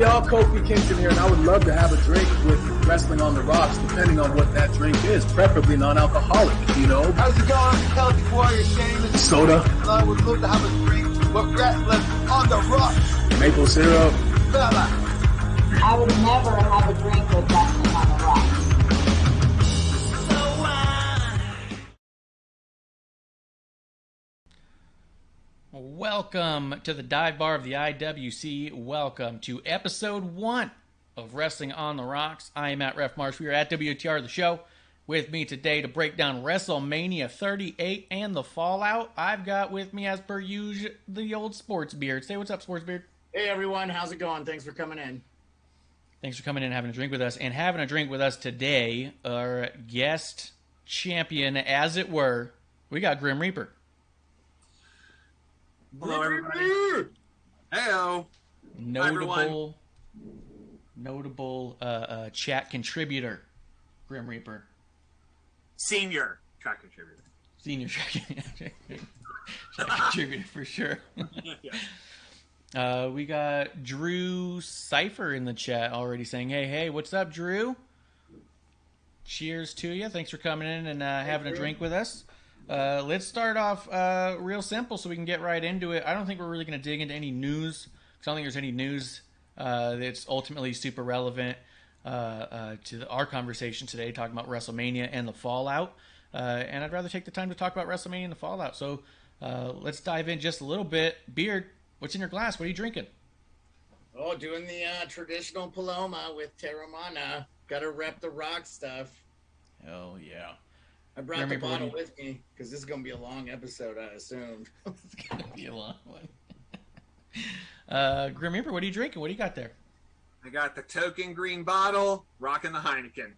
up, y'all? Kofi Kingston here, and I would love to have a drink with Wrestling on the Rocks, depending on what that drink is, preferably non-alcoholic, you know? How's it going, Healthy Warrior Shane? Soda. I would love to have a drink with Wrestling on the Rocks. Maple syrup. Fella. I would never have a drink with Wrestling on the Rocks. Welcome to the dive bar of the IWC. Welcome to episode 1 of Wrestling on the Rocks. I am at Ref Marsh. We are at WTR the show. With me today to break down WrestleMania 38 and the fallout, I've got with me, as per usual, the old Sports Beard. Say what's up, Sports Beard. Hey everyone, how's it going? Thanks for coming in. Thanks for coming in and having a drink with us. And having a drink with us today, our guest champion, as it were, we got Grim Reaper. Hello, everybody. Heyo. Notable chat contributor, Grim Reaper. Senior track contributor. Senior track contributor for sure. Yeah. We got Drew Cypher in the chat already saying, hey, what's up, Drew? Cheers to you. Thanks for coming in and having a drink with us. Let's start off real simple so we can get right into it. I don't think we're really going to dig into any news, because I don't think there's any news that's ultimately super relevant to our conversation today, talking about WrestleMania and the fallout. And I'd rather take the time to talk about WrestleMania and the fallout. So let's dive in just a little bit. Beard, what's in your glass? What are you drinking? Oh, doing the traditional Paloma with Terramana. Gotta rep the rock stuff. Hell yeah. I brought the bottle with me because this is going to be a long episode, I assumed. It's going to be a long one. Grim Reaper, what are you drinking? What do you got there? I got the token green bottle, rocking the Heineken.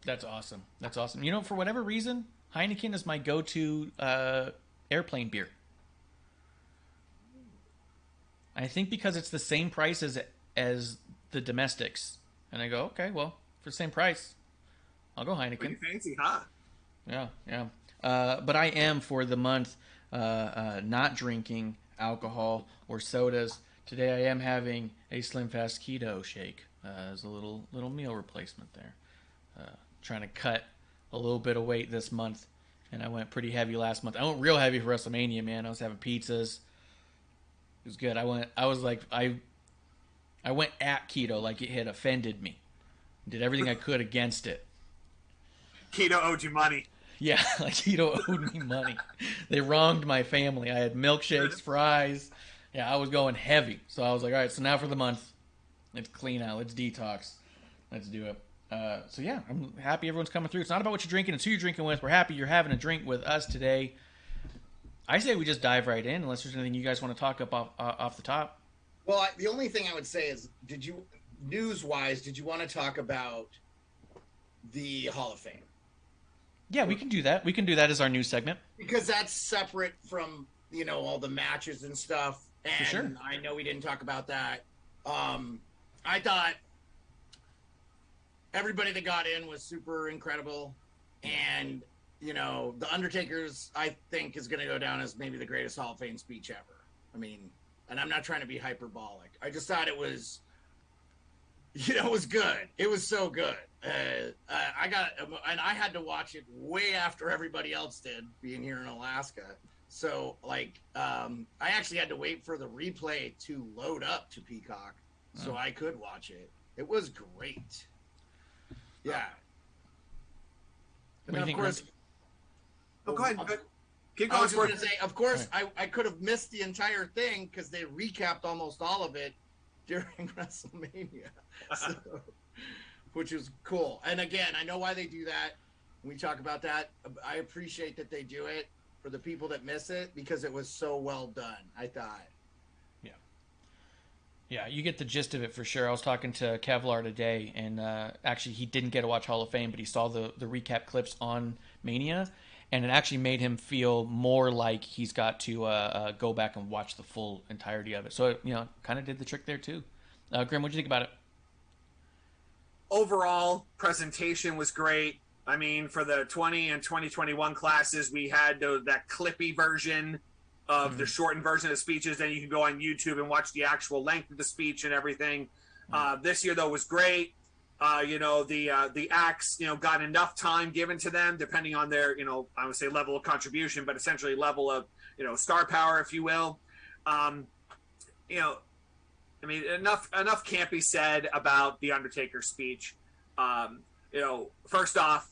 That's awesome. That's awesome. You know, for whatever reason, Heineken is my go-to airplane beer. I think because it's the same price as the domestics. And I go, okay, well, for the same price, I'll go Heineken. Pretty fancy, huh? Yeah. But I am, for the month, not drinking alcohol or sodas. Today I am having a Slim Fast Keto shake as a little meal replacement there. Trying to cut a little bit of weight this month, and I went pretty heavy last month. I went real heavy for WrestleMania, man. I was having pizzas. It was good. I went at keto like it had offended me. Did everything I could against it. Keto owed you money. Yeah, like Keto owed me money. They wronged my family. I had milkshakes, fries. Yeah, I was going heavy. So I was like, all right, so now for the month, let's clean out. Let's detox. Let's do it. So yeah, I'm happy everyone's coming through. It's not about what you're drinking. It's who you're drinking with. We're happy you're having a drink with us today. I say we just dive right in, unless there's anything you guys want to talk about off the top. Well, the only thing I would say is, news-wise, did you want to talk about the Hall of Fame? Yeah, we can do that. We can do that as our news segment. Because that's separate from, all the matches and stuff. And for sure. I know we didn't talk about that. I thought everybody that got in was super incredible. And, The Undertaker's, I think, is going to go down as maybe the greatest Hall of Fame speech ever. I mean, and I'm not trying to be hyperbolic. I just thought it was, it was good. It was so good. I had to watch it way after everybody else did, being here in Alaska. So, I actually had to wait for the replay to load up to Peacock so I could watch it. It was great. Yeah. And then, of course... Oh, go ahead. Keep I going. was just going to say, of course, I could have missed the entire thing because they recapped almost all of it during WrestleMania. So, which is cool. And again, I know why they do that. We talk about that. I appreciate that they do it for the people that miss it because it was so well done, I thought. Yeah, you get the gist of it for sure. I was talking to Kevlar today, and actually he didn't get to watch Hall of Fame, but he saw the recap clips on Mania, and it actually made him feel more like he's got to go back and watch the full entirety of it. So, kind of did the trick there too. Grim, what'd you think about it? Overall, presentation was great. I mean, for the 20 and 2021 classes, we had that clippy version of the shortened version of speeches. Then you can go on YouTube and watch the actual length of the speech and everything. This year though was great. The acts, got enough time given to them depending on their, I would say level of contribution, but essentially level of, star power, if you will. Enough can't be said about the Undertaker speech. First off,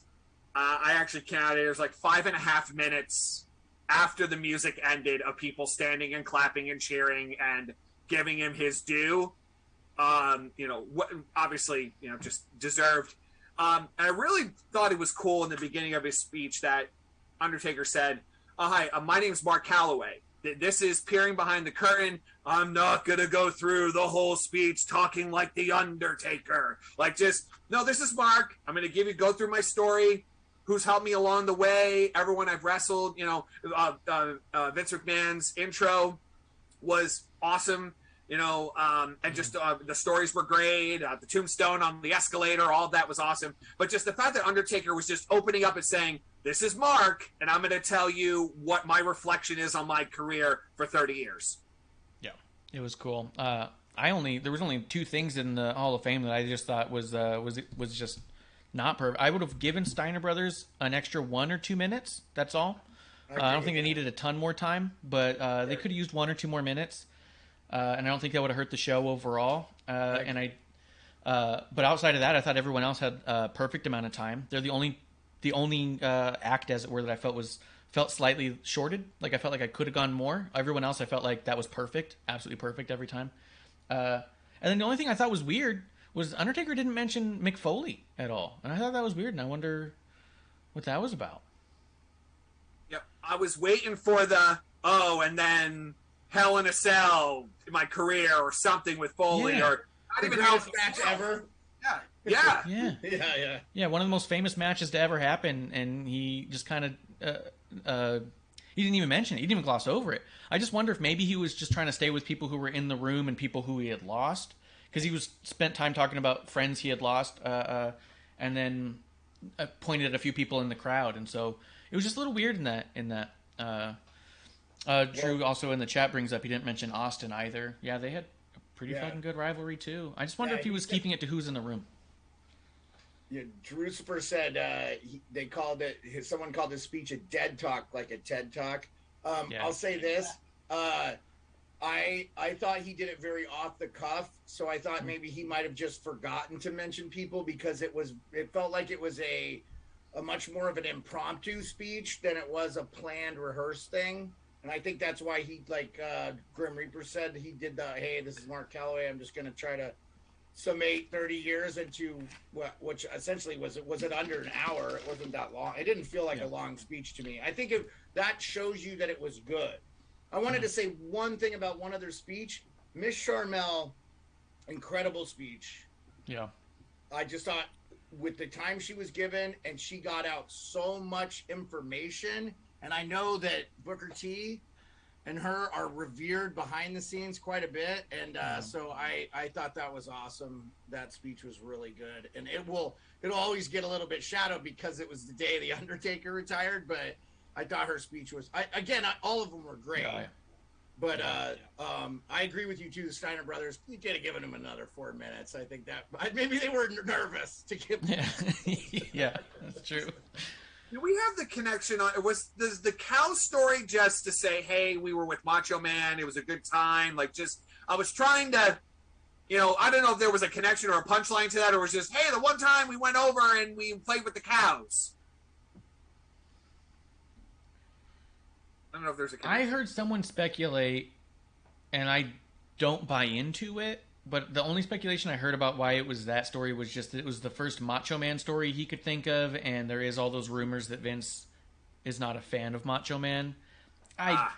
I actually counted. There's like 5.5 minutes after the music ended of people standing and clapping and cheering and giving him his due. Obviously, just deserved. And I really thought it was cool in the beginning of his speech that Undertaker said, "Hi, my name's Mark Calloway. This is peering behind the curtain. I'm not going to go through the whole speech talking like the Undertaker. No, this is Mark. I'm going to go through my story, who's helped me along the way, everyone I've wrestled. Vince McMahon's intro was awesome, and just the stories were great. The tombstone on the escalator, all of that was awesome. But just the fact that Undertaker was just opening up and saying, this is Mark, and I'm going to tell you what my reflection is on my career for 30 years. Yeah, it was cool. There was only 2 things in the Hall of Fame that I just thought was just not perfect. I would have given Steiner Brothers an extra 1 or 2 minutes. That's all. I don't think they needed a ton more time, but they could have used 1 or 2 more minutes. And I don't think that would have hurt the show overall. But outside of that, I thought everyone else had a perfect amount of time. They're the only act, as it were, that I felt slightly shorted. Like I felt like I could have gone more. Everyone else, I felt like that was perfect, absolutely perfect every time. And then the only thing I thought was weird was Undertaker didn't mention Mick Foley at all, and I thought that was weird. And I wonder what that was about. Yep, I was waiting for and then Hell in a Cell in my career or something with Foley, or not even greatest match ever. Yeah. One of the most famous matches to ever happen, and he just kind of he didn't even mention it. He didn't even gloss over it. I just wonder if maybe he was just trying to stay with people who were in the room and people who he had lost, because he spent time talking about friends he had lost, and then pointed at a few people in the crowd, and so it was just a little weird in that. Drew also in the chat brings up he didn't mention Austin either. Yeah, they had a pretty fucking good rivalry too. I just wonder if he was keeping it to who's in the room. Yeah, Drucifer said someone called his speech a dead talk, like a TED talk. I'll say this. I thought he did it very off the cuff, so I thought maybe he might have just forgotten to mention people, because it felt like it was a much more of an impromptu speech than it was a planned, rehearsed thing. And I think that's why he, like Grim Reaper said, he did hey, this is Mark Calloway, I'm just going to try to summate 30 years into which essentially was it under an hour. It wasn't that long. It didn't feel like a long speech to me. I think that shows you that it was good. I wanted to say one thing about one other speech. Miss Charmel, incredible speech. Yeah. I just thought with the time she was given, and she got out so much information, and I know that Booker T and her are revered behind the scenes quite a bit, and so I thought that was awesome. That speech was really good, and it'll always get a little bit shadowed because it was the day the Undertaker retired, but I thought her speech was all of them were great. But I agree with you too. The Steiner brothers, you could have given them another 4 minutes. I think that maybe they were nervous to give. Yeah, that's true. Do we have the connection on? Was the cow story just to say, hey, we were with Macho Man, it was a good time? I was trying to, I don't know if there was a connection or a punchline to that, or it was just, hey, the one time we went over and we played with the cows. I don't know if there's a connection. I heard someone speculate, and I don't buy into it, but the only speculation I heard about why it was that story was just that it was the first Macho Man story he could think of, and there is all those rumors that Vince is not a fan of Macho Man. I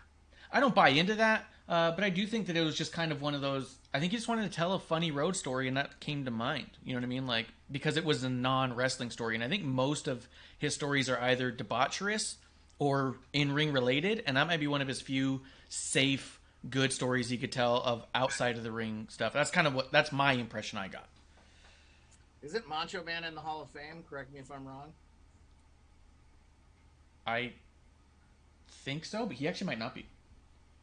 don't buy into that, but I do think that it was just kind of one of those. I think he just wanted to tell a funny road story, and that came to mind. You know what I mean? Because it was a non-wrestling story, and I think most of his stories are either debaucherous or in-ring related, and that might be one of his few safe, good stories he could tell of outside of the ring stuff. That's my impression I got. Isn't Macho Man in the Hall of Fame? Correct me if I'm wrong. I think so, but he actually might not be.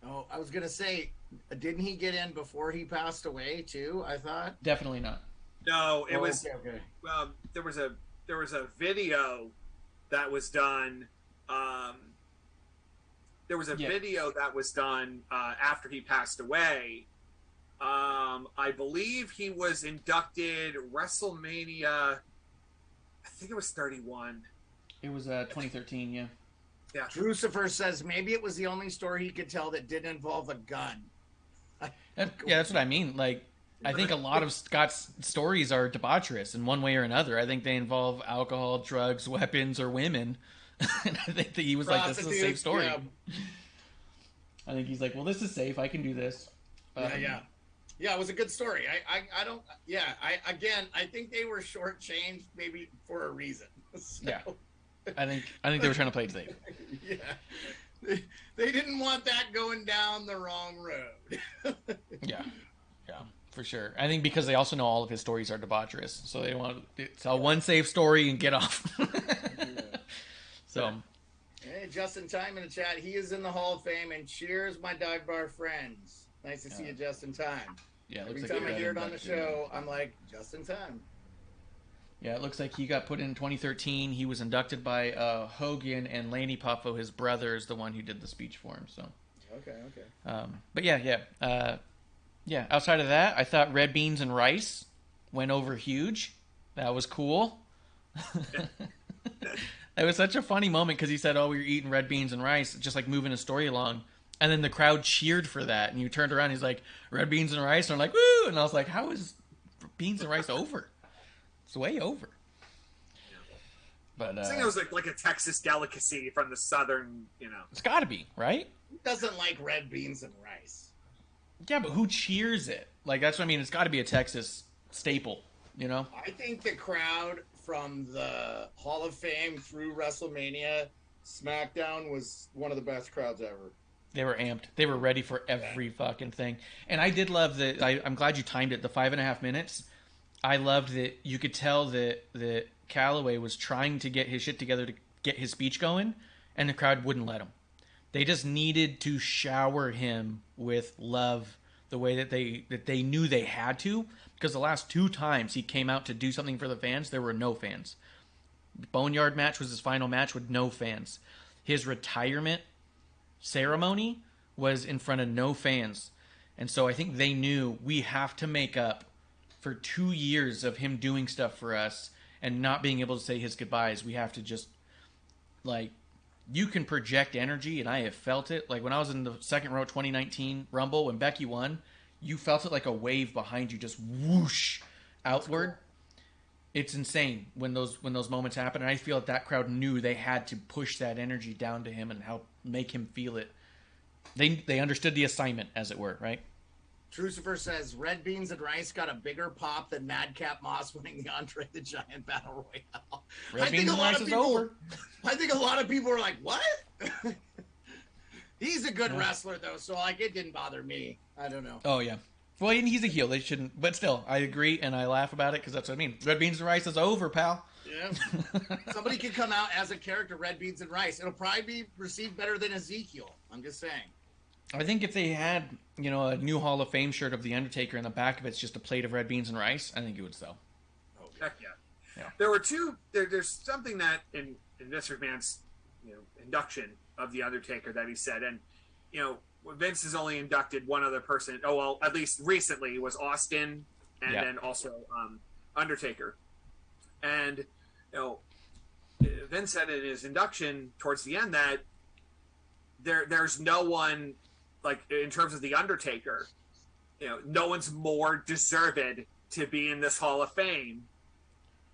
Oh, I was gonna say, didn't he get in before he passed away too? I thought. Definitely not. No, it was. Okay. There was a video that was done. There was a video that was done after he passed away. I believe he was inducted WrestleMania. I think it was 31. It was 2013. Yeah. Yeah. Crucifer says maybe it was the only story he could tell that didn't involve a gun. Yeah, that's what I mean. Like, I think a lot of Scott's stories are debaucherous in one way or another. I think they involve alcohol, drugs, weapons, or women. And I think that he was like, "This is a safe story." Yeah. I think he's like, "Well, this is safe. I can do this." Yeah. It was a good story. I don't. Yeah. I think they were shortchanged maybe for a reason. So, Yeah. I think they were trying to play it safe. Yeah. They didn't want that going down the wrong road. Yeah, for sure. I think because they also know all of his stories are debaucherous, so they want to tell one safe story and get off. So, hey, just in time in the chat, he is in the Hall of Fame, and cheers, my dive bar friends. Nice to see you just in time. Yeah, every time I hear it on the show, I'm like, just in time. Yeah, it looks like he got put in 2013. He was inducted by Hogan, and Lanny Poffo, his brother, is the one who did the speech for him. So, okay. But yeah. Outside of that, I thought red beans and rice went over huge. That was cool. It was such a funny moment because he said, "Oh, we were eating red beans and rice," just like moving a story along. And then the crowd cheered for that, and you turned around. He's like, "Red beans and rice," and I'm like, "Woo!" And I was like, "How is beans and rice over?" It's way over. But I think it was like a Texas delicacy from the southern, It's got to be, right? Who doesn't like red beans and rice? Yeah, but who cheers it? Like, that's what I mean. It's got to be a Texas staple, I think the crowd from the Hall of Fame through WrestleMania, SmackDown was one of the best crowds ever. They were amped. They were ready for every fucking thing. And I did love that. I'm glad you timed it. The 5.5 minutes. I loved that you could tell that Calloway was trying to get his shit together to get his speech going, and the crowd wouldn't let him. They just needed to shower him with love the way that they knew they had to, because the last 2 times he came out to do something for the fans, there were no fans. Boneyard match was his final match with no fans. His retirement ceremony was in front of no fans. And so I think they knew we have to make up for 2 years of him doing stuff for us and not being able to say his goodbyes. We have to just, like, you can project energy, and I have felt it. Like, when I was in the second row 2019 Rumble, when Becky won, you felt it like a wave behind you, just whoosh outward. It's insane when those moments happen, and I feel that crowd knew they had to push that energy down to him and help make him feel it. They understood the assignment, as it were, right? Crucifer says red beans and rice got a bigger pop than Madcap Moss winning the Andre the Giant Battle Royale. Red beans and rice is over. I think a lot of people are like, "What?" He's a good wrestler though, so like it didn't bother me. I don't know. Oh yeah. Well, and he's a heel. They shouldn't, but still, I agree and I laugh about it because that's what I mean. Red beans and rice is over, pal. Yeah. Somebody could come out as a character, red beans and rice. It'll probably be received better than Ezekiel. I'm just saying. I think if they had, a new Hall of Fame shirt of The Undertaker and the back of it's just a plate of red beans and rice, I think it would sell. Oh, heck yeah. There were two. There's something that in Vince McMahon's induction of The Undertaker that he said, and Vince has only inducted one other person. Oh well, at least recently was Austin, and then also Undertaker. And Vince said in his induction towards the end that there's no one, like, in terms of The Undertaker, no one's more deserved to be in this Hall of Fame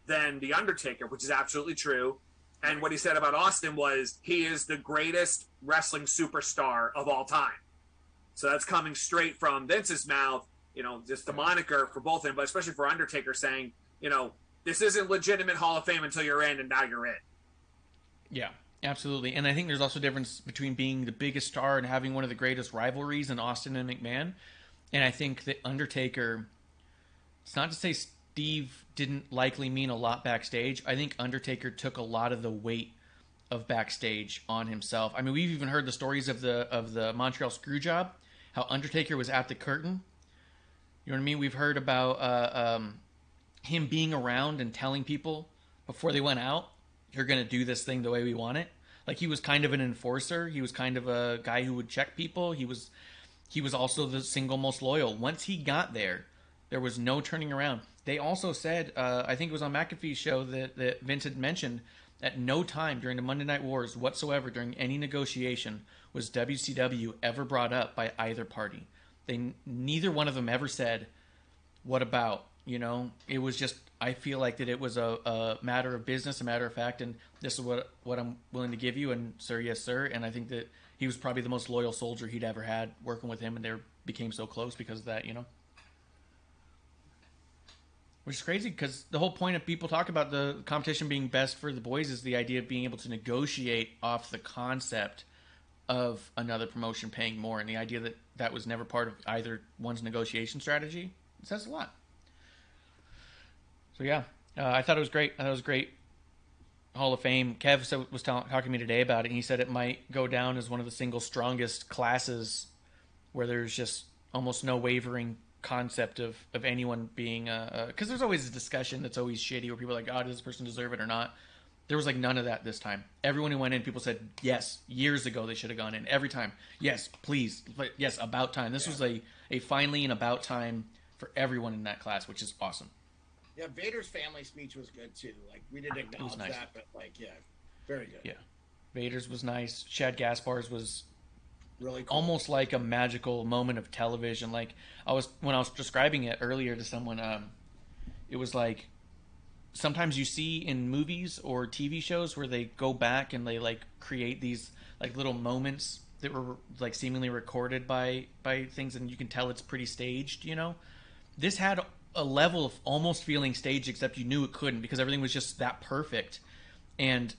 than The Undertaker, which is absolutely true. And what he said about Austin was he is the greatest wrestling superstar of all time. So that's coming straight from Vince's mouth, just the moniker for both of them, but especially for Undertaker saying, this isn't legitimate Hall of Fame until you're in, and now you're in. Yeah. Absolutely. And I think there's also a difference between being the biggest star and having one of the greatest rivalries in Austin and McMahon. And I think that Undertaker, it's not to say Steve didn't likely mean a lot backstage. I think Undertaker took a lot of the weight of backstage on himself. I mean, we've even heard the stories of the Montreal Screwjob, how Undertaker was at the curtain. You know what I mean? We've heard about him being around and telling people before they went out, "You're going to do this thing the way we want it." Like, he was kind of an enforcer. He was kind of a guy who would check people. He was also the single most loyal. Once he got there was no turning around. They also said, I think it was on McAfee's show that Vince had mentioned, at no time during the Monday Night Wars whatsoever during any negotiation was WCW ever brought up by either party. Neither one of them ever said, "What about?" You know, it was just, I feel like that it was a matter of business, a matter of fact, and this is what I'm willing to give you, and sir, yes, sir. And I think that he was probably the most loyal soldier he'd ever had working with him, and they became so close because of that, you know? Which is crazy, because the whole point of people talk about the competition being best for the boys is the idea of being able to negotiate off the concept of another promotion paying more, and the idea that that was never part of either one's negotiation strategy. It says a lot. So yeah, I thought it was great. I thought it was great. Hall of Fame. Kev was talking to me today about it, and he said it might go down as one of the single strongest classes where there's just almost no wavering concept of anyone being because there's always a discussion that's always shitty where people are like, "Oh, does this person deserve it or not?" There was like none of that this time. Everyone who went in, people said yes, years ago they should have gone in. Every time, yes, please, yes, about time. This was a finally and about time for everyone in that class, which is awesome. Yeah, Vader's family speech was good too. Like, we didn't acknowledge nice. that, but like, yeah, very good. Yeah, Vader's was nice. Chad Gaspar's was really cool. Almost like a magical moment of television. Like, when I was describing it earlier to someone, it was like sometimes you see in movies or TV shows where they go back and they like create these like little moments that were like seemingly recorded by things, and you can tell it's pretty staged, you know. This had a level of almost feeling staged, except you knew it couldn't because everything was just that perfect, and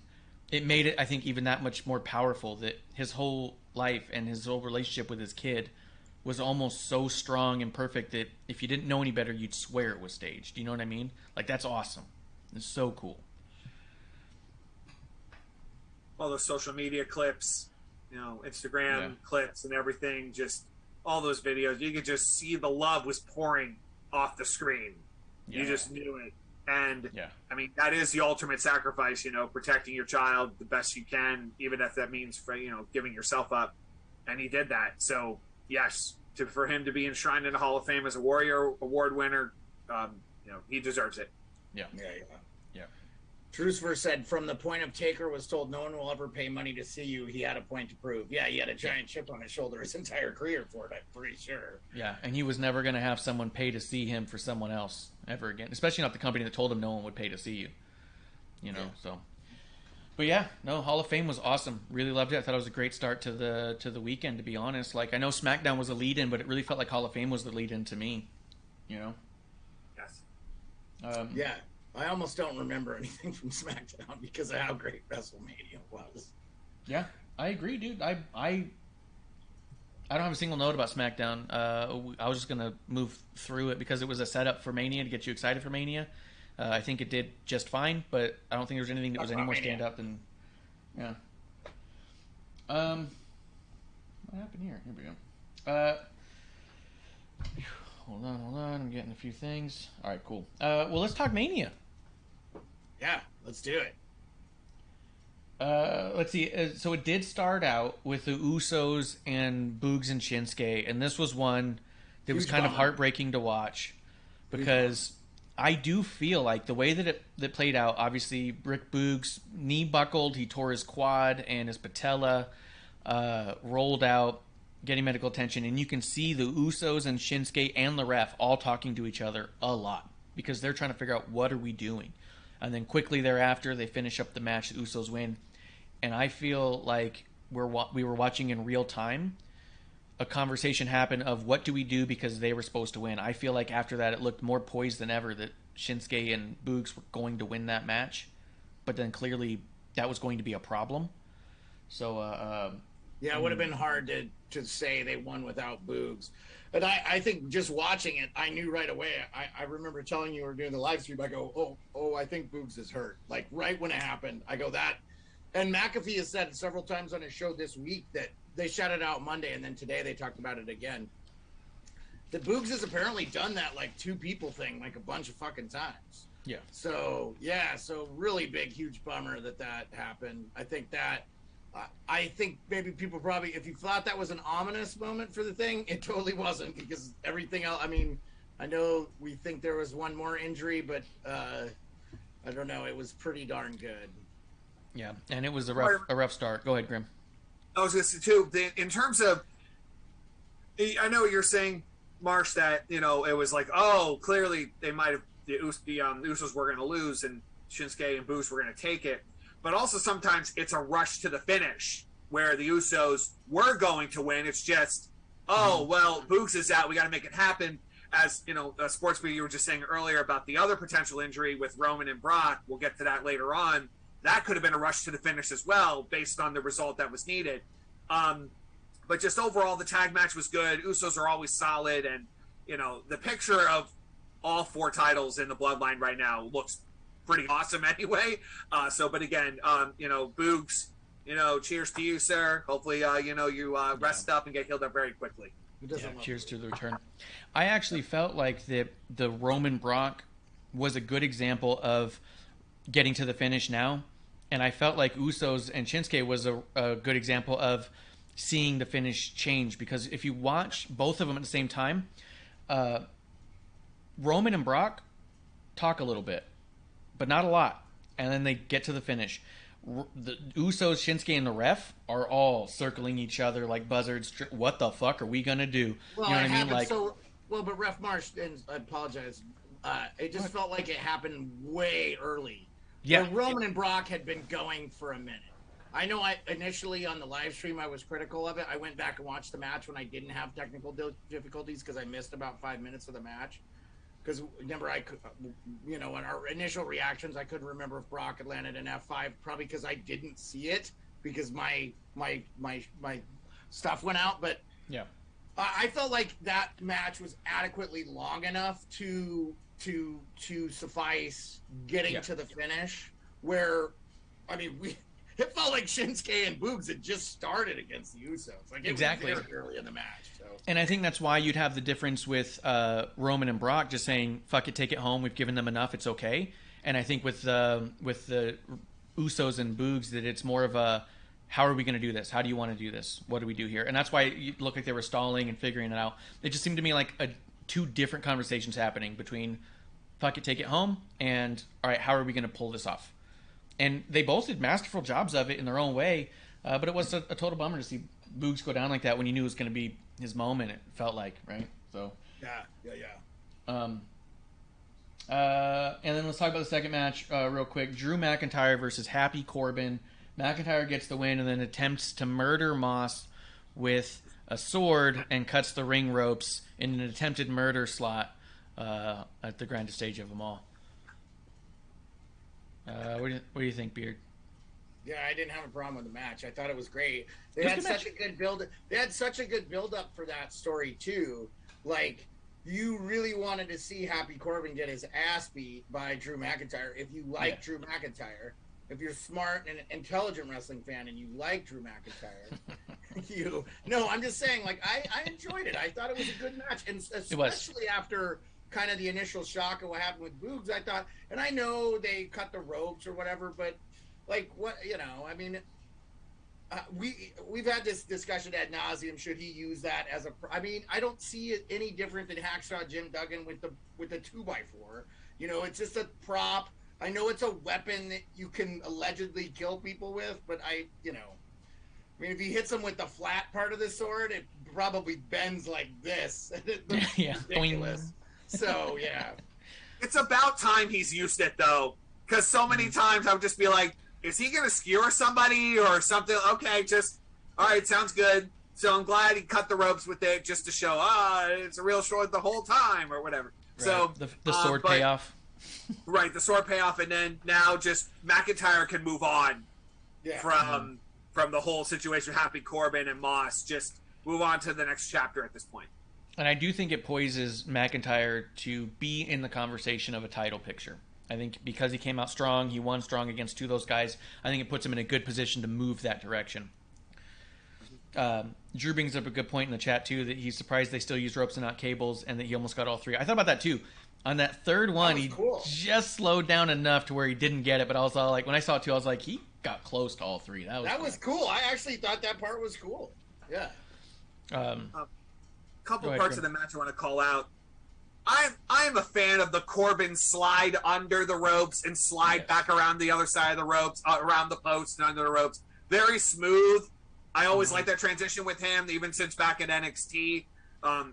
it made it, I think, even that much more powerful that his whole life and his whole relationship with his kid was almost so strong and perfect that if you didn't know any better, you'd swear it was staged. You know what I mean? Like, that's awesome. It's so cool. All those social media clips, you know, Instagram clips and everything, just all those videos, you could just see the love was pouring off the screen. You just knew it. And I mean, that is the ultimate sacrifice, you know, protecting your child the best you can, even if that means for, you know, giving yourself up. And he did that. So yes, for him to be enshrined in the Hall of Fame as a Warrior Award winner, you know, he deserves it. Yeah. Trucifer said, from the point of Taker was told no one will ever pay money to see you, he had a point to prove. Yeah, he had a giant chip on his shoulder his entire career for it, I'm pretty sure. Yeah, and he was never going to have someone pay to see him for someone else ever again, especially not the company that told him no one would pay to see you. You know, so. But yeah, no, Hall of Fame was awesome. Really loved it. I thought it was a great start to the weekend, to be honest. Like, I know SmackDown was a lead-in, but it really felt like Hall of Fame was the lead-in to me. You know? Yes. Yeah. I almost don't remember anything from SmackDown because of how great WrestleMania was. Yeah, I agree, dude. I don't have a single note about SmackDown. I was just gonna move through it because it was a setup for Mania to get you excited for Mania. I think it did just fine, but I don't think there was anything that was any more standout than What happened here? Here we go. Hold on. I'm getting a few things. All right, cool. Well, let's talk Mania. Yeah, let's do it. Let's see. So it did start out with the Usos and Boogs and Shinsuke, and this was one that was kind of heartbreaking to watch because I do feel like the way that it played out. Obviously, Rick Boogs knee buckled, he tore his quad and his patella, rolled out, getting medical attention, and you can see the Usos and Shinsuke and the ref all talking to each other a lot because they're trying to figure out what are we doing. And then quickly thereafter, they finish up the match. The Usos win. And I feel like we were watching in real time a conversation happen of what do we do because they were supposed to win. I feel like after that, it looked more poised than ever that Shinsuke and Boogs were going to win that match. But then clearly that was going to be a problem. So, yeah, it would have been hard to say they won without Boogs. But I think just watching it, I knew right away. I remember telling you we were doing the live stream. I go, oh, I think Boogs is hurt. Like right when it happened, I go that. And McAfee has said several times on his show this week that they shouted out Monday, and then today they talked about it again. The Boogs has apparently done that like two people thing like a bunch of fucking times. Yeah. So really big, huge bummer that happened. I think maybe people probably, if you thought that was an ominous moment for the thing, it totally wasn't, because everything else. I mean, I know we think there was one more injury, but I don't know. It was pretty darn good. Yeah, and it was a rough start. Go ahead, Grim. I was going to say too, in terms of, I know you're saying, Marsh, that it was like, oh, clearly they might have the Usos were going to lose and Shinsuke and Boogs were going to take it, but also sometimes it's a rush to the finish where the Usos were going to win. It's just, oh well, Boogs is out, we got to make it happen. As sports media, you were just saying earlier about the other potential injury with Roman and Brock. We'll get to that later on. That could have been a rush to the finish as well, based on the result that was needed. But just overall, the tag match was good. Usos are always solid, and the picture of all 4 titles in the Bloodline right now looks pretty awesome anyway. But again, Boogs, cheers to you, sir. Hopefully, you rest up and get healed up very quickly. Cheers to the return. I actually felt like the Roman Brock was a good example of getting to the finish now. And I felt like Usos and Shinsuke was a good example of seeing the finish change, because if you watch both of them at the same time, Roman and Brock talk a little bit, but not a lot, and then they get to the finish. The Usos, Shinsuke, and the ref are all circling each other like buzzards. What the fuck are we gonna do? Well, you know what I mean? Like, but Ref Marsh, and I apologize. It just felt like it happened way early. Yeah, where Roman and Brock had been going for a minute. I know initially on the live stream I was critical of it. I went back and watched the match when I didn't have technical difficulties because I missed about 5 minutes of the match. Because remember, in our initial reactions, I couldn't remember if Brock had landed an F5, probably because I didn't see it because my stuff went out. But yeah, I felt like that match was adequately long enough to suffice getting to the finish. Where, I mean, it felt like Shinsuke and Boogs had just started against the Usos. Like, it was very early in the match. So. And I think that's why you'd have the difference with Roman and Brock just saying, fuck it, take it home. We've given them enough. It's okay. And I think with the Usos and Boogs that it's more of a, how are we going to do this? How do you want to do this? What do we do here? And that's why it looked like they were stalling and figuring it out. It just seemed to me like two different conversations happening between fuck it, take it home, and all right, how are we going to pull this off? And they both did masterful jobs of it in their own way, but it was a total bummer to see Boogs go down like that when you knew it was going to be his moment. It felt like, right? So yeah. And then let's talk about the second match real quick. Drew McIntyre versus Happy Corbin. McIntyre gets the win and then attempts to murder Moss with a sword and cuts the ring ropes in an attempted murder slot at the grandest stage of them all. What do you think, Beard? Yeah, I didn't have a problem with the match. I thought it was great. They had such a good build. They had such a good build up for that story too. Like, you really wanted to see Happy Corbin get his ass beat by Drew McIntyre. If you like Drew McIntyre, if you're smart and intelligent wrestling fan and you like Drew McIntyre, I'm just saying, like, I enjoyed it. I thought it was a good match, and especially after kind of the initial shock of what happened with Boogs, I thought, and I know they cut the ropes or whatever, but like, what, I mean, we've had this discussion ad nauseum. Should he use that as I mean, I don't see it any different than Hacksaw Jim Duggan with the 2x4. It's just a prop. I know it's a weapon that you can allegedly kill people with, but I mean, if he hits them with the flat part of the sword, it probably bends like this. Yeah, ridiculous. So yeah, it's about time he's used it though, because so many times I would just be like, is he gonna skewer somebody or something? Okay, just all right, sounds good. So I'm glad he cut the ropes with it just to show it's a real sword the whole time or whatever. Right. So the sword payoff. Right, the sword payoff, and then now just McIntyre can move on from the whole situation with Happy Corbin and Moss. Just move on to the next chapter at this point. And I do think it poises McIntyre to be in the conversation of a title picture. I think because he came out strong, he won strong against two of those guys. I think it puts him in a good position to move that direction. Drew brings up a good point in the chat too, that he's surprised they still use ropes and not cables, and that he almost got all three. I thought about that too. On that third one, he just slowed down enough to where he didn't get it. But I was all like, when I saw it too, I was like, he got close to all three. That was cool. I actually thought that part was cool. Yeah. Couple parts of the match I want to call out. I'm a fan of the Corbin slide under the ropes and slide back around the other side of the ropes, around the post and under the ropes. Very smooth. I always like that transition with him, even since back at NXT.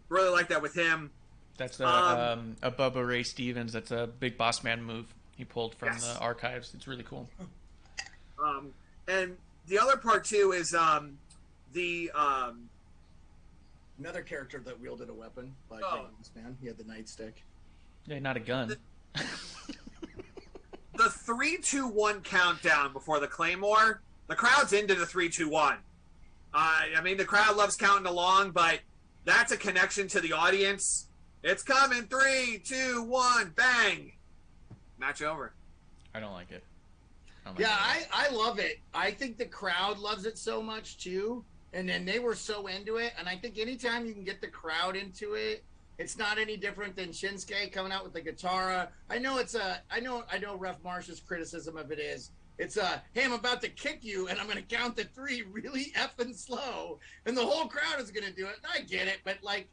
Really like that with him. That's a Bubba Ray Stevens. That's a big boss man move he pulled from the archives. It's really cool. And the other part too is another character that wielded a weapon like this man. He had the nightstick. Yeah, not a gun. The 3-2-1 countdown before the Claymore. The crowd's into the 3-2-1. I mean, the crowd loves counting along, but that's a connection to the audience. It's coming. 3, 2, 1, bang. Match over. I don't like it. I love it. I think the crowd loves it so much too. And then they were so into it. And I think anytime you can get the crowd into it, it's not any different than Shinsuke coming out with the guitar. I know Ref Marsh's criticism of it is, it's hey, I'm about to kick you, and I'm going to count to 3 really effing slow, and the whole crowd is going to do it. And I get it, but like,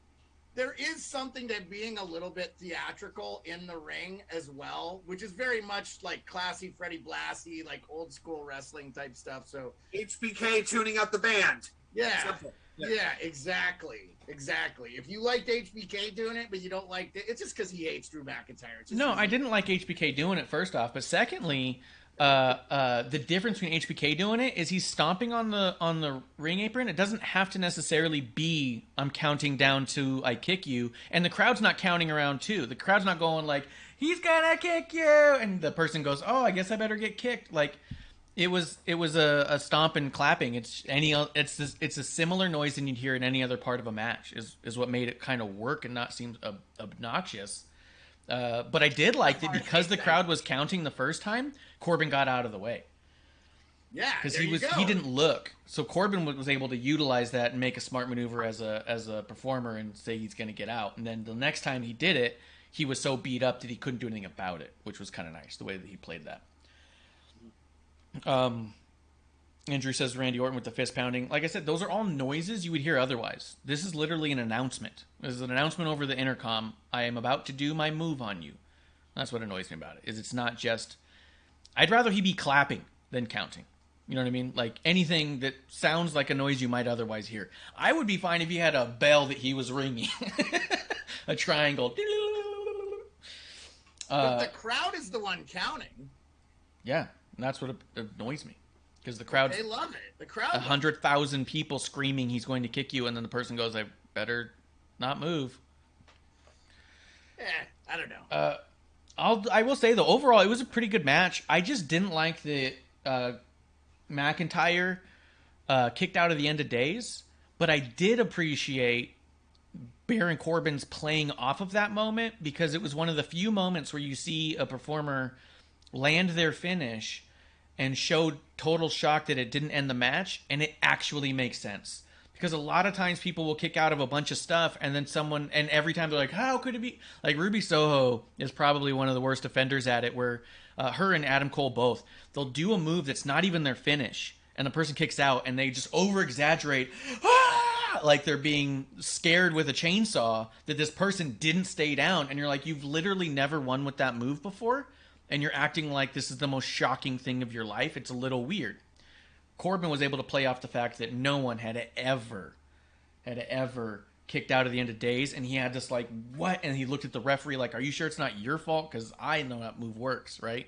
there is something to being a little bit theatrical in the ring as well, which is very much like classy Freddie Blassie, like old school wrestling type stuff. So HBK tuning up the band. Yeah, exactly. If you liked HBK doing it, but you don't like it, it's just because he hates Drew McIntyre. No, I didn't like HBK doing it, first off. But secondly, the difference between HBK doing it is he's stomping on the ring apron. It doesn't have to necessarily be I'm counting down to I kick you, and the crowd's not counting around too. The crowd's not going like he's gonna kick you, and the person goes, oh, I guess I better get kicked. Like it was a stomp and clapping. It's a similar noise than you'd hear in any other part of a match. Is what made it kind of work and not seem obnoxious. But I did like that because the crowd was counting the first time, Corbin got out of the way. Yeah, because he didn't look, so Corbin was able to utilize that and make a smart maneuver as a performer and say he's going to get out. And then the next time he did it, he was so beat up that he couldn't do anything about it, which was kind of nice the way that he played that. Andrew says Randy Orton with the fist pounding. Like I said, those are all noises you would hear otherwise. This is literally an announcement. This is an announcement over the intercom. I am about to do my move on you. That's what annoys me about it. Is it's not just. I'd rather he be clapping than counting. You know what I mean? Like anything that sounds like a noise you might otherwise hear. I would be fine if he had a bell that he was ringing, a triangle. But the crowd is the one counting. Yeah, and that's what annoys me. Because the crowd, they love it. The crowd, 100,000 people screaming he's going to kick you, and then the person goes, "I better not move." I don't know. I will say though, overall, it was a pretty good match. I just didn't like the McIntyre kicked out of the end of days, but I did appreciate Baron Corbin's playing off of that moment because it was one of the few moments where you see a performer land their finish and showed total shock that it didn't end the match, and it actually makes sense. Because a lot of times people will kick out of a bunch of stuff, and then and every time they're like, how could it be? Like Ruby Soho is probably one of the worst offenders at it, where her and Adam Cole both, they'll do a move that's not even their finish, and the person kicks out, and they just over-exaggerate, like they're being scared with a chainsaw that this person didn't stay down, and you're like, you've literally never won with that move before, and you're acting like this is the most shocking thing of your life. It's a little weird. Corbin was able to play off the fact that no one had ever kicked out of the end of days, and he had this like, what? And he looked at the referee like, are you sure it's not your fault? Because I know that move works, right?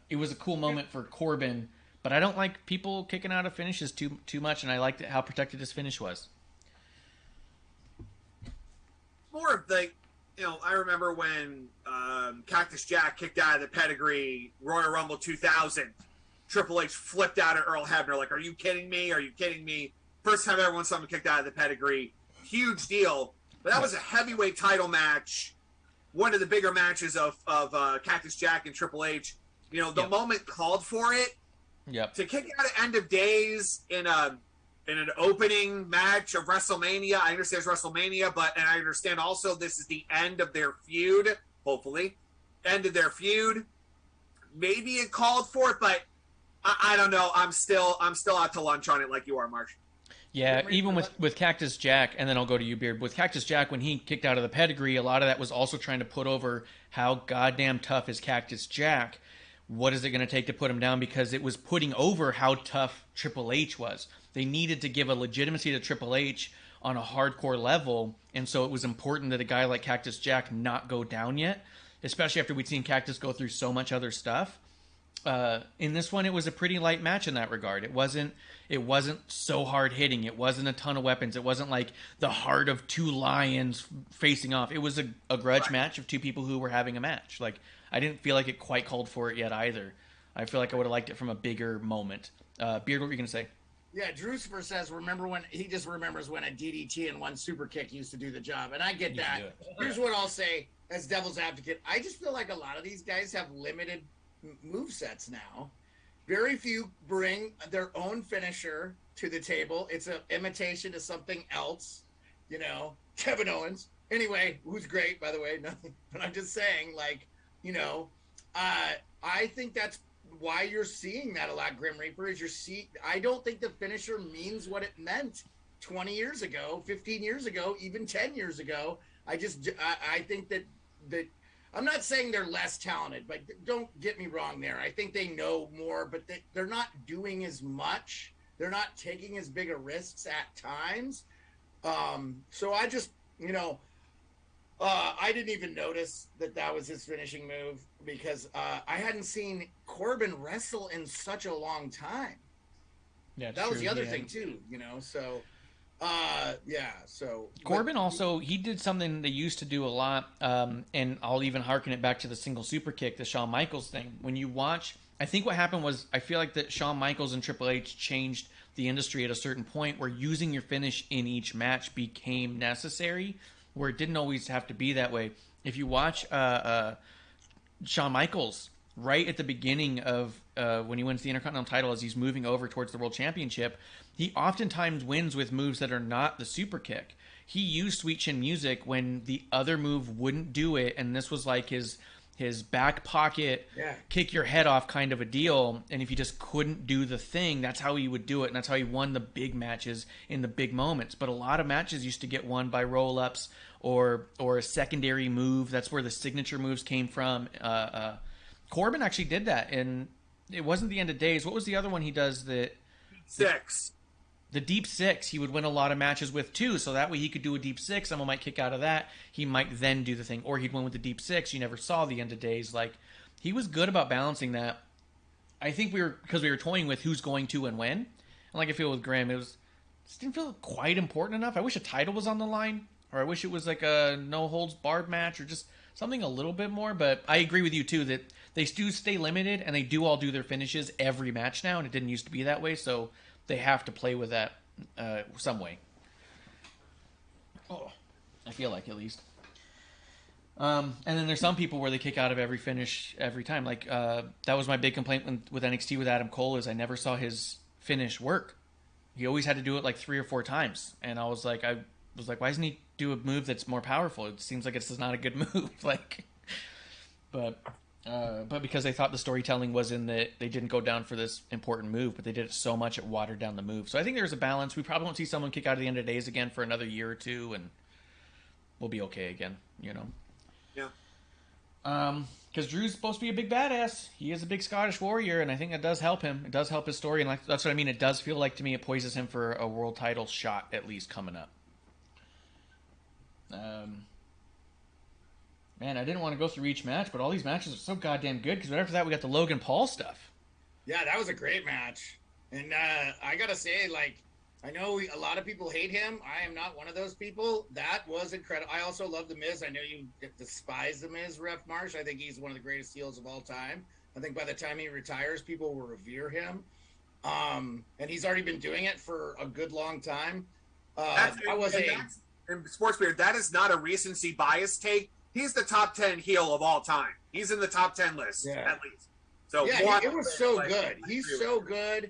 It was a cool moment for Corbin, but I don't like people kicking out of finishes too much, and I liked how protected his finish was. More of the, I remember when Cactus Jack kicked out of the pedigree Royal Rumble 2000. Triple H flipped out at Earl Hebner like, are you kidding me? Are you kidding me? First time everyone saw him kicked out of the pedigree. Huge deal. But that was a heavyweight title match. one of the bigger matches of Cactus Jack and Triple H. You know, the moment called for it. Yep. To kick out at End of Days in an opening match of WrestleMania. I understand it's WrestleMania, and I understand also this is the end of their feud. Hopefully, end of their feud. Maybe it called for it, but I don't know. I'm still out to lunch on it, like you are, Marsh. Yeah, even with Cactus Jack, and then I'll go to you, Beard. With Cactus Jack, when he kicked out of the pedigree, a lot of that was also trying to put over how goddamn tough is Cactus Jack. What is it going to take to put him down? Because it was putting over how tough Triple H was. They needed to give a legitimacy to Triple H on a hardcore level, and so it was important that a guy like Cactus Jack not go down yet, especially after we'd seen Cactus go through so much other stuff. In this one, it was a pretty light match in that regard. It wasn't so hard hitting. It wasn't a ton of weapons. It wasn't like the heart of two lions facing off. It was a grudge match of two people who were having a match. Like, I didn't feel like it quite called for it yet either. I feel like I would have liked it from a bigger moment. Beard, what were you going to say? Yeah, Drucifer says, he just remembers when a DDT and one super kick used to do the job. And I get that. Here's what I'll say as devil's advocate. I just feel like a lot of these guys have limited move sets now. Very few bring their own finisher to the table. It's an imitation of something else, you know. Kevin Owens, anyway, who's great, by the way. Nothing, but I'm just saying, like, you know, I think that's why you're seeing that a lot. Grim Reaper is I don't think the finisher means what it meant 20 years ago, 15 years ago, even 10 years ago. I think that I'm not saying they're less talented, but don't get me wrong there. I think they know more, but they're not doing as much. They're not taking as big a risks at times. So I just, you know, I didn't even notice that was his finishing move because I hadn't seen Corbin wrestle in such a long time. Yeah, that was the other thing too, you know. So, So Corbin also, he did something they used to do a lot, and I'll even harken it back to the single super kick, the Shawn Michaels thing. When you watch, I think what happened was I feel like that Shawn Michaels and Triple H changed the industry at a certain point where using your finish in each match became necessary, where it didn't always have to be that way. If you watch Shawn Michaels right at the beginning of when he wins the Intercontinental title as he's moving over towards the World Championship, he oftentimes wins with moves that are not the super kick. He used Sweet Chin Music when the other move wouldn't do it, and this was like his back pocket, kick your head off kind of a deal. And if he just couldn't do the thing, that's how he would do it, and that's how he won the big matches in the big moments. But a lot of matches used to get won by roll-ups or a secondary move. That's where the signature moves came from. Corbin actually did that, and it wasn't the End of Days. What was the other one he does that... The deep six, he would win a lot of matches with too, so that way he could do a deep six. Someone might kick out of that. He might then do the thing, or he'd win with the deep six. You never saw the End of Days. Like, he was good about balancing that. I think because we were toying with who's going to and when. And like I feel with Graham, just didn't feel quite important enough. I wish a title was on the line, or I wish it was like a no holds barred match, or just something a little bit more. But I agree with you too that they do stay limited, and they do all do their finishes every match now, and it didn't used to be that way. So they have to play with that some way. Oh, I feel like, at least. And then there's some people where they kick out of every finish every time. Like that was my big complaint with NXT with Adam Cole, is I never saw his finish work. He always had to do it like 3 or 4 times, and I was like, why doesn't he do a move that's more powerful? It seems like it's not a good move. Like, but because they thought the storytelling was in that they didn't go down for this important move, but they did it so much it watered down the move. So I think there's a balance. We probably won't see someone kick out of the End of Days again for another year or two, and we'll be okay again, you know? Yeah. Because Drew's supposed to be a big badass. He is a big Scottish warrior, and I think that does help him. It does help his story, and that's what I mean. It does feel like, to me, it poises him for a world title shot, at least, coming up. Man, I didn't want to go through each match, but all these matches are so goddamn good, because right after that, we got the Logan Paul stuff. Yeah, that was a great match. And I got to say, like, I know a lot of people hate him. I am not one of those people. That was incredible. I also love The Miz. I know you despise The Miz, Ref Marsh. I think he's one of the greatest heels of all time. I think by the time he retires, people will revere him. And he's already been doing it for a good long time. In Sports Beard, that is not a recency bias take. he's the top 10 heel of all time. He's in the top 10 list at least. So yeah, it was so good. I He's so good.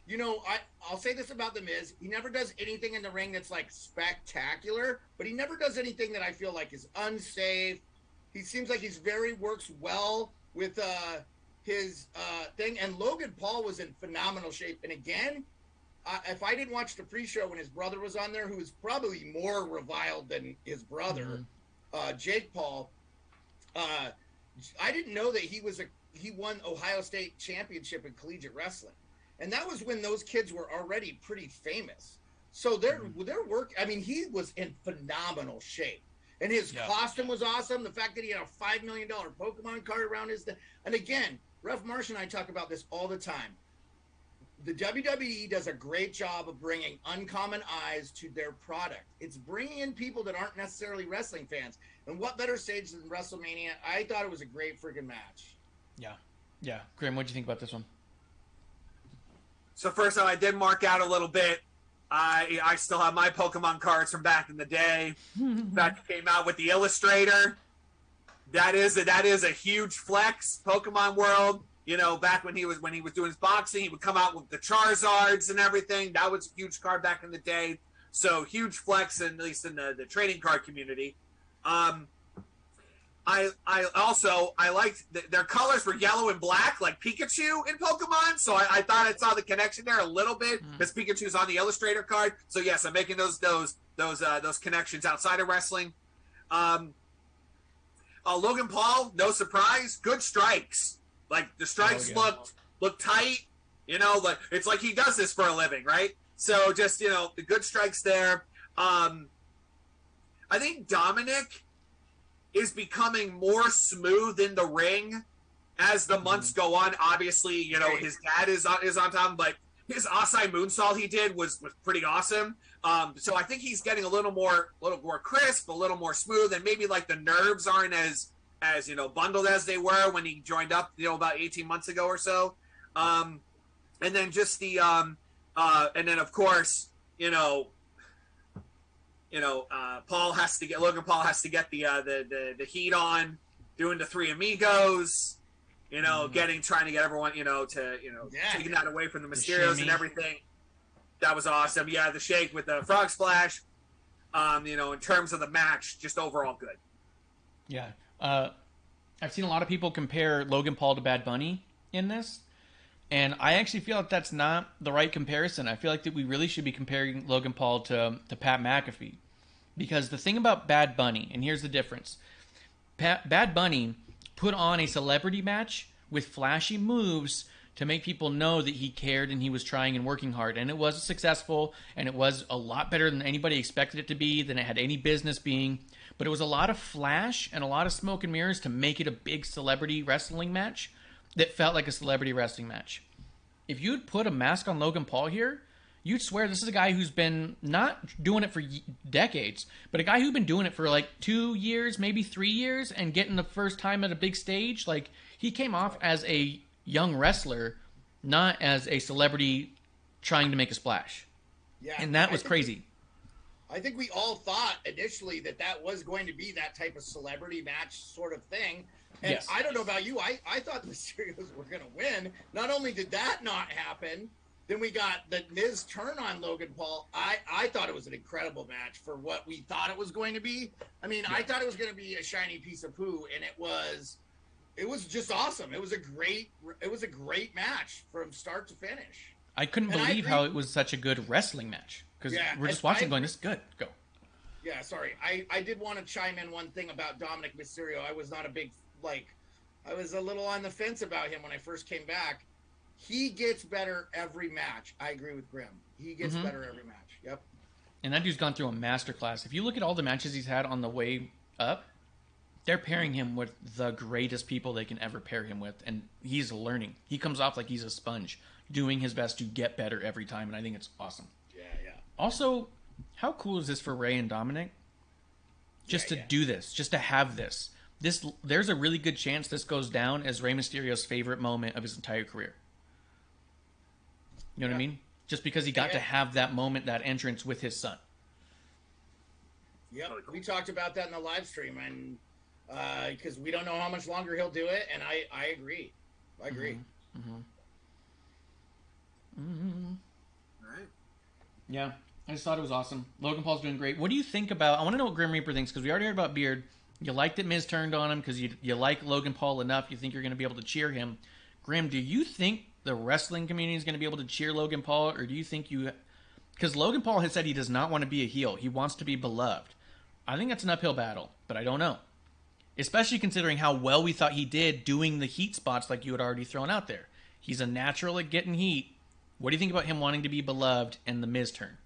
You know, I'll say this about The Miz. He never does anything in the ring that's like spectacular, but he never does anything that I feel like is unsafe. He seems like works well with his thing. And Logan Paul was in phenomenal shape. And again, if I didn't watch the pre-show when his brother was on there, who was probably more reviled than his brother, Jake Paul, I didn't know that he won Ohio State championship in collegiate wrestling. And that was when those kids were already pretty famous. So their work, I mean, he was in phenomenal shape. And his costume was awesome. The fact that he had a $5 million Pokemon card around his... And again, Ref Marsh and I talk about this all the time. The WWE does a great job of bringing uncommon eyes to their product. It's bringing in people that aren't necessarily wrestling fans. And what better stage than WrestleMania? I thought it was a great freaking match. Yeah. Yeah. Graham, what'd you think about this one? So first off, I did mark out a little bit. I still have my Pokemon cards from back in the day. That came out with the Illustrator. That is a huge flex. Pokemon World. You know, back when he was doing his boxing, he would come out with the Charizards and everything. That was a huge card back in the day. So huge flex, at least in the trading card community. I liked their colors were yellow and black, like Pikachu in Pokemon. So I thought I saw the connection there a little bit because Pikachu's on the Illustrator card. So yes, I'm making those connections outside of wrestling. Logan Paul, no surprise, good strikes. Like the strikes looked tight. You know, like it's like he does this for a living, right? So just the good strikes there. I think Dominic is becoming more smooth in the ring as the months go on. Obviously, his dad is on top, but his Asai moonsault he did was pretty awesome. So I think he's getting a little more crisp, a little more smooth, and maybe like the nerves aren't as bundled as they were when he joined up, about 18 months ago or so. And then just the and then of course, Logan Paul has to get the heat on, doing the Three Amigos, trying to get everyone, taking that away from the Mysterios and everything. That was awesome. Yeah, the shake with the frog splash. In terms of the match, just overall good. Yeah. I've seen a lot of people compare Logan Paul to Bad Bunny in this. And I actually feel like that's not the right comparison. I feel like that we really should be comparing Logan Paul to Pat McAfee. Because the thing about Bad Bunny, and here's the difference. Bad Bunny put on a celebrity match with flashy moves to make people know that he cared and he was trying and working hard. And it was successful, and it was a lot better than anybody expected it to be, than it had any business being. But it was a lot of flash and a lot of smoke and mirrors to make it a big celebrity wrestling match that felt like a celebrity wrestling match. If you'd put a mask on Logan Paul here, you'd swear this is a guy who's been not doing it for decades, but a guy who's been doing it for like 2 years, maybe 3 years, and getting the first time at a big stage. Like, he came off as a young wrestler, not as a celebrity trying to make a splash. Yeah, and that was crazy. I think we all thought initially that was going to be that type of celebrity match sort of thing. And yes. I don't know about you. I thought the Mysterios were going to win. Not only did that not happen, then we got the Miz turn on Logan Paul. I thought it was an incredible match for what we thought it was going to be. I mean, I thought it was going to be a shiny piece of poo, and it was just awesome. It was a great match from start to finish. I couldn't believe how it was such a good wrestling match. Because we're just watching going, this is good. Go. Yeah, sorry. I did want to chime in one thing about Dominic Mysterio. I was not a big, I was a little on the fence about him when I first came back. He gets better every match. I agree with Grim. He gets better every match. Yep. And that dude's gone through a masterclass. If you look at all the matches he's had on the way up, they're pairing him with the greatest people they can ever pair him with. And he's learning. He comes off like he's a sponge, doing his best to get better every time. And I think it's awesome. Also, how cool is this for Rey and Dominic? Just to do this, just to have this. There's a really good chance this goes down as Rey Mysterio's favorite moment of his entire career. You know what I mean? Just because he got to have that moment, that entrance with his son. Yep, Really cool. we talked about that in the live stream, and because we don't know how much longer he'll do it, and I agree. I agree. All right. Yeah, I just thought it was awesome. Logan Paul's doing great. What do you think about? I want to know what Grim Reaper thinks because we already heard about Beard. You like that Miz turned on him because you like Logan Paul enough. You think you're going to be able to cheer him. Grim, do you think the wrestling community is going to be able to cheer Logan Paul, or do you think you? Because Logan Paul has said he does not want to be a heel. He wants to be beloved. I think that's an uphill battle, but I don't know. Especially considering how well we thought he did doing the heat spots like you had already thrown out there. He's a natural at getting heat. What do you think about him wanting to be beloved and the Miz turn?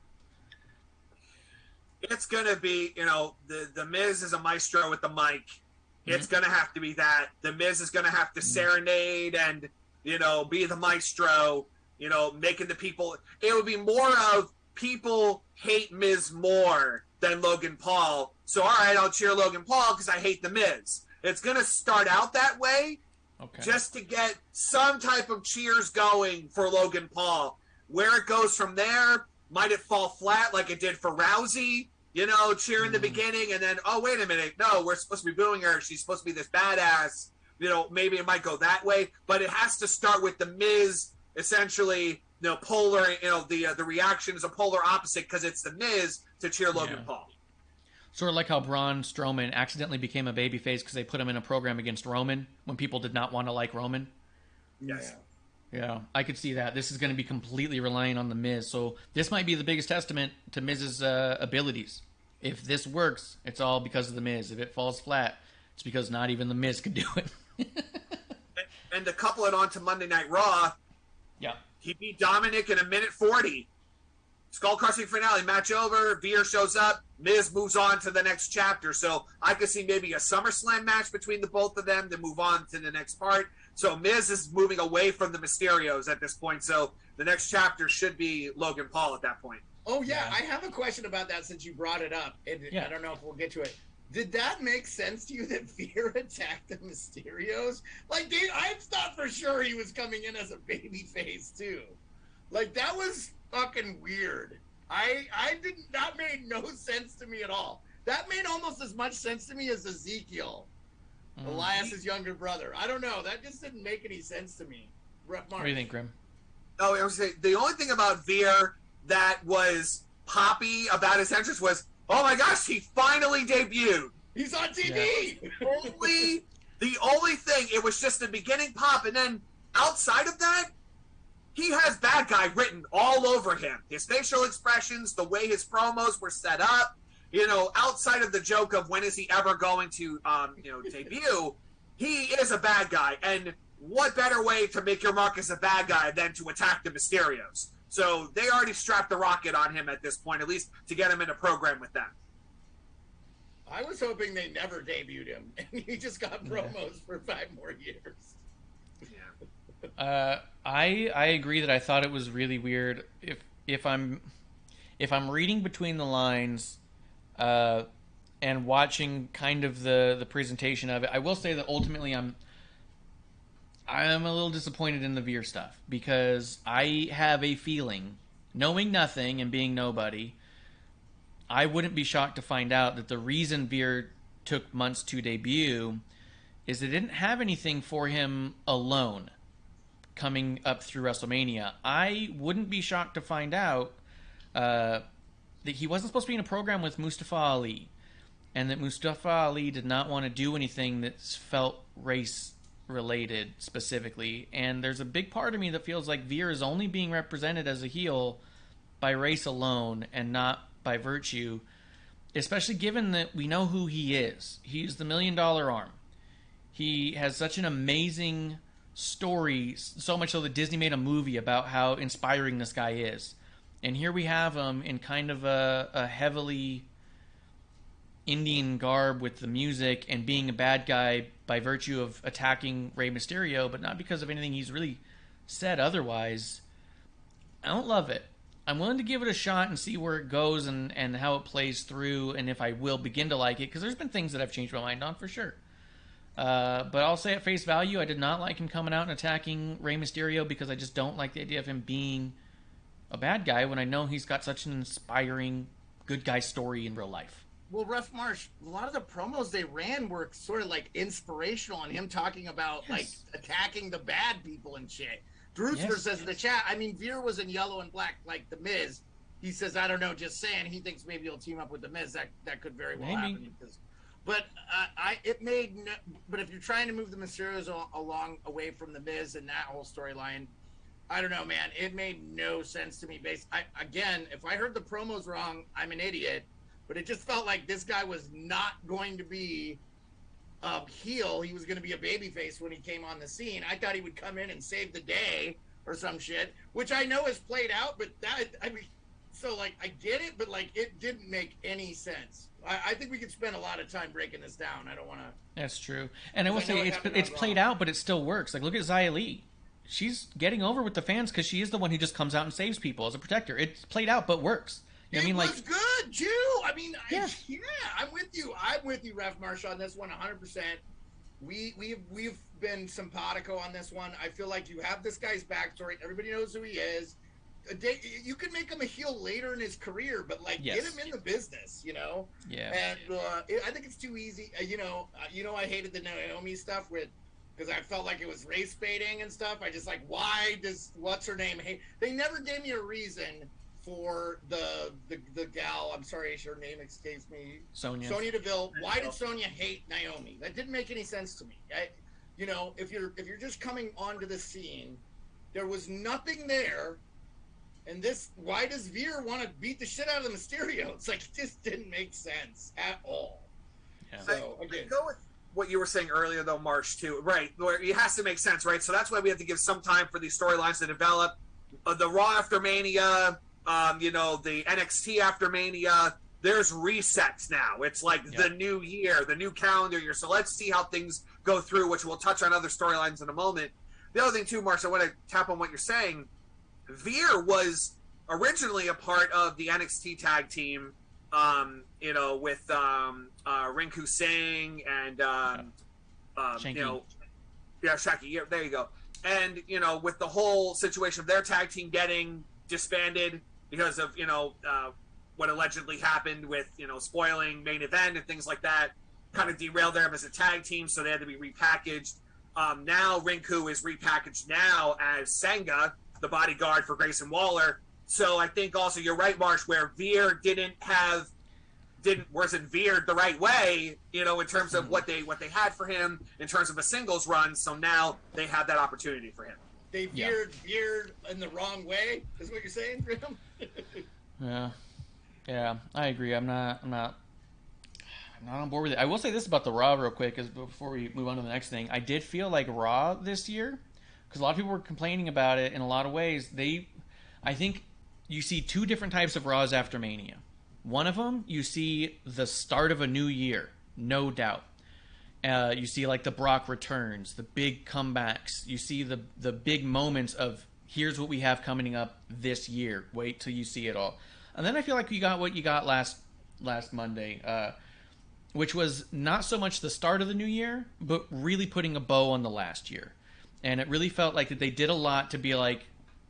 It's going to be, the Miz is a maestro with the mic. It's going to have to be that. The Miz is going to have to serenade and, be the maestro, making the people. It would be more of people hate Miz more than Logan Paul. So, all right, I'll cheer Logan Paul because I hate the Miz. It's going to start out that way just to get some type of cheers going for Logan Paul. Where it goes from there, might it fall flat like it did for Rousey? Cheer in the beginning, and then, oh, wait a minute, no, we're supposed to be booing her. She's supposed to be this badass. Maybe it might go that way, but it has to start with the Miz, essentially, polar, the reaction is a polar opposite because it's the Miz to cheer Logan Paul. Sort of like how Braun Strowman accidentally became a babyface because they put him in a program against Roman when people did not want to like Roman. Yes. Yeah, I could see that. This is going to be completely relying on the Miz. So this might be the biggest testament to Miz's abilities. If this works, it's all because of the Miz. If it falls flat, it's because not even the Miz could do it. And to couple it on to Monday Night Raw, he beat Dominic in 1:40. Skull crushing finale, match over. Veer shows up. Miz moves on to the next chapter. So I could see maybe a SummerSlam match between the both of them to move on to the next part. So Miz is moving away from the Mysterios at this point. So the next chapter should be Logan Paul at that point. Oh, yeah. I have a question about that since you brought it up. And I don't know if we'll get to it. Did that make sense to you that Veer attacked the Mysterios? Like, I thought for sure he was coming in as a babyface, too. Like, that was fucking weird. That made no sense to me at all. That made almost as much sense to me as Ezekiel. Elias's younger brother. I don't know. That just didn't make any sense to me. What do you think, Grim? Oh, I was saying the only thing about Veer that was poppy about his entrance was, oh my gosh, he finally debuted. He's on TV. Yeah. The only thing, it was just the beginning pop, and then outside of that, he has bad guy written all over him. His facial expressions, the way his promos were set up. Outside of the joke of when is he ever going to, debut, he is a bad guy. And what better way to make your mark as a bad guy than to attack the Mysterios? So they already strapped the rocket on him at this point, at least to get him in a program with them. I was hoping they never debuted him, and he just got promos for 5 more years. Yeah. I agree that I thought it was really weird. If I'm reading between the lines, and watching kind of the presentation of it, I will say that ultimately I'm a little disappointed in the Veer stuff because I have a feeling, knowing nothing and being nobody, I wouldn't be shocked to find out that the reason Veer took months to debut is they didn't have anything for him alone coming up through WrestleMania. I wouldn't be shocked to find out that he wasn't supposed to be in a program with Mustafa Ali, and that Mustafa Ali did not want to do anything that felt race-related specifically. And there's a big part of me that feels like Veer is only being represented as a heel by race alone and not by virtue, especially given that we know who he is. He's the $1 Million Arm. He has such an amazing story, so much so that Disney made a movie about how inspiring this guy is. And here we have him in kind of a heavily Indian garb with the music and being a bad guy by virtue of attacking Rey Mysterio, but not because of anything he's really said otherwise. I don't love it. I'm willing to give it a shot and see where it goes and how it plays through and if I will begin to like it, because there's been things that I've changed my mind on for sure. But I'll say at face value, I did not like him coming out and attacking Rey Mysterio because I just don't like the idea of him being a bad guy when I know he's got such an inspiring good guy story in real life. Well, Ref Marsh, a lot of the promos they ran were sort of like inspirational on him talking about like attacking the bad people and shit. Drewster says in the chat, I mean, Veer was in yellow and black like The Miz. He says, I don't know, just saying. He thinks maybe he'll team up with The Miz. That could very well happen. But but if you're trying to move the Mysterios along away from The Miz and that whole storyline, I don't know, man. It made no sense to me. Again, if I heard the promos wrong, I'm an idiot. But it just felt like this guy was not going to be a heel. He was going to be a babyface when he came on the scene. I thought he would come in and save the day or some shit, which I know has played out. But I get it, but like it didn't make any sense. I think we could spend a lot of time breaking this down. I don't want to. That's true. And I will say it's played out, but it still works. Like look at Xia Li. She's getting over with the fans because she is the one who just comes out and saves people as a protector. It's played out, but works. You know what I mean? Was good, Jew. I mean, I'm with you. I'm with you, Ref Marsh, on this one 100%. We've been simpatico on this one. I feel like you have this guy's backstory. Everybody knows who he is. You can make him a heel later in his career, but like get him in the business, you know. Yeah. And I think it's too easy. I hated the Naomi stuff because I felt like it was race baiting and stuff. I just like, why does what's her name hate? They never gave me a reason for the gal. I'm sorry, her name escapes me. Sonya Deville. Why did Sonya hate Naomi? That didn't make any sense to me. If you're just coming onto the scene, there was nothing there. And why does Veer want to beat the shit out of the Mysterio? It's like, it just didn't make sense at all. Yeah. So, again. I go with what you were saying earlier, though, Marsh, too. Right. Where it has to make sense, right? So that's why we have to give some time for these storylines to develop. The Raw after Mania, the NXT after Mania, there's resets now. It's like the new year, the new calendar year. So let's see how things go through, which we'll touch on other storylines in a moment. The other thing, too, Marsh, I want to tap on what you're saying. Veer was originally a part of the NXT tag team, with Rinku Singh and Shanky. Shaki. Yeah, there you go. And with the whole situation of their tag team getting disbanded because of what allegedly happened with spoiling main event and things like that, kind of derailed them as a tag team, so they had to be repackaged. Now Rinku is repackaged now as Senga, the bodyguard for Grayson Waller. So I think also you're right, Marsh, where Veer wasn't veered the right way, in terms of what they had for him in terms of a singles run. So now they have that opportunity for him. They veered in the wrong way, is what you're saying for him? Yeah, I agree. I'm not on board with it. I will say this about the Raw real quick, before we move on to the next thing. I did feel like Raw this year, because a lot of people were complaining about it in a lot of ways. I think you see two different types of Raws after Mania. One of them, you see the start of a new year, no doubt. You see like the Brock returns, the big comebacks. You see the big moments of here's what we have coming up this year. Wait till you see it all. And then I feel like you got what you got last Monday, which was not so much the start of the new year, but really putting a bow on the last year. And it really felt like that they did a lot to be like,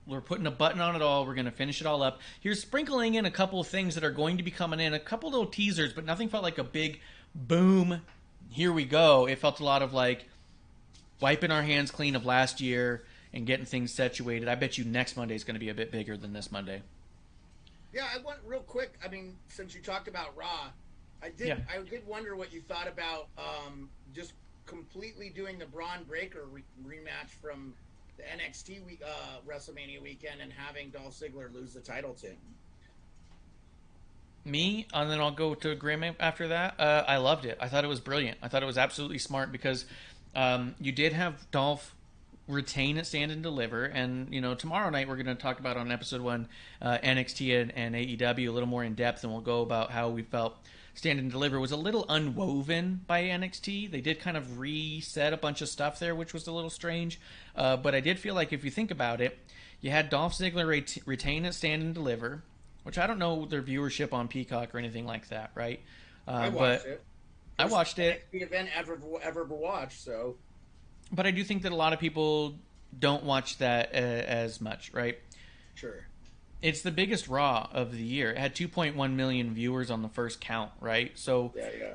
we're putting a button on it all. We're going to finish it all up. Here's sprinkling in a couple of things that are going to be coming in, a couple little teasers, but nothing felt like a big boom. Here we go. It felt a lot of like wiping our hands clean of last year and getting things situated. I bet you next Monday is going to be a bit bigger than this Monday. Yeah, I want real quick. I mean, since you talked about Raw, I did wonder what you thought about just completely doing the Braun Breaker rematch from the NXT WrestleMania weekend and having Dolph Ziggler lose the title to him. Me, and then I'll go to Grim after that. I loved it. I thought it was brilliant. I thought it was absolutely smart because you did have Dolph retain at Stand and Deliver, and tomorrow night we're going to talk about on episode 1 NXT and AEW a little more in depth, and we'll go about how we felt Stand and Deliver was a little unwoven by NXT. They did kind of reset a bunch of stuff there, which was a little strange. But I did feel like if you think about it, you had Dolph Ziggler retain at Stand and Deliver, which I don't know their viewership on Peacock or anything like that, right? I watched it. I watched it. The event ever watched, so. But I do think that a lot of people don't watch that as much, right? Sure. It's the biggest Raw of the year. It had 2.1 million viewers on the first count, right? So Yeah.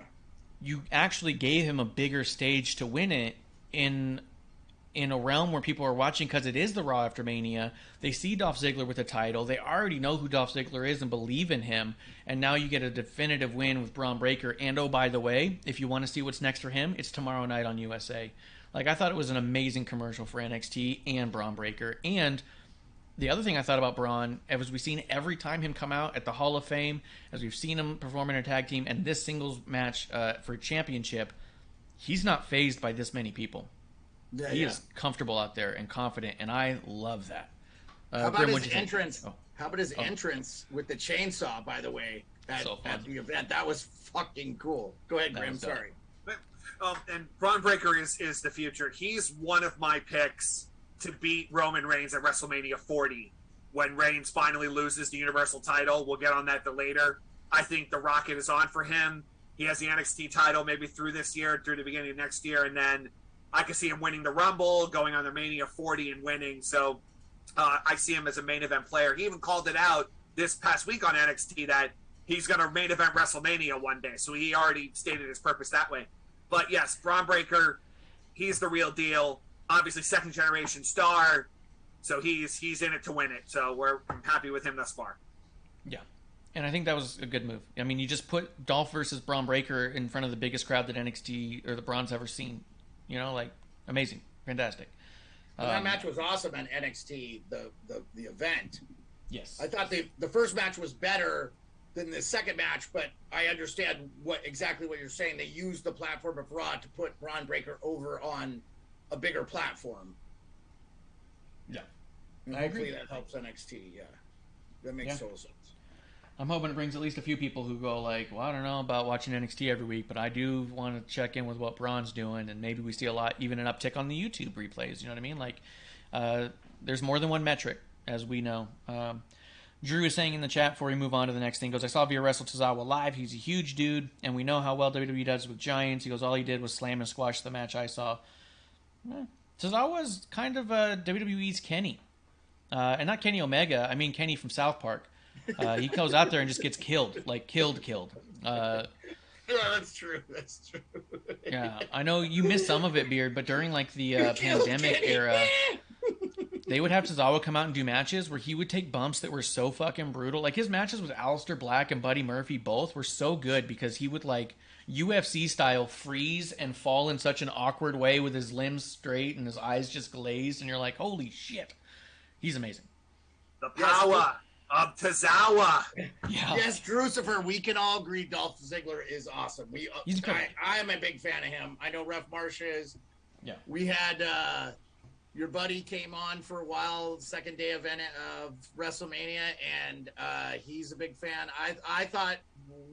you actually gave him a bigger stage to win it in a realm where people are watching because it is the Raw after Mania. They see Dolph Ziggler with a title. They already know who Dolph Ziggler is and believe in him. And now you get a definitive win with Braun Breaker. And oh, by the way, if you want to see what's next for him, it's tomorrow night on USA. Like, I thought it was an amazing commercial for NXT and Braun Breaker. And the other thing I thought about Braun, as we've seen every time him come out at the Hall of Fame, as we've seen him perform in a tag team, and this singles match for a championship, he's not fazed by this many people. Yeah, He is comfortable out there and confident, and I love that. How about Grim, his what'd you think? entrance? Oh. How about his entrance with the chainsaw? By the way, at the event, that was fucking cool. Go ahead, That Grim. was dope. Sorry. And Braun Breaker is the future. He's one of my picks to beat Roman Reigns at WrestleMania 40 when Reigns finally loses the Universal title. We'll get on that later. I think the rocket is on for him. He has the NXT title maybe through this year, through the beginning of next year, and then I can see him winning the Rumble, going on the Mania 40 and winning. So I see him as a main event player. He even called it out this past week on NXT that he's going to main event WrestleMania one day. So he already stated his purpose that way. But yes, Braun Breaker, he's the real deal. Obviously, second generation star. So he's in it to win it. So I'm happy with him thus far. Yeah. And I think that was a good move. I mean, you just put Dolph versus Braun Breaker in front of the biggest crowd that NXT or the Braun's ever seen. You know, like, amazing. Fantastic. That match was awesome on NXT, the event. Yes. I thought the first match was better than the second match, but I understand exactly what you're saying. They used the platform of Raw to put Braun Breaker over on a bigger platform. Yeah. And I hopefully agree. that helps NXT, yeah. That makes total sense. I'm hoping it brings at least a few people who go like, well, I don't know about watching NXT every week, but I do want to check in with what Braun's doing, and maybe we see even an uptick on the YouTube replays. You know what I mean? Like, there's more than one metric, as we know. Drew is saying in the chat before we move on to the next thing, he goes, I saw Veer wrestle Tozawa live. He's a huge dude, and we know how well WWE does with giants. He goes, all he did was slam and squash the match I saw. Tozawa's kind of WWE's Kenny. And not Kenny Omega, I mean Kenny from South Park. He goes out there and just gets killed. Like, killed. Yeah, that's true. That's true. Yeah, I know you missed some of it, Beard, but during, like, the pandemic era, they would have Tozawa come out and do matches where he would take bumps that were so fucking brutal. Like, his matches with Aleister Black and Buddy Murphy both were so good because he would, like, UFC style freeze and fall in such an awkward way with his limbs straight and his eyes just glazed, and you're like, holy shit. He's amazing. The power of Tozawa. Yeah. Yes, Drucifer, we can all agree Dolph Ziggler is awesome. He's incredible. I am a big fan of him. I know Ref Marsha is. Yeah. We had your buddy came on for a while, second day of WrestleMania, and he's a big fan. I thought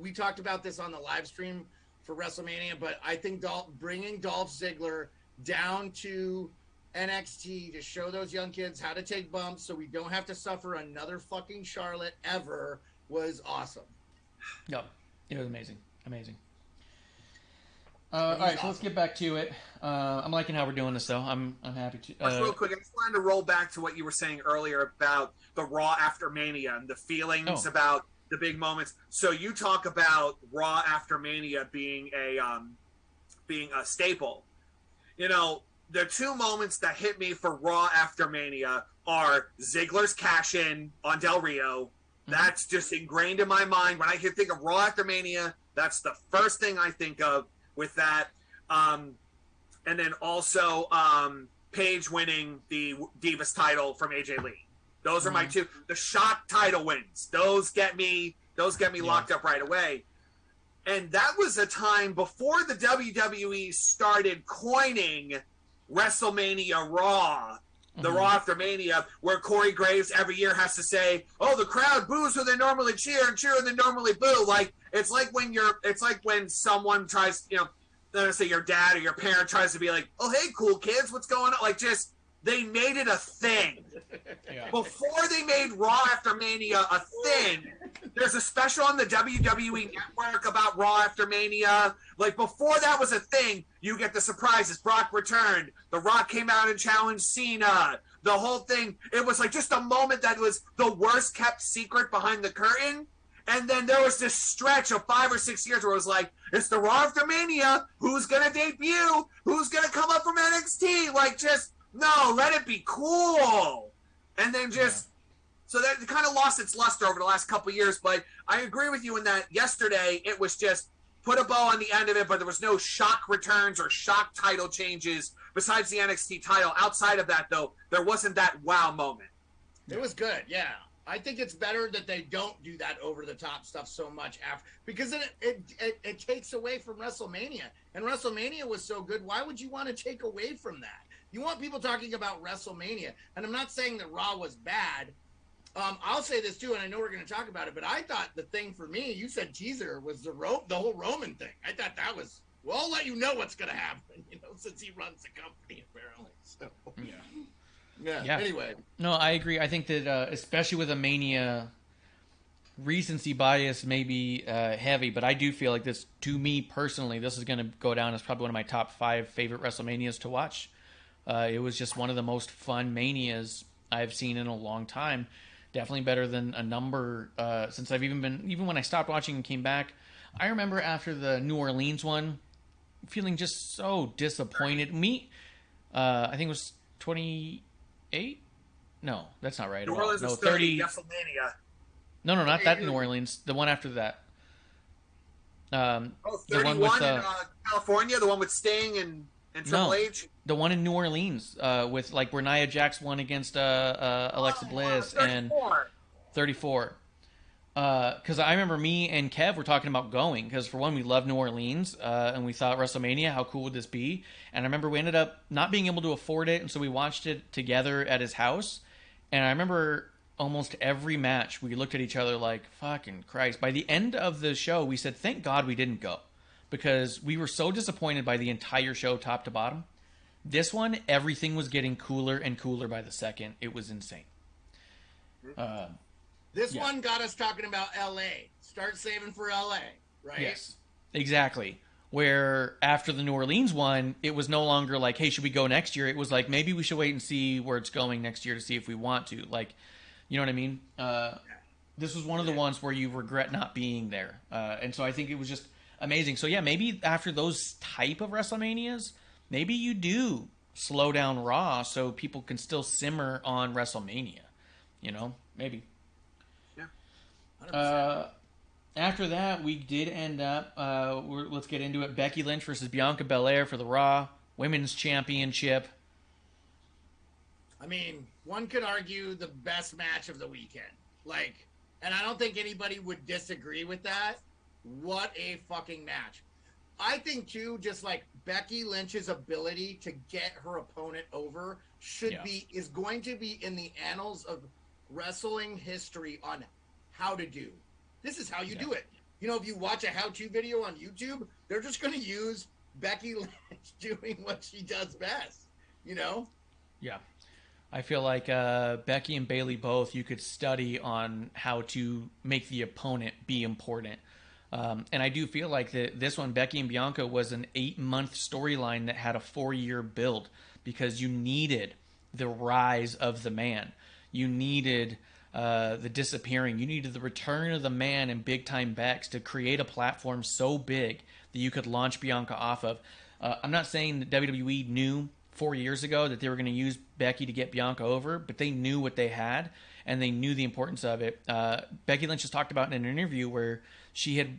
we talked about this on the live stream for WrestleMania, but I think bringing Dolph Ziggler down to NXT to show those young kids how to take bumps so we don't have to suffer another fucking Charlotte ever was awesome. Yep. It was amazing. Amazing. All right, so let's get back to it. I'm liking how we're doing this, though. I'm happy to. Just real quick, I just wanted to roll back to what you were saying earlier about the Raw after Mania and the feelings about the big moments. So you talk about Raw after Mania being a staple. You know, the two moments that hit me for Raw after Mania are Ziggler's cash-in on Del Rio. That's just ingrained in my mind. When I think of Raw after Mania, that's the first thing I think of with that. And then also Paige winning the Divas title from AJ Lee. Those are my two. The shock title wins. Those get me locked up right away. And that was a time before the WWE started coining WrestleMania Raw, the Raw after Mania, where Corey Graves every year has to say, "Oh, the crowd boos when they normally cheer and cheer when they normally boo." Like it's like when someone tries, let's say your dad or your parent tries to be like, "Oh, hey, cool kids, what's going on?" Like just they made it a thing. Yeah. Before they made Raw after Mania a thing, there's a special on the WWE Network about Raw after Mania. Like, before that was a thing, you get the surprises. Brock returned. The Rock came out and challenged Cena. the whole thing, it was like just a moment that was the worst kept secret behind the curtain. And then there was this stretch of 5 or 6 years where it was like, it's the Raw after Mania. Who's going to debut? Who's going to come up from NXT? Like, just, no, let it be cool. And then just, so that it kind of lost its luster over the last couple of years. But I agree with you in that yesterday it was just put a bow on the end of it, but there was no shock returns or shock title changes besides the NXT title. Outside of that, though, there wasn't that wow moment. It was good, yeah. I think it's better that they don't do that over-the-top stuff so much after, because then it takes away from WrestleMania. And WrestleMania was so good, why would you want to take away from that? You want people talking about WrestleMania. And I'm not saying that Raw was bad. I'll say this, too, and I know we're going to talk about it, but I thought the thing for me, you said teaser, was the whole Roman thing. I thought that was, well, I'll let you know what's going to happen, since he runs the company, apparently. So, yeah. Anyway. No, I agree. I think that especially with a Mania, recency bias may be heavy, but I do feel like this, to me personally, this is going to go down as probably one of my top 5 favorite WrestleManias to watch. It was just one of the most fun Manias I've seen in a long time. Definitely better than a number since I've even when I stopped watching and came back. I remember after the New Orleans one, feeling just so disappointed. I think it was 28. No, that's not right. New Orleans was 30. WrestleMania. No, not that New Orleans. The one after that. 31 the one with, in California. The one with Sting and Triple H. The one in New Orleans with like where Nia Jax won against Alexa Bliss 34. And 34. Because I remember me and Kev were talking about going because for one we love New Orleans and we thought WrestleMania, how cool would this be? And I remember we ended up not being able to afford it, and so we watched it together at his house. And I remember almost every match we looked at each other like, fucking Christ. By the end of the show, we said, thank God we didn't go, because we were so disappointed by the entire show, top to bottom. This one, everything was getting cooler and cooler by the second. It was insane. This one got us talking about LA. Start saving for LA, right? Yes, exactly. Where after the New Orleans one, it was no longer like, hey, should we go next year? It was like, maybe we should wait and see where it's going next year to see if we want to. Like, you know what I mean? This was one of the ones where you regret not being there. And so I think it was just amazing. So yeah, maybe after those type of WrestleManias, maybe you do slow down Raw so people can still simmer on WrestleMania. Maybe. After that, we did end up, let's get into it, Becky Lynch versus Bianca Belair for the Raw Women's Championship. I mean, one could argue the best match of the weekend. And I don't think anybody would disagree with that. What a fucking match. I think, too, just like Becky Lynch's ability to get her opponent over is going to be in the annals of wrestling history on how to do. This is how you do it. If you watch a how-to video on YouTube, they're just going to use Becky Lynch doing what she does best, Yeah. I feel like Becky and Bayley both, you could study on how to make the opponent be important. And I do feel like this one, Becky and Bianca, was an 8-month storyline that had a 4-year build because you needed the rise of the man. You needed the disappearing. You needed the return of the man and big-time Bex to create a platform so big that you could launch Bianca off of. I'm not saying that WWE knew 4 years ago that they were going to use Becky to get Bianca over, but they knew what they had, and they knew the importance of it. Becky Lynch has talked about in an interview where she had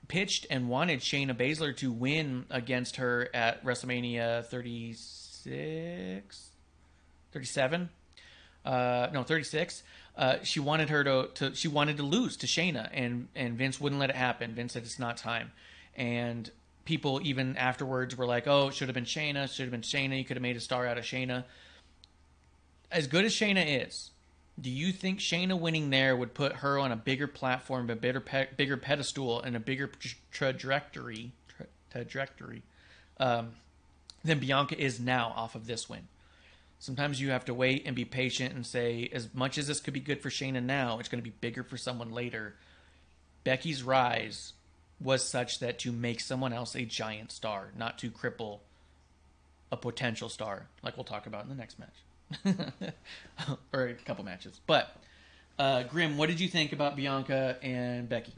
pitched and wanted Shayna Baszler to win against her at WrestleMania 36? 37? 36. She wanted her she wanted to lose to Shayna, and Vince wouldn't let it happen. Vince said it's not time. And people even afterwards were like, oh, it should have been Shayna. You could have made a star out of Shayna. As good as Shayna is, do you think Shayna winning there would put her on a bigger platform, a bigger pedestal, and a bigger trajectory than Bianca is now off of this win? Sometimes you have to wait and be patient and say, as much as this could be good for Shayna now, it's going to be bigger for someone later. Becky's rise was such that to make someone else a giant star, not to cripple a potential star, like we'll talk about in the next match. or a couple matches. But Grim, what did you think about Bianca and Becky?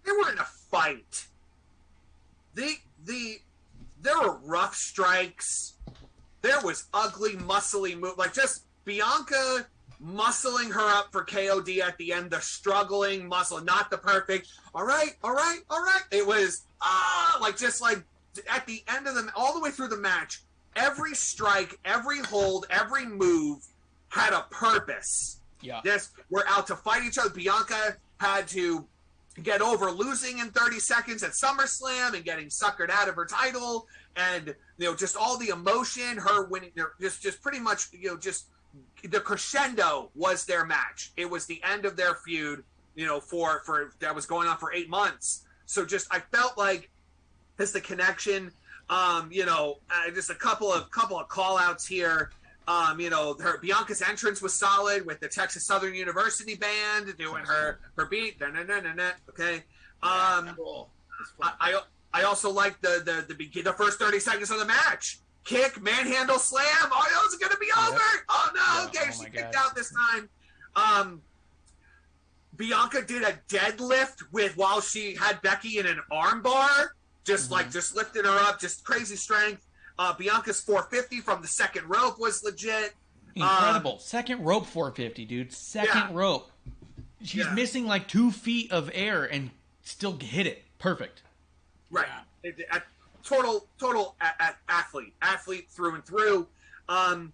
They were in a fight. There were rough strikes. There was ugly, muscly move, like just Bianca muscling her up for KOD at the end. The struggling muscle, not the perfect. All right. It was like at the end of all the way through the match. Every strike, every hold, every move had a purpose. Yeah. We're out to fight each other. Bianca had to get over losing in 30 seconds at SummerSlam and getting suckered out of her title, and just all the emotion, her winning, just pretty much just the crescendo was their match. It was the end of their feud, for that was going on for 8 months. So I felt like it's the connection. Just a couple of call outs here. Bianca's entrance was solid with the Texas Southern University band doing her beat. Okay. Cool. I also liked the first 30 seconds of the match. Kick, manhandle, slam. Oh, it's going to be over. Yep. Oh no. Okay, she kicked out this time. Bianca did a deadlift while she had Becky in an arm bar. Just lifting her up, just crazy strength. Bianca's 450 from the second rope was legit. Incredible. Second rope 450, dude. Second rope. She's missing like 2 feet of air and still hit it. Perfect. Right. Yeah. Total athlete through and through. And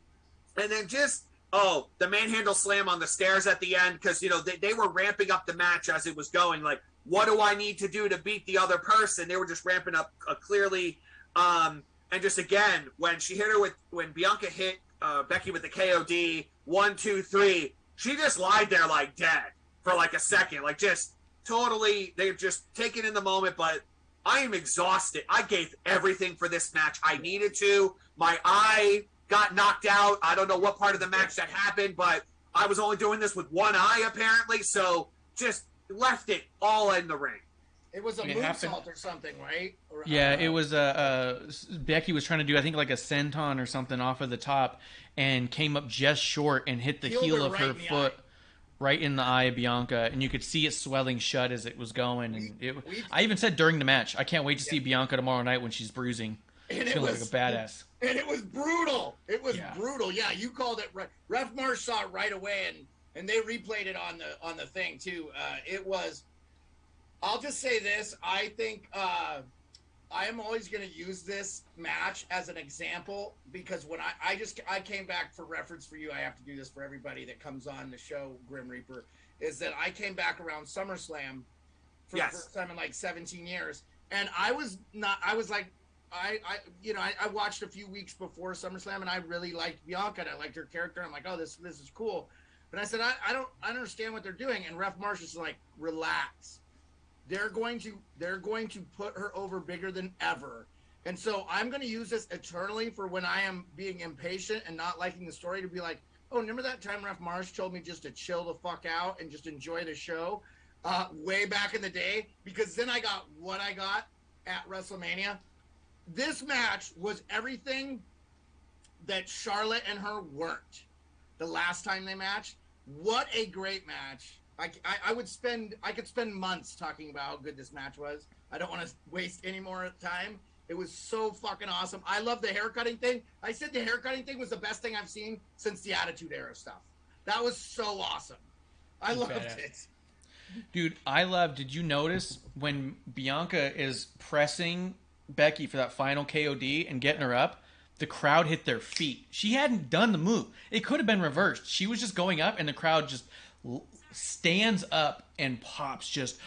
then the manhandle slam on the stairs at the end, because they were ramping up the match as it was going. Like, what do I need to do to beat the other person? They were just ramping up clearly. And just again, when Bianca hit Becky with the KOD, 1, 2, 3, she just lied there like dead for like a second, like just totally. They're just taking in the moment. But I am exhausted. I gave everything for this match. I needed to. My eye got knocked out. I don't know what part of the match that happened, but I was only doing this with one eye apparently. So just left it all in the ring. It was a moonsault or something, right? Yeah, it was Becky was trying to do, I think, like a senton or something off of the top, and came up just short and hit the heel of her foot right in the eye of Bianca, and you could see it swelling shut as it was going. And I even said during the match, I can't wait to see Bianca tomorrow night when she's bruising. She's feeling like a badass. And it was brutal. It was brutal. Yeah, you called it right. Ref Marsh saw it right away, and they replayed it on the thing too. It was. I'll just say this. I think I am always going to use this match as an example, because when I came back for reference for you, I have to do this for everybody that comes on the show, Grim Reaper, is that I came back around SummerSlam for the first time in like 17 years. And I watched a few weeks before SummerSlam, and I really liked Bianca, and I liked her character. I'm like, oh, this is cool. But I said, I don't understand what they're doing. And Ref Marsh is like, relax. They're going to put her over bigger than ever. And so I'm going to use this eternally for when I am being impatient and not liking the story, to be like, oh, remember that time Ref Marsh told me just to chill the fuck out and just enjoy the show way back in the day? Because then I got what I got at WrestleMania. This match was everything that Charlotte and her weren't the last time they matched. What a great match. I could spend months talking about how good this match was. I don't want to waste any more time. It was so fucking awesome. I love the haircutting thing. I said the haircutting thing was the best thing I've seen since the Attitude Era stuff. That was so awesome. I loved it. Dude, did you notice when Bianca is pressing Becky for that final KOD and getting her up, the crowd hit their feet. She hadn't done the move. It could have been reversed. She was just going up, and the crowd just stands up and pops just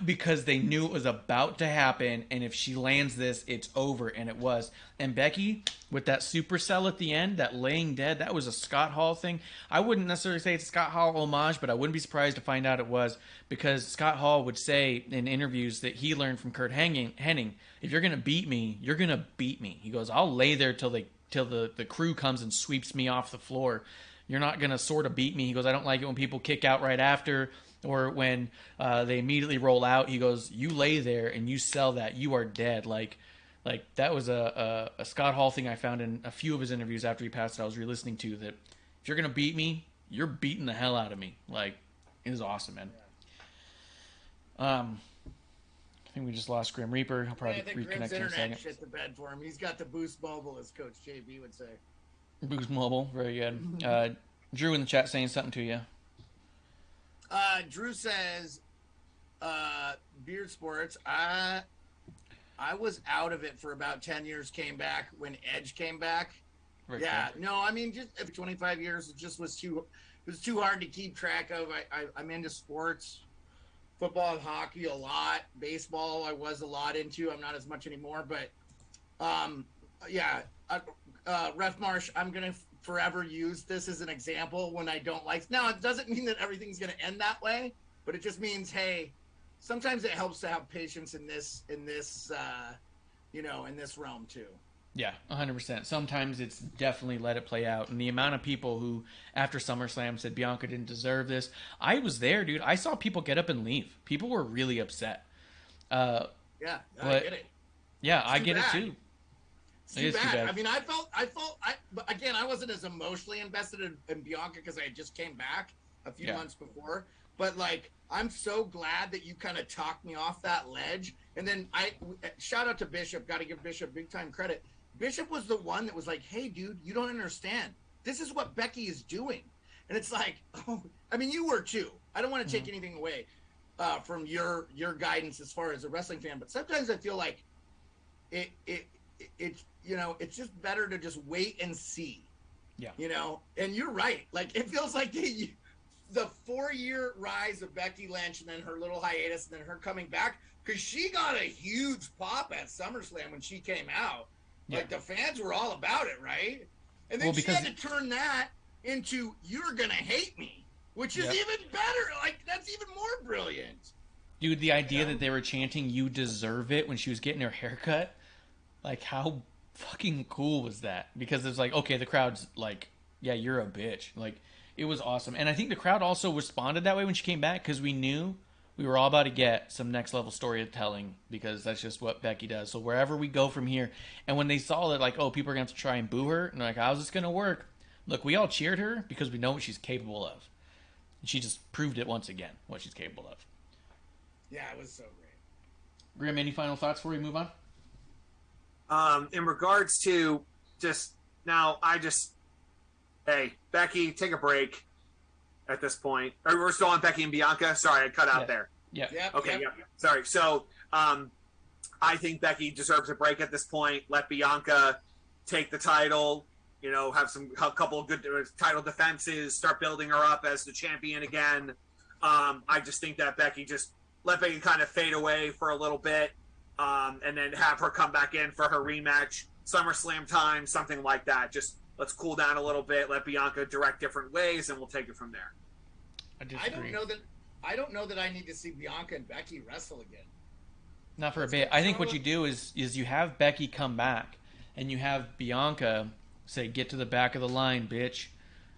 because they knew it was about to happen, and if she lands this, it's over, and it was. And Becky, with that supercell at the end, that laying dead, that was a Scott Hall thing. I wouldn't necessarily say it's a Scott Hall homage, but I wouldn't be surprised to find out it was, because Scott Hall would say in interviews that he learned from Kurt Hennig, if you're going to beat me, you're going to beat me. He goes, I'll lay there till the crew comes and sweeps me off the floor. You're not going to sort of beat me. He goes, I don't like it when people kick out right after, or when they immediately roll out. He goes, you lay there and you sell that. You are dead. Like Like, that was a Scott Hall thing I found in a few of his interviews after he passed that I was re-listening to, that if you're going to beat me, you're beating the hell out of me. Like, it was awesome, man. I think we just lost Grim Reaper. He'll probably I think reconnect Grim's in a internet second. shit the bed for him. He's got the Boost Mobile, as Coach JB would say. Boost Mobile, very good. Drew in the chat saying something to you. Drew says, Beard Sports, I was out of it for about 10 years, came back when Edge came back. Very Yeah, cool. no, I mean, just 25 years, it just was too hard to keep track of. I'm into sports, football and hockey a lot. Baseball, I was a lot into. I'm not as much anymore, but Ref Marsh, I'm going to forever use this as an example when I don't like. Now, it doesn't mean that everything's going to end that way, but it just means, hey, sometimes it helps to have patience in this realm too. Yeah, 100%. Sometimes it's definitely let it play out. And the amount of people who, after SummerSlam, said Bianca didn't deserve this. I was there, dude. I saw people get up and leave. People were really upset. I get it. Yeah, I too get bad. it too. It's It too is too bad. bad. I mean, but again, I wasn't as emotionally invested in Bianca because I had just came back a few months before. But like, I'm so glad that you kind of talked me off that ledge. And then shout out to Bishop. Got to give Bishop big time credit. Bishop was the one that was like, hey, dude, you don't understand. This is what Becky is doing. And it's like, oh, I mean, you were too. I don't want to take anything away from your guidance as far as a wrestling fan. But sometimes I feel like it's just better to just wait and see. Yeah. And you're right. Like, it feels like the 4-year rise of Becky Lynch and then her little hiatus and then her coming back, because she got a huge pop at SummerSlam when she came out. Yeah. Like, the fans were all about it, right? And then she had to turn that into "you're gonna hate me," which is even better. Like, that's even more brilliant. Dude, the idea that they were chanting "you deserve it" when she was getting her haircut, like, how fucking cool was that? Because it's like, okay, the crowd's like, yeah, you're a bitch. Like, it was awesome. And I think the crowd also responded that way when she came back, because we knew we were all about to get some next level storytelling, because that's just what Becky does. So wherever we go from here, and when they saw that, like, oh, people are going to have to try and boo her, and they're like, how's this going to work? Look, we all cheered her because we know what she's capable of. And she just proved it once again, what she's capable of. Yeah, it was so great. Grim, any final thoughts before we move on? In regards to hey, Becky, take a break at this point. Or we're still on Becky and Bianca. Sorry, I cut out there. Yeah. Okay. Yep. Sorry. So, I think Becky deserves a break at this point. Let Bianca take the title. Have a couple of good title defenses. Start building her up as the champion again. I just think that let Becky kind of fade away for a little bit, and then have her come back in for her rematch, SummerSlam time, something like that. Just let's cool down a little bit. Let Bianca direct different ways, and we'll take it from there. I don't know that I need to see Bianca and Becky wrestle again. Not for a bit. I think what you do is you have Becky come back, and you have Bianca say, "Get to the back of the line, bitch,"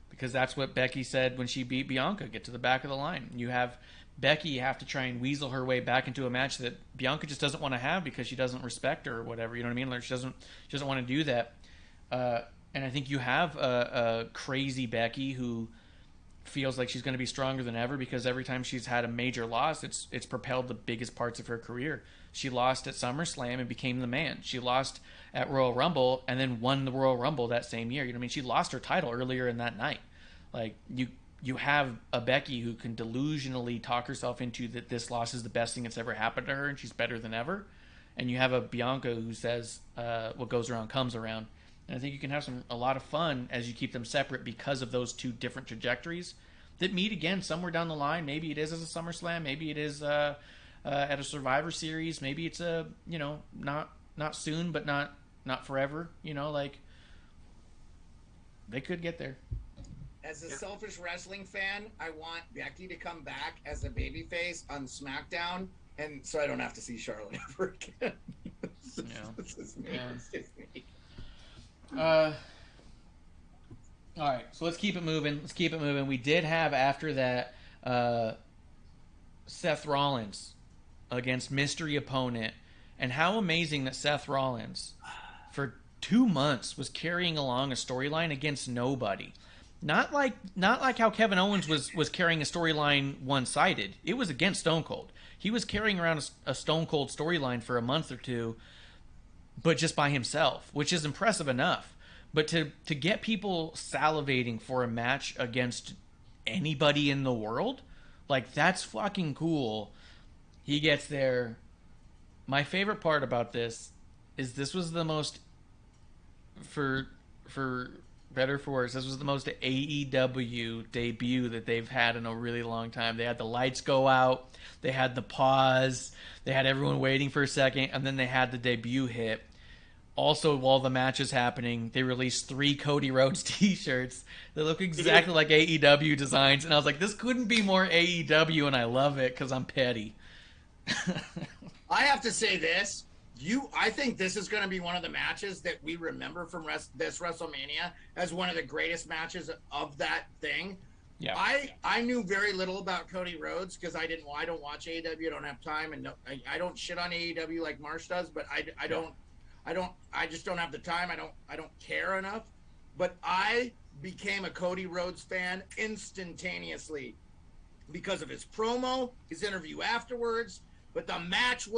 because that's what Becky said when she beat Bianca. Get to the back of the line. You have Becky have to try and weasel her way back into a match that Bianca just doesn't want to have because she doesn't respect her or whatever. You know what I mean? Like, she doesn't want to do that. And I think you have a crazy Becky who feels like she's going to be stronger than ever, because every time she's had a major loss, it's propelled the biggest parts of her career. She lost at SummerSlam and became the man. She lost at Royal Rumble and then won the Royal Rumble that same year. You know what I mean? She lost her title earlier in that night. Like, you have a Becky who can delusionally talk herself into that this loss is the best thing that's ever happened to her and she's better than ever. And you have a Bianca who says, what goes around comes around. And I think you can have a lot of fun as you keep them separate because of those two different trajectories that meet again somewhere down the line. Maybe it is as a SummerSlam. Maybe it is at a Survivor Series. Maybe it's not soon, but not forever. Like, they could get there. As a selfish wrestling fan, I want Becky to come back as a babyface on SmackDown, and so I don't have to see Charlotte ever again. This is me. All right, so let's keep it moving. We did have, after that, Seth Rollins against mystery opponent and how amazing that Seth Rollins, for 2 months, was carrying along a storyline against nobody. Not like how Kevin Owens was carrying a storyline one-sided. It was against Stone Cold. He was carrying around a Stone Cold storyline for a month or two, but just by himself, which is impressive enough. But to get people salivating for a match against anybody in the world, like, that's fucking cool. He gets there. My favorite part about this is this was the most, for better or for worse, this was the most AEW debut that they've had in a really long time. They had the lights go out, they had the pause, they had everyone waiting for a second, and then they had the debut hit. Also, while the match is happening, they released 3 Cody Rhodes t-shirts that look exactly like AEW designs, and I was like, this couldn't be more AEW, and I love it because I'm petty. I have to say this. I think this is going to be one of the matches that we remember from this WrestleMania as one of the greatest matches of that thing. Yeah. I knew very little about Cody Rhodes because I don't watch AEW. I don't have time, and I don't shit on AEW like Marsh does. But I just don't have the time. I don't care enough. But I became a Cody Rhodes fan instantaneously because of his promo, his interview afterwards. But the match,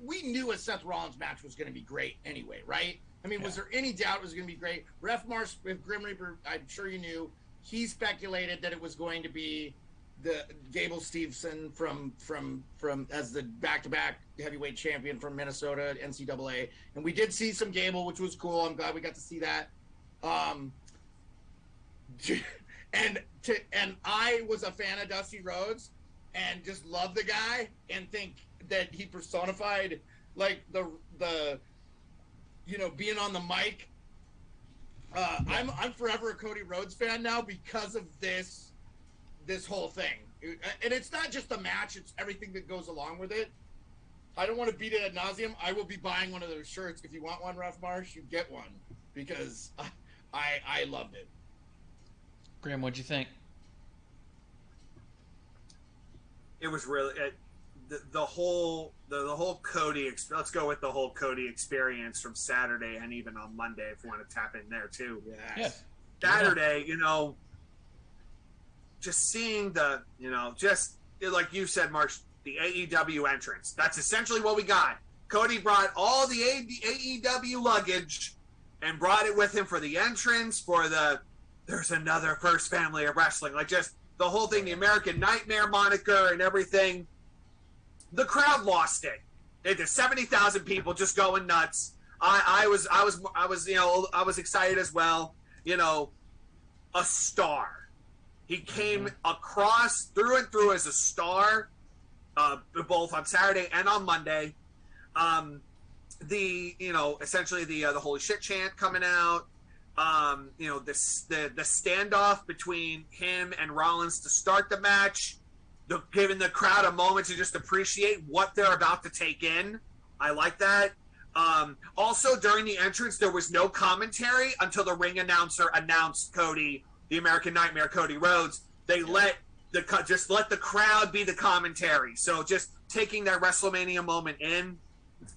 we knew a Seth Rollins match was going to be great anyway, right? Was there any doubt it was going to be great? Ref Marsh with Grim Reaper, I'm sure you knew, he speculated that it was going to be the Gable Steveson from as the back-to-back heavyweight champion from Minnesota NCAA, and we did see some Gable, which was cool. I'm glad we got to see that. And I was a fan of Dusty Rhodes and just loved the guy and think that he personified like the being on the mic. I'm forever a Cody Rhodes fan now because of this whole thing. And it's not just the match, it's everything that goes along with it. I don't want to beat it ad nauseum. I will be buying one of those shirts. If you want one, Ref Marsh, you get one because I loved it. Graham, what'd you think? It was really the whole Cody. Let's go with the whole Cody experience from Saturday and even on Monday if we want to tap in there too. Yes. Saturday, just seeing just like you said, March, the AEW entrance. That's essentially what we got. Cody brought all the AEW luggage and brought it with him for the entrance, for there's another First Family of Wrestling. Like, just the whole thing, the American Nightmare moniker and everything. The crowd lost it. There's 70,000 people just going nuts. I was excited as well. A star. He came across through and through as a star, both on Saturday and on Monday. Essentially the holy shit chant coming out. The standoff between him and Rollins to start the match, giving the crowd a moment to just appreciate what they're about to take in. I like that. Also, during the entrance, there was no commentary until the ring announcer announced Cody, the American Nightmare, Cody Rhodes. They let the crowd be the commentary. So just taking that WrestleMania moment in.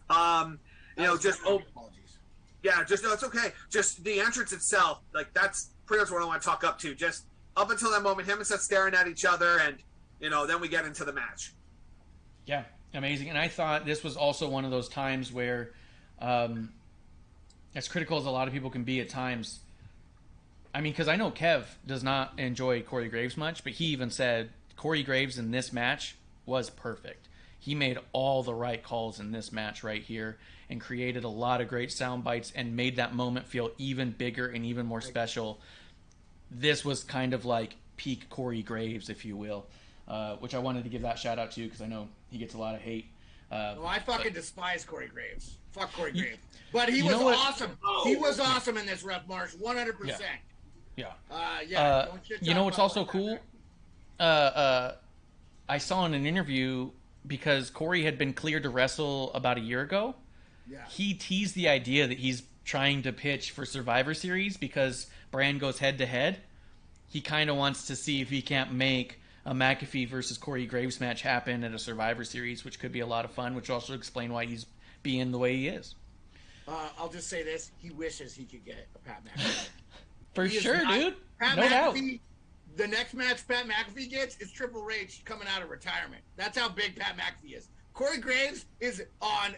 Yeah, no, it's okay. Just the entrance itself, like, that's pretty much what I want to talk up to. Just up until that moment, him and Seth staring at each other, and then we get into the match. Yeah, amazing. And I thought this was also one of those times where, as critical as a lot of people can be at times, because I know Kev does not enjoy Corey Graves much, but he even said Corey Graves in this match was perfect. He made all the right calls in this match right here and created a lot of great sound bites and made that moment feel even bigger and even more special. This was kind of like peak Corey Graves, if you will, which I wanted to give that shout out to because I know he gets a lot of hate. I fucking despise Corey Graves. Fuck Corey Graves. But he was awesome. He was awesome in this, Ref Marsh, 100%. Yeah. What's also cool? I saw in an interview, because Corey had been cleared to wrestle about a year ago, he teased the idea that he's trying to pitch for Survivor Series because Brand goes head-to-head. He kind of wants to see if he can't make a McAfee versus Corey Graves match happen at a Survivor Series, which could be a lot of fun, which also explain why he's being the way he is. I'll just say this: he wishes he could get a Pat McAfee. For sure, dude. Pat No doubt. McAfee. The next match Pat McAfee gets is Triple H coming out of retirement. That's how big Pat McAfee is. Corey Graves is on,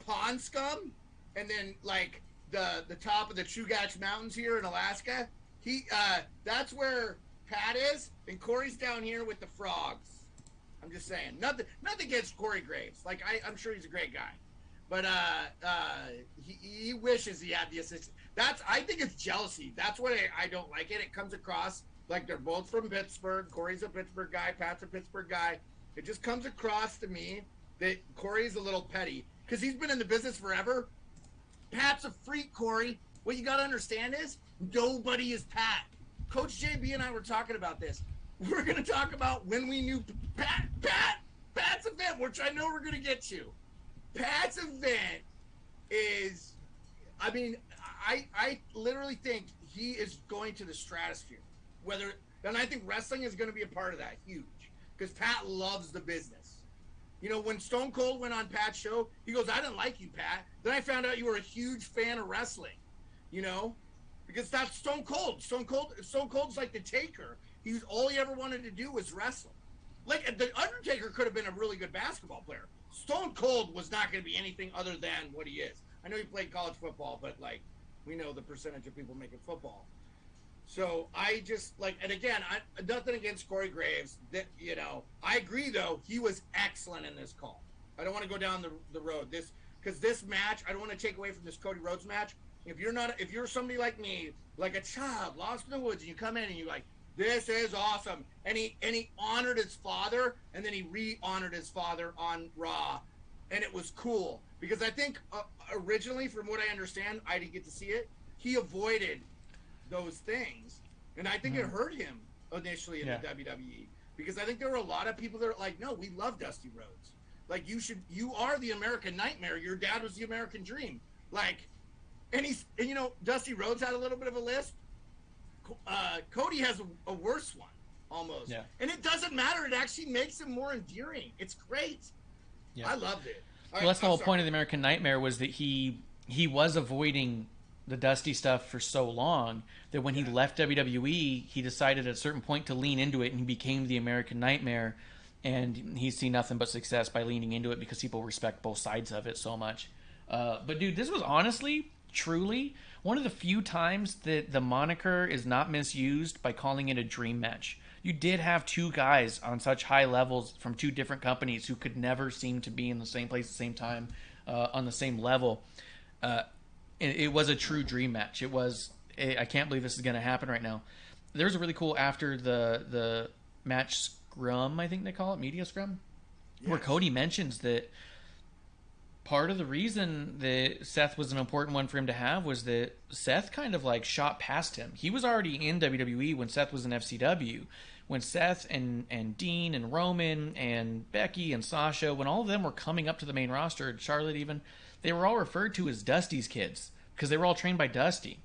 Pond Scum, and then like the top of the Chugach Mountains here in Alaska. That's where Pat is, and Corey's down here with the frogs. I'm just saying, nothing against Corey Graves. Like I'm sure he's a great guy, but he wishes he had the assistant. I think it's jealousy. That's what I don't like it. It comes across like they're both from Pittsburgh. Corey's a Pittsburgh guy. Pat's a Pittsburgh guy. It just comes across to me that Corey's a little petty because he's been in the business forever. Pat's a freak, Corey. What you got to understand is nobody is Pat. Coach JB and I were talking about this. We're going to talk about when we knew Pat's event, which I know we're going to get to. Pat's event is, I literally think he is going to the stratosphere. And I think wrestling is going to be a part of that, huge. Because Pat loves the business. When Stone Cold went on Pat's show, he goes, I didn't like you, Pat. Then I found out you were a huge fan of wrestling. Because that's Stone Cold. Stone Cold's like the Taker. All he ever wanted to do was wrestle. Like, the Undertaker could have been a really good basketball player. Stone Cold was not going to be anything other than what he is. I know he played college football, but, like, we know the percentage of people making football. So I just and again, nothing against Corey Graves. I agree though. He was excellent in this call. I don't want to go down the road because this match. I don't want to take away from this Cody Rhodes match. If you're somebody like me, like a child lost in the woods, and you come in and you're like, this is awesome, and he honored his father, and then he re-honored his father on Raw, and it was cool because I think originally, from what I understand, I didn't get to see it. He avoided those things, and I think it hurt him initially in the WWE because I think there were a lot of people that are like, no, we love Dusty Rhodes. Like, you are the American Nightmare. Your dad was the American Dream. Like, and Dusty Rhodes had a little bit of a lisp. Cody has a worse one almost. Yeah. And it doesn't matter. It actually makes him more endearing. It's great. Yeah. I loved it. Well, that's the whole point of the American Nightmare was that he was avoiding the Dusty stuff for so long that when he left WWE, he decided at a certain point to lean into it, and he became the American Nightmare, and he's seen nothing but success by leaning into it because people respect both sides of it so much. But dude, this was honestly, truly one of the few times that the moniker is not misused by calling it a dream match. You did have two guys on such high levels from two different companies who could never seem to be in the same place at the same time, on the same level. It was a true dream match. I can't believe this is going to happen right now. There was a really cool after the match scrum, I think they call it, media scrum, where Cody mentions that part of the reason that Seth was an important one for him to have was that Seth kind of like shot past him. He was already in WWE when Seth was in FCW. When Seth and Dean and Roman and Becky and Sasha, when all of them were coming up to the main roster, Charlotte even, they were all referred to as Dusty's kids because they were all trained by Dusty.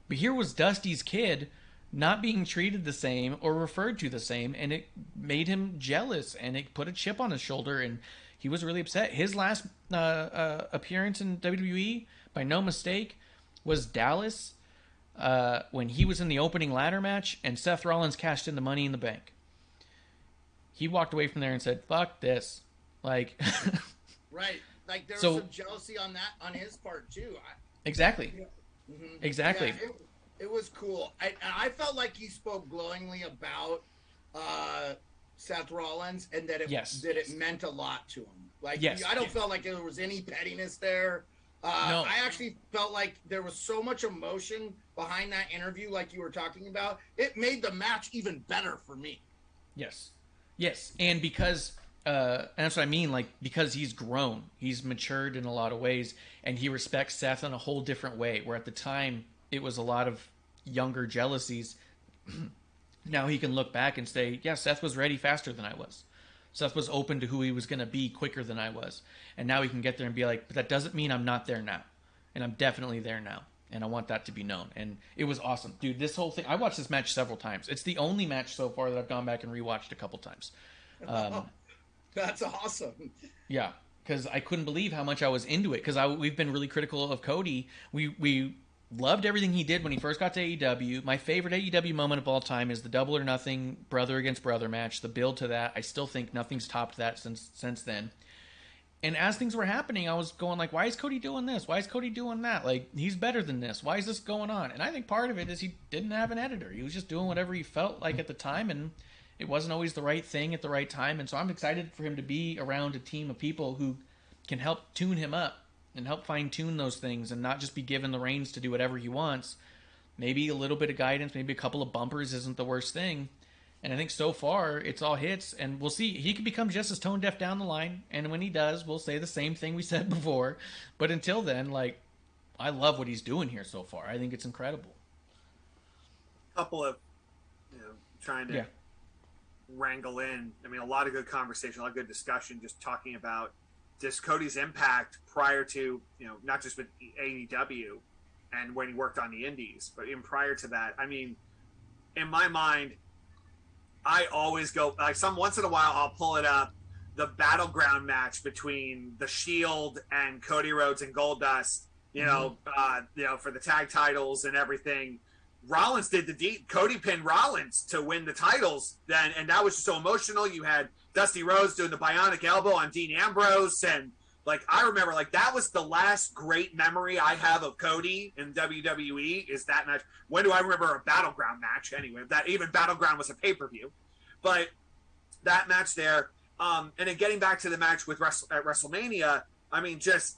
But here was Dusty's kid not being treated the same or referred to the same, and it made him jealous, and it put a chip on his shoulder, and he was really upset. His last appearance in WWE, by no mistake, was Dallas when he was in the opening ladder match, and Seth Rollins cashed in the Money in the Bank. He walked away from there and said, "Fuck this!" Like, right? Like there was some jealousy on his part too. Exactly. Yeah. Exactly. Yeah, it was cool. I felt like he spoke glowingly about Seth Rollins and that it meant a lot to him. Like I don't feel like there was any pettiness there. No. I actually felt like there was so much emotion behind that interview, like you were talking about. It made the match even better for me. Yes, and because and that's what I mean. Like because he's grown, he's matured in a lot of ways, and he respects Seth in a whole different way. Where at the time it was a lot of younger jealousies. Now he can look back and say, yeah, Seth was ready faster than I was. Seth was open to who he was going to be quicker than I was. And now he can get there and be like, but that doesn't mean I'm not there now. And I'm definitely there now. And I want that to be known. And it was awesome. Dude, this whole thing, I watched this match several times. It's the only match so far that I've gone back and rewatched a couple times. That's awesome. Yeah. because I couldn't believe how much I was into it. Because we've been really critical of Cody. We loved everything he did when he first got to AEW. My favorite AEW moment of all time is the Double or Nothing brother against brother match. The build to that, I still think nothing's topped that since then. And as things were happening, I was going like, why is Cody doing this? Why is Cody doing that? Like, he's better than this. Why is this going on? And I think part of it is he didn't have an editor. He was just doing whatever he felt like at the time, and it wasn't always the right thing at the right time. And so I'm excited for him to be around a team of people who can help tune him up and help fine-tune those things and not just be given the reins to do whatever he wants. Maybe a little bit of guidance, maybe a couple of bumpers isn't the worst thing. And I think so far, it's all hits, and we'll see. He could become just as tone-deaf down the line, and when he does, we'll say the same thing we said before. But until then, like, I love what he's doing here so far. I think it's incredible. Couple of, trying to wrangle in. I mean, a lot of good conversation, a lot of good discussion, just talking about just Cody's impact prior to, not just with AEW and when he worked on the indies, but even prior to that. I mean, in my mind, I always go, like, once in a while, I'll pull it up, the battleground match between the Shield and Cody Rhodes and Goldust, for the tag titles and everything. Rollins did the deed. Cody pinned Rollins to win the titles then, and that was just so emotional. You had Dusty Rhodes doing the bionic elbow on Dean Ambrose, and like, I remember, like, that was the last great memory I have of Cody in WWE, is that match. When do I remember a battleground match? Anyway, that even battleground was a pay-per-view, but that match there, and then getting back to the match with at WrestleMania, I mean, just,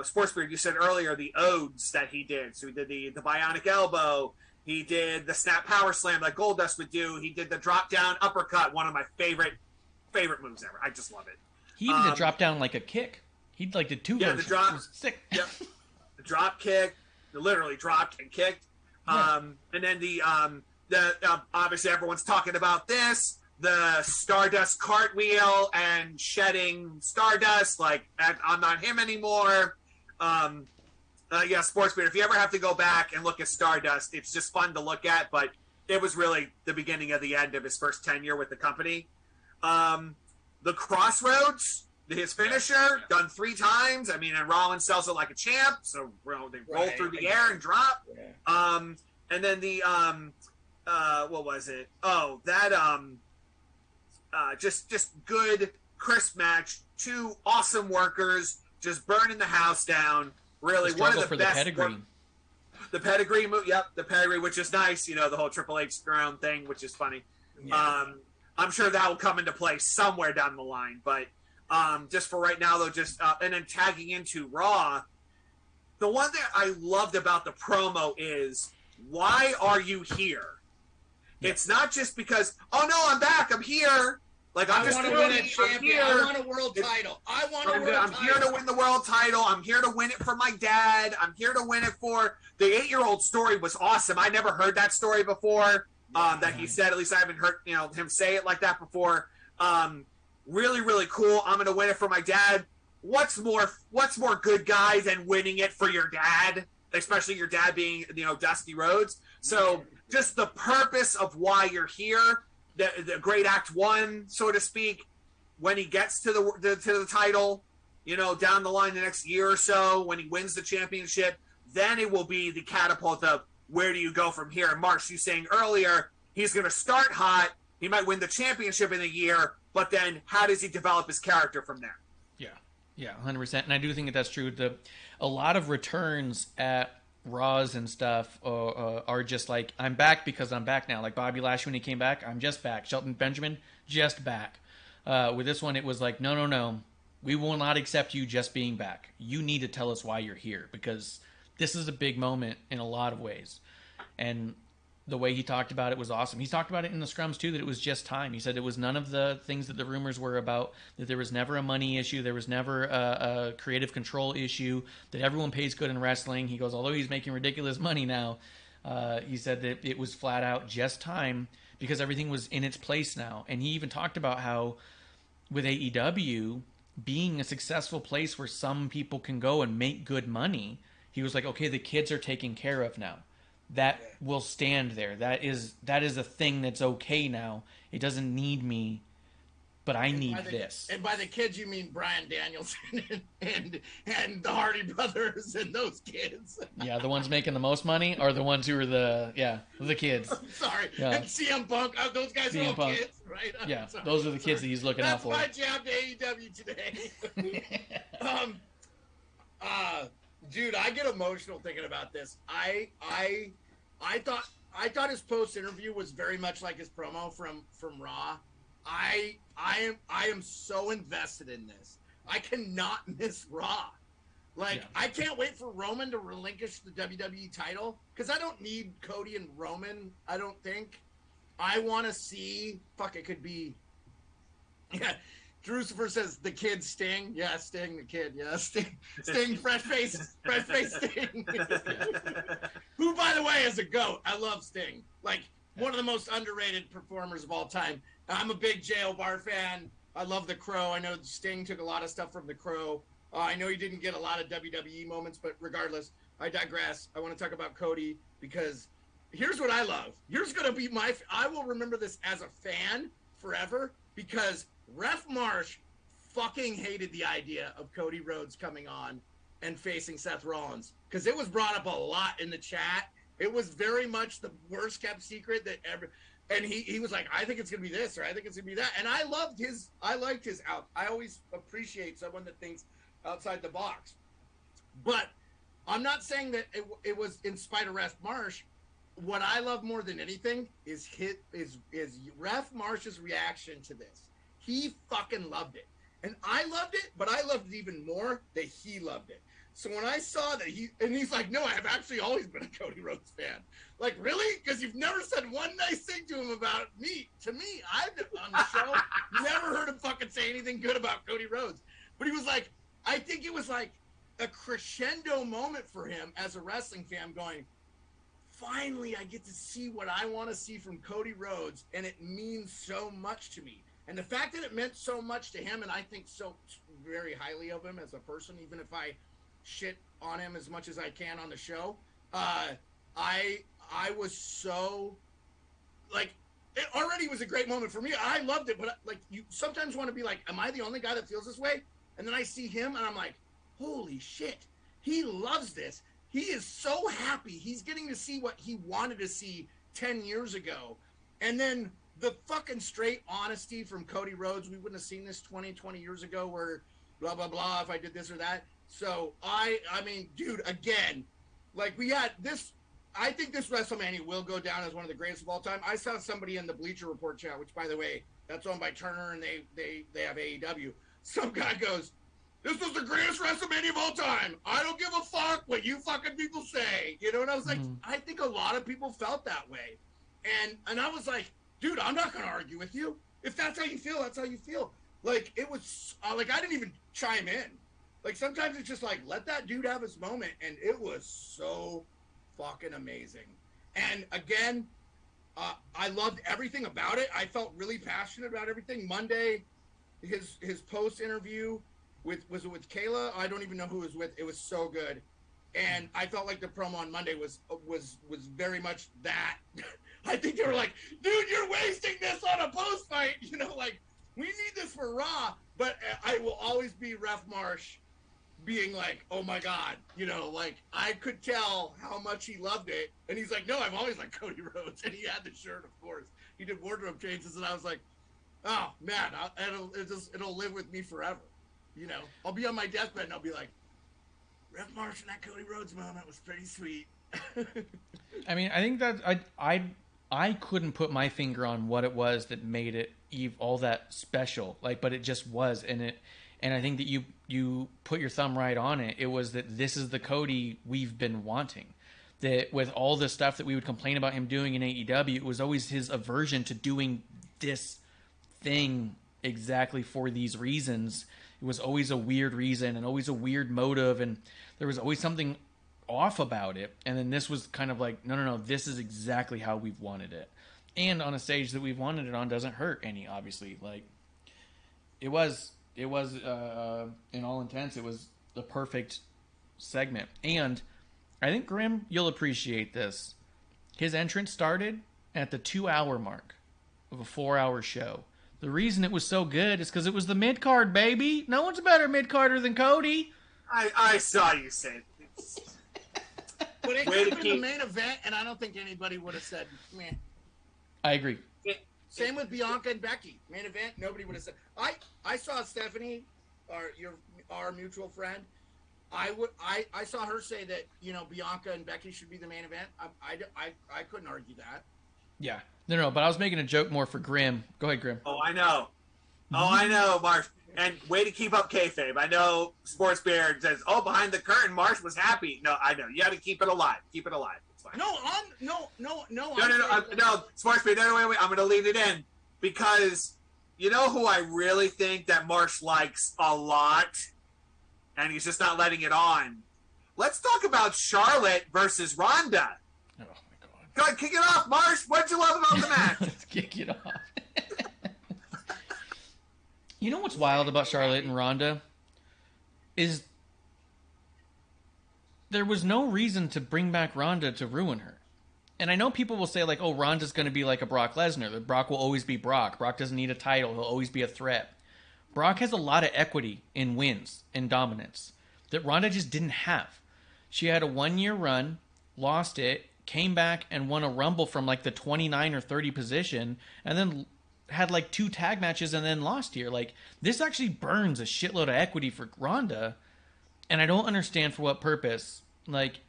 Sports Beard, you said earlier the odes that he did. So he did the bionic elbow. He did the snap power slam like Goldust would do. He did the drop down uppercut, one of my favorite moves ever. I just love it. He even did drop down like a kick. He did two versions. The drop. It was sick. Yep. The drop kick, literally dropped and kicked. Yeah. And then the obviously everyone's talking about this, the Stardust cartwheel and shedding Stardust, like, I'm not him anymore. Sports Beard, if you ever have to go back and look at Stardust, it's just fun to look at, but it was really the beginning of the end of his first tenure with the company. The Crossroads, his finisher, done 3 times. I mean, and Rollins sells it like a champ, so they roll through the air and drop. Yeah. And then the what was it? Oh, that just good, crisp match. 2 awesome workers just burning the house down. Really, one of the best. The pedigree. The pedigree move, yep, the pedigree, which is nice. The whole Triple H throne thing, which is funny. Yeah. I'm sure that will come into play somewhere down the line, but just for right now, though, and then tagging into Raw, the one that I loved about the promo is, why are you here? Yeah. It's not just because, oh no, I'm back, I'm here. Like, I want to win a champion. I want a world title. I'm here to win the world title. I'm here to win it for my dad. I'm here to win it for the 8-year-old story was awesome. I never heard that story before. That he said, at least I haven't heard him say it like that before. Really, really cool. I'm going to win it for my dad. What's more good guy than winning it for your dad, especially your dad being Dusty Rhodes. So just the purpose of why you're here. The great Act 1, so to speak, when he gets to the title, down the line the next year or so, when he wins the championship, then it will be the catapult of where do you go from here. And Marsh, you saying earlier, he's going to start hot, he might win the championship in a year, but then how does he develop his character from there? Yeah, 100%. And I do think that's true. A lot of returns at Raws and stuff are just like, I'm back because I'm back now. Like Bobby Lashley when he came back, I'm just back. Shelton Benjamin, just back. With this one, it was like, no. We will not accept you just being back. You need to tell us why you're here, because this is a big moment in a lot of ways. And the way he talked about it was awesome. He talked about it in the scrums too, that it was just time. He said it was none of the things that the rumors were about, that there was never a money issue, there was never a creative control issue, that everyone pays good in wrestling. He goes, although he's making ridiculous money now, he said that it was flat out just time because everything was in its place now. And he even talked about how with AEW being a successful place where some people can go and make good money, he was like, okay, the kids are taken care of now. That will stand there. That is a thing that's okay now. It doesn't need me but I And need by the- this. And by the kids, you mean Brian Danielson and the Hardy Brothers and those kids. Yeah, the ones making the most money are the ones who are the kids. Sorry. Yeah. And CM Punk. Those guys are CM all Punk. kids, right? I'm Yeah, sorry. those are the kids that he's looking out That's for. my jab to AEW today. Dude, I get emotional thinking about this. I thought his post interview was very much like his promo from Raw. I am so invested in this. I cannot miss Raw. Like, Yeah. I can't wait for Roman to relinquish the WWE title because I don't need Cody and Roman. I don't think. I want to see. Fuck, it could be. Yeah. Drucifer says the kid Sting. Yeah, Sting the kid. Yeah, Sting, fresh face Sting. Who, by the way, is a goat. I love Sting. Like, one of the most underrated performers of all time. I'm a big J.O. Bar fan. I love The Crow. I know Sting took a lot of stuff from The Crow. I know he didn't get a lot of WWE moments, but regardless, I digress. I want to talk about Cody because here's what I love. Here's going to be I will remember this as a fan forever because Ref Marsh fucking hated the idea of Cody Rhodes coming on and facing Seth Rollins because it was brought up a lot in the chat. It was very much the worst kept secret that ever. And he was like, I think it's gonna be this or I think it's gonna be that. And I liked his out. I always appreciate someone that thinks outside the box. But I'm not saying that it was in spite of Ref Marsh. What I love more than anything is Ref Marsh's reaction to this. He fucking loved it. And I loved it, but I loved it even more that he loved it. So when I saw that he's like, no, I've actually always been a Cody Rhodes fan. Like, really? Because you've never said one nice thing to him about me. To me, I've on the show never heard him fucking say anything good about Cody Rhodes. But he was like, I think it was like a crescendo moment for him as a wrestling fan going, finally, I get to see what I want to see from Cody Rhodes, and it means so much to me. And the fact that it meant so much to him, and I think so very highly of him as a person, even if I shit on him as much as I can on the show, I was so, like, it already was a great moment for me. I loved it, but, like, you sometimes want to be like, am I the only guy that feels this way? And then I see him, and I'm like, holy shit, he loves this. He is so happy. He's getting to see what he wanted to see 10 years ago. And then the fucking straight honesty from Cody Rhodes, we wouldn't have seen this 20 years ago where blah, blah, blah, if I did this or that. So, I mean, dude, again, like, we had this, I think this WrestleMania will go down as one of the greatest of all time. I saw somebody in the Bleacher Report chat, which, by the way, that's owned by Turner, and they have AEW. Some guy goes, this was the greatest WrestleMania of all time. I don't give a fuck what you fucking people say. You know, and I was like, I think a lot of people felt that way. And I was like, dude, I'm not going to argue with you. If that's how you feel, that's how you feel. Like, it was, like, I didn't even chime in. Like, sometimes it's just like, let that dude have his moment. And it was so fucking amazing. And again, I loved everything about it. I felt really passionate about everything. Monday, his post interview was it with Kayla? I don't even know who it was with. It was so good. And I felt like the promo on Monday was very much that. I think they were like, dude, you're wasting this on a post fight. You know, like, we need this for Raw. But I will always be Ref Marsh being like, oh my God, you know, like, I could tell how much he loved it. And he's like, no, I've always liked Cody Rhodes. And he had the shirt, of course. He did wardrobe changes. And I was like, oh man, it'll live with me forever. You know, I'll be on my deathbed and I'll be like, Ref Marsh and that Cody Rhodes moment was pretty sweet. I mean, I think that I couldn't put my finger on what it was that made it all that special. Like, but it just was, and I think that you put your thumb right on it. It was that this is the Cody we've been wanting. That with all the stuff that we would complain about him doing in AEW, it was always his aversion to doing this thing exactly for these reasons. It was always a weird reason and always a weird motive, and there was always something off about it. And then this was kind of like, no, this is exactly how we've wanted it. And on a stage that we've wanted it on doesn't hurt any, obviously. Like, it was in all intents, it was the perfect segment. And I think, Grim, you'll appreciate this. His entrance started at the 2-hour mark of a 4-hour show. The reason it was so good is because it was the mid card, baby. No one's a better mid carder than Cody. I saw you say it. But it could have been the main event, and I don't think anybody would have said, meh. I agree. Same with Bianca and Becky. Main event, nobody would have said. I saw Stephanie, our mutual friend. I saw her say that, you know, Bianca and Becky should be the main event. I couldn't argue that. Yeah. No, but I was making a joke more for Grim. Go ahead, Grim. Oh, I know, Marsh. And way to keep up kayfabe. I know Sports Bear says, "Oh, behind the curtain, Marsh was happy." No, I know. You got to keep it alive. Keep it alive. It's fine. No. Sports Bear. No, wait. I'm going to leave it in because you know who I really think that Marsh likes a lot, and he's just not letting it on. Let's talk about Charlotte versus Ronda. Oh my God. Go ahead, kick it off, Marsh. What'd you love about the match? Let's kick it off. You know what's wild about Charlotte and Ronda is there was no reason to bring back Ronda to ruin her. And I know people will say, like, oh, Ronda's going to be like a Brock Lesnar. That Brock will always be Brock. Brock doesn't need a title. He'll always be a threat. Brock has a lot of equity in wins and dominance that Ronda just didn't have. She had a 1-year run, lost it, came back and won a Rumble from like the 29 or 30 position, and then had like 2 tag matches and then lost here. Like, this actually burns a shitload of equity for Ronda, and I don't understand for what purpose. Like,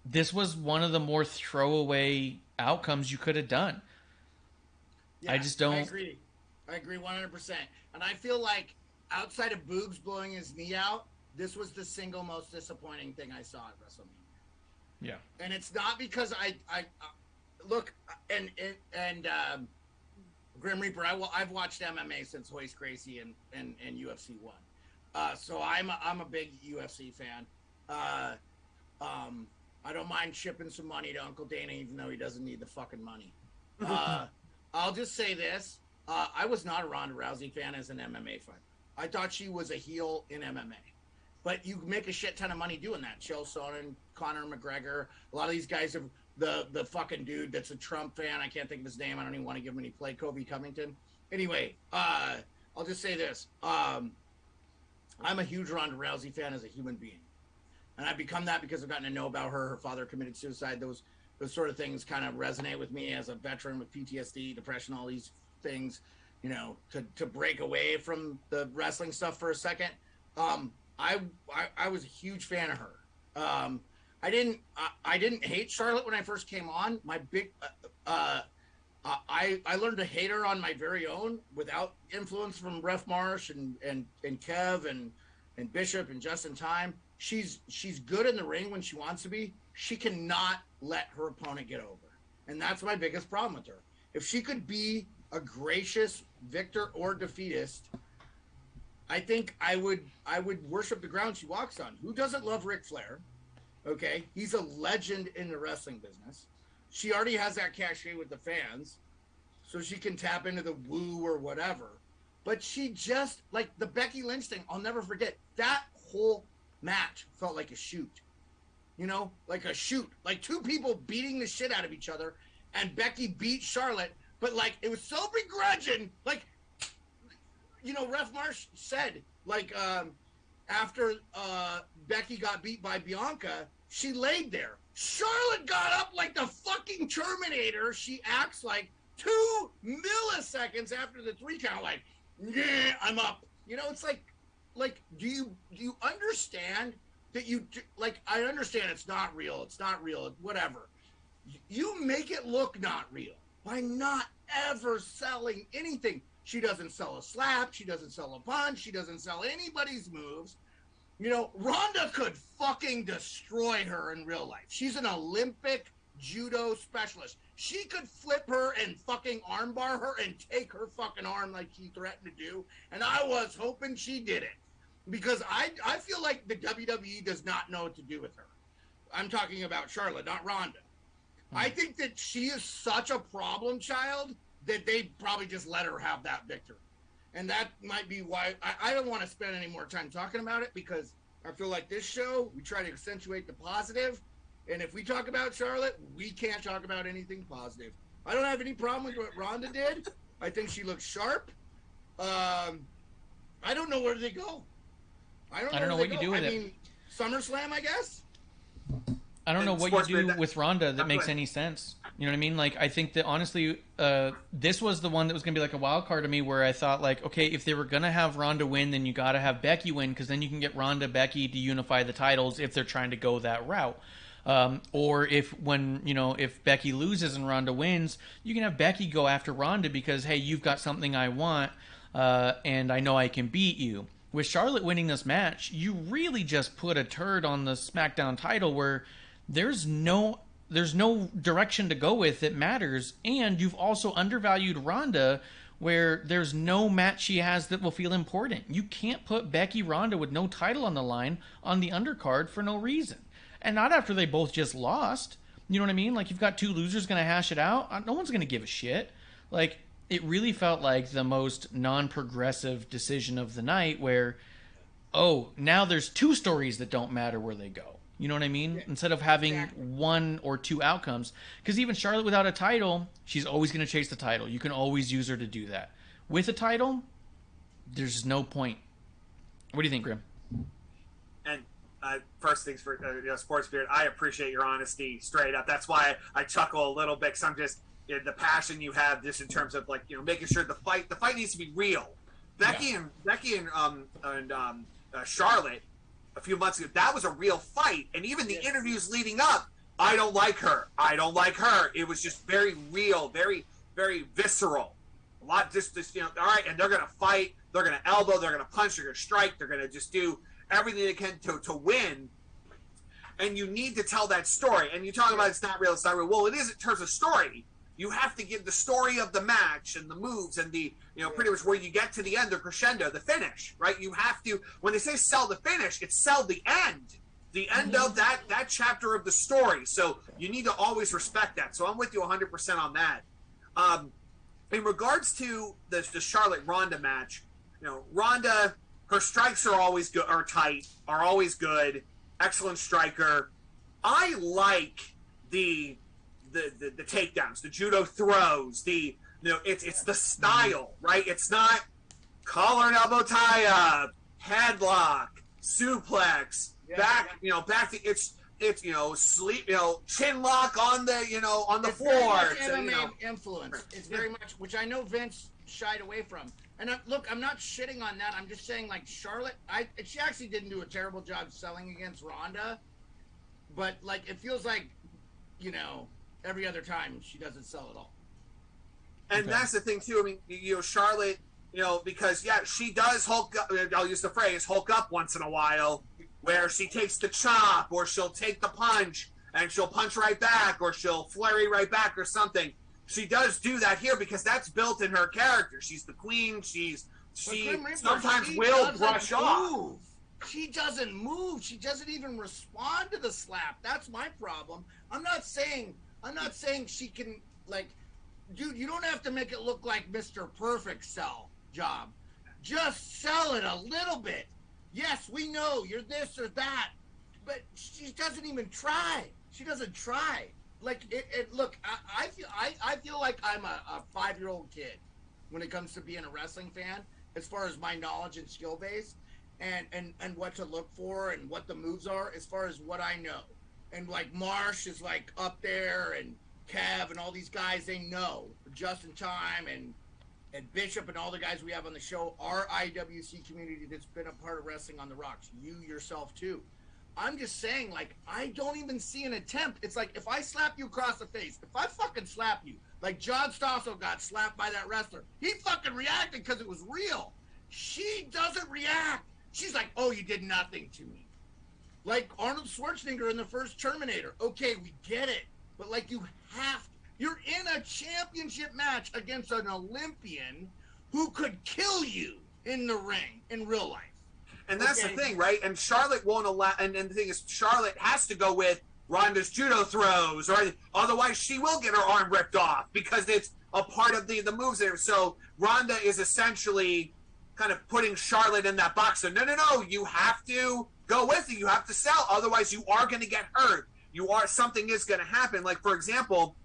this was one of the more throwaway outcomes you could have done. Yeah, I just don't. I agree 100%. And I feel like outside of Boogs blowing his knee out, this was the single most disappointing thing I saw at WrestleMania. Yeah. And it's not because I look, and Grim Reaper, I've watched MMA since Hoist Gracie and UFC 1. So I'm a big UFC fan. I don't mind shipping some money to Uncle Dana, even though he doesn't need the fucking money. I'll just say this. I was not a Ronda Rousey fan as an MMA fighter. I thought she was a heel in MMA. But you make a shit ton of money doing that. Chael Sonnen, Conor McGregor, a lot of these guys have the fucking dude that's a Trump fan. I can't think of his name. I don't even want to give him any play. Kobe Covington. Anyway, I'll just say this. I'm a huge Ronda Rousey fan as a human being. And I've become that because I've gotten to know about her. Her father committed suicide. Those sort of things kind of resonate with me as a veteran with PTSD, depression, all these things, you know, to break away from the wrestling stuff for a second. I was a huge fan of her. I didn't hate Charlotte when I first came on. My big, I learned to hate her on my very own without influence from Ref Marsh and Kev and Bishop and Just in Time. She's good in the ring when she wants to be. She cannot let her opponent get over. And that's my biggest problem with her. If she could be a gracious victor or defeatist, I think I would worship the ground she walks on. Who doesn't love Ric Flair? Okay, he's a legend in the wrestling business. She already has that cachet with the fans, so she can tap into the woo or whatever. But she just, like the Becky Lynch thing, I'll never forget. That whole match felt like a shoot. You know, like a shoot. Like 2 people beating the shit out of each other, and Becky beat Charlotte, but like it was so begrudging. Like, you know, Ref Marsh said, like, after Becky got beat by Bianca, she laid there. Charlotte got up like the fucking Terminator. She acts like 2 milliseconds after the 3 count, like, yeah, I'm up. You know, it's like, do you understand that I understand it's not real, whatever. You make it look not real by not ever selling anything. She doesn't sell a slap. She doesn't sell a punch. She doesn't sell anybody's moves. You know, Ronda could fucking destroy her in real life. She's an Olympic judo specialist. She could flip her and fucking armbar her and take her fucking arm like she threatened to do. And I was hoping she did it. Because I feel like the WWE does not know what to do with her. I'm talking about Charlotte, not Ronda. I think that she is such a problem child that they probably just let her have that victory. And that might be why I don't want to spend any more time talking about it, because I feel like this show, we try to accentuate the positive. And if we talk about Charlotte, we can't talk about anything positive. I don't have any problem with what Ronda did. I think she looks sharp. I don't know where they go. I don't know what you do with it. mean, SummerSlam, I guess. I don't know what you do with Ronda that makes any sense. You know what I mean? Like, I think that honestly, this was the one that was going to be like a wild card to me, where I thought, like, okay, if they were going to have Ronda win, then you got to have Becky win, because then you can get Ronda, Becky to unify the titles if they're trying to go that route. Or if Becky loses and Ronda wins, you can have Becky go after Ronda because, hey, you've got something I want, and I know I can beat you. With Charlotte winning this match, you really just put a turd on the SmackDown title where there's no direction to go with that matters, and you've also undervalued Ronda where there's no match she has that will feel important. You can't put Becky Ronda with no title on the line on the undercard for no reason. And not after they both just lost. You know what I mean? Like, you've got two losers going to hash it out. No one's going to give a shit. Like, it really felt like the most non-progressive decision of the night where, oh, now there's two stories that don't matter where they go. You know what I mean? Yeah. Instead of having one or two outcomes. Because even Charlotte without a title, she's always going to chase the title. You can always use her to do that. With a title, there's no point. What do you think, Grim? And first things for Sports Beard, I appreciate your honesty straight up. That's why I chuckle a little bit, because I'm just the passion you have just in terms of, like, making sure the fight needs to be real. Becky and Charlotte a few months ago, that was a real fight, and even the interviews leading up, I don't like her. It was just very real, very, very visceral. A lot just all right, and they're gonna fight, they're gonna elbow, they're gonna punch, they're gonna strike, they're gonna just do everything they can to win. And you need to tell that story. And you talk about it's not real. Well, it is in terms of story. You have to give the story of the match and the moves and the, pretty much where you get to the end, the crescendo, the finish, right? You have to, when they say sell the finish, it's sell the end of that chapter of the story. So you need to always respect that. So I'm with you 100% on that. In regards to the Charlotte Ronda match, Ronda, her strikes are always good, are tight, are always good, excellent striker. I like the takedowns, the judo throws, it's the style, right? It's not collar and elbow tie up, headlock, suplex, back to it's sleep, chin lock on the floor. It's MMA influence. It's very much, which I know Vince shied away from. And I'm not shitting on that. I'm just saying, like, Charlotte, she actually didn't do a terrible job selling against Ronda, but, like, it feels like, every other time she doesn't sell at all. And that's the thing too. I mean, Charlotte, because she does Hulk up, I'll use the phrase Hulk up once in a while, where she takes the chop, or she'll take the punch and she'll punch right back, or she'll flurry right back or something. She does do that here because that's built in her character. She's the queen. She sometimes will brush off. She doesn't move. She doesn't even respond to the slap. That's my problem. I'm not saying she can, like, dude, you don't have to make it look like Mr. Perfect sell job. Just sell it a little bit. Yes, we know you're this or that, but she doesn't even try. She doesn't try. Like, look, I feel like I'm a 5-year-old kid when it comes to being a wrestling fan, as far as my knowledge and skill base, and what to look for and what the moves are, as far as what I know. And, like, Marsh is, like, up there, and Kev and all these guys, they know. Just in Time and Bishop and all the guys we have on the show, our IWC community that's been a part of Wrestling on the Rocks. You yourself, too. I'm just saying, like, I don't even see an attempt. It's like, if I slap you across the face, if I fucking slap you, like John Stossel got slapped by that wrestler, he fucking reacted because it was real. She doesn't react. She's like, oh, you did nothing to me. Like Arnold Schwarzenegger in the first Terminator. Okay, we get it. But, like, you're in a championship match against an Olympian who could kill you in the ring in real life. And that's the thing, right? And Charlotte won't allow, and the thing is, Charlotte has to go with Ronda's judo throws, or otherwise she will get her arm ripped off because it's a part of the moves there. So Ronda is essentially kind of putting Charlotte in that box. So no, you have to go with it. You have to sell, otherwise you are going to get hurt. Something is going to happen. Like, for example,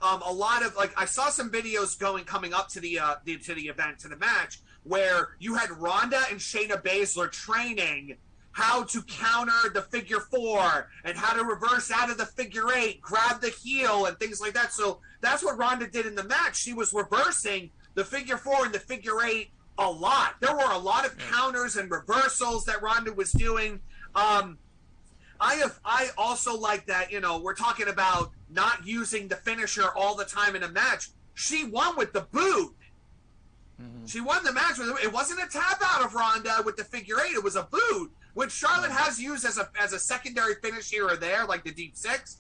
A lot of I saw some videos coming up to the event, to the match, where you had Ronda and Shayna Baszler training how to counter the figure 4 and how to reverse out of the figure 8, grab the heel and things like that. So that's what Ronda did in the match. She was reversing the figure 4 and the figure 8 a lot. There were a lot of counters and reversals that Ronda was doing. I also like that, we're talking about not using the finisher all the time in a match. She won with the boot. Mm-hmm. She won the match with it. Wasn't a tap out of Ronda with the figure 8. It was a boot, which Charlotte has used as a secondary finish here or there, like the deep 6,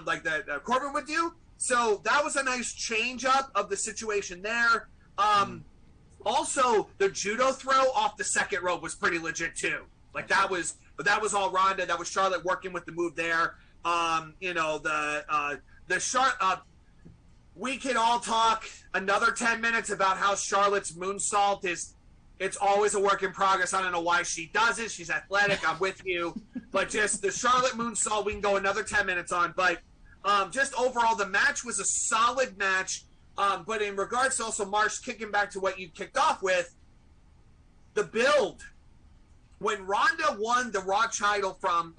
like the Corbin would do. So that was a nice change up of the situation there. Also, the judo throw off the second rope was pretty legit too. That was all Ronda. That was Charlotte working with the move there. We can all talk another 10 minutes about how Charlotte's moonsault it's always a work in progress. I don't know why she does it. She's athletic. I'm with you. But just the Charlotte moonsault, we can go another 10 minutes on. But just overall, the match was a solid match. But in regards to also, Marsh, kicking back to what you kicked off with, the build. When Ronda won the Raw title from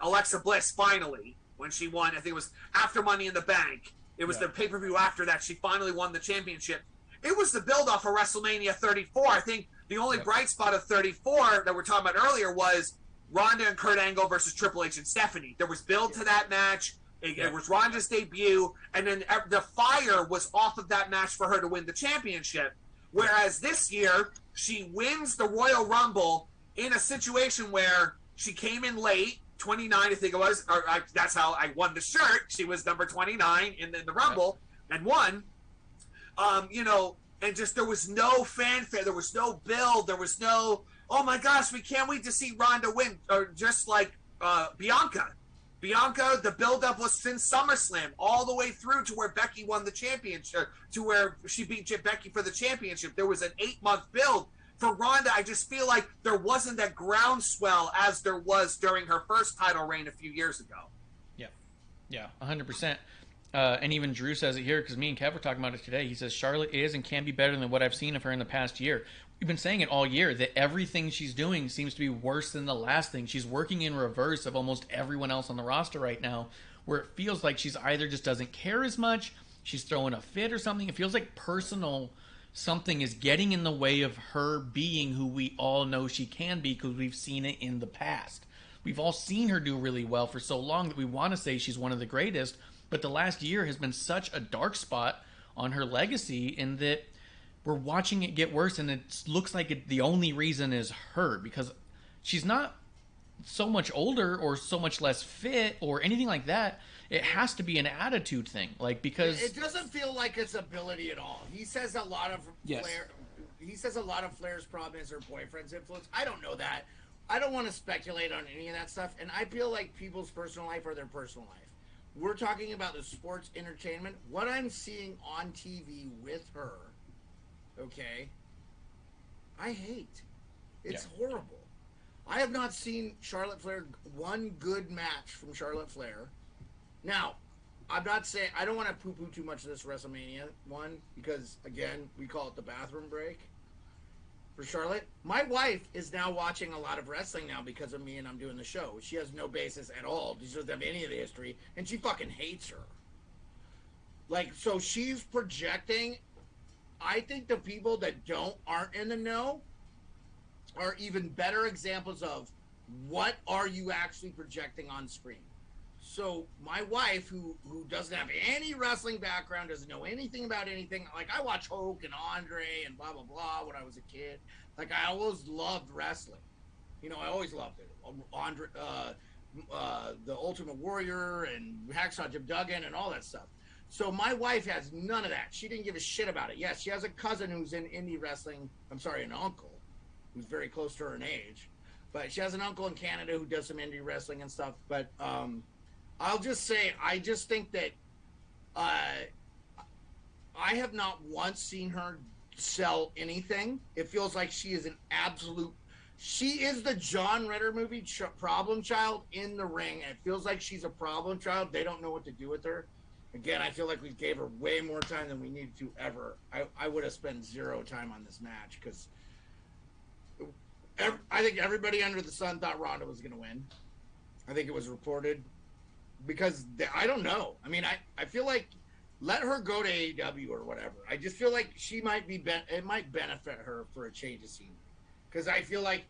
Alexa Bliss, finally, when she won, I think it was after Money in the Bank. It was the pay-per-view after that. She finally won the championship. It was the build-off of WrestleMania 34. I think the only bright spot of 34 that we're talking about earlier was Ronda and Kurt Angle versus Triple H and Stephanie. There was build to that match. It was Ronda's debut, and then the fire was off of that match for her to win the championship. Whereas this year, she wins the Royal Rumble in a situation where she came in late, 29, I think it was. That's how I won the shirt. She was number 29 in the Rumble and won. And just there was no fanfare, there was no build, there was no, oh my gosh, we can't wait to see Ronda win. Or just like Bianca. Bianca, the build-up was since SummerSlam, all the way through to where Becky won the championship, to where she beat Becky for the championship. There was an 8-month build. For Ronda, I just feel like there wasn't that groundswell as there was during her first title reign a few years ago. Yeah, 100%. And even Drew says it here, because me and Kev were talking about it today. He says Charlotte is and can be better than what I've seen of her in the past year. We've been saying it all year, that everything she's doing seems to be worse than the last thing. She's working in reverse of almost everyone else on the roster right now, where it feels like she's either just doesn't care as much, she's throwing a fit or something. It feels like personal something is getting in the way of her being who we all know she can be, because we've seen it in the past. We've all seen her do really well for so long that we want to say she's one of the greatest, but the last year has been such a dark spot on her legacy in that we're watching it get worse, and it looks like the only reason is her, because she's not so much older or so much less fit or anything like that. It has to be an attitude thing, because it doesn't feel like it's ability at all. He says a lot of Flair's problem is her boyfriend's influence. I don't know that. I don't want to speculate on any of that stuff, and I feel like people's personal life are their personal life. We're talking about the sports entertainment. What I'm seeing on TV with her, okay, I hate. It's horrible. I have not seen Charlotte Flair, one good match from Charlotte Flair. Now, I'm not saying, I don't want to poo-poo too much of this WrestleMania one, because, again, we call it the bathroom break for Charlotte. My wife is now watching a lot of wrestling now because of me, and I'm doing the show. She has no basis at all. She doesn't have any of the history, and she fucking hates her. So she's projecting. I think the people that aren't in the know are even better examples of what are you actually projecting on screen. So my wife, who doesn't have any wrestling background, doesn't know anything about anything. I watch Hulk and Andre and blah, blah, blah when I was a kid. I always loved wrestling. I always loved it. Andre, the Ultimate Warrior and Hacksaw Jim Duggan and all that stuff. So my wife has none of that. She didn't give a shit about it. Yes, she has a cousin who's in indie wrestling. I'm sorry, an uncle who's very close to her in age. But she has an uncle in Canada who does some indie wrestling and stuff. But I'll just say, I just think that I have not once seen her sell anything. It feels like she is an absolute... She is the John Ritter movie problem child in the ring. And it feels like she's a problem child. They don't know what to do with her. Again, I feel like we gave her way more time than we needed to ever. I would have spent 0 time on this match because I think everybody under the sun thought Ronda was going to win. I think it was reported because I don't know. I mean, I feel like let her go to AEW or whatever. I just feel like she might be, it might benefit her for a change of scenery. Because I feel like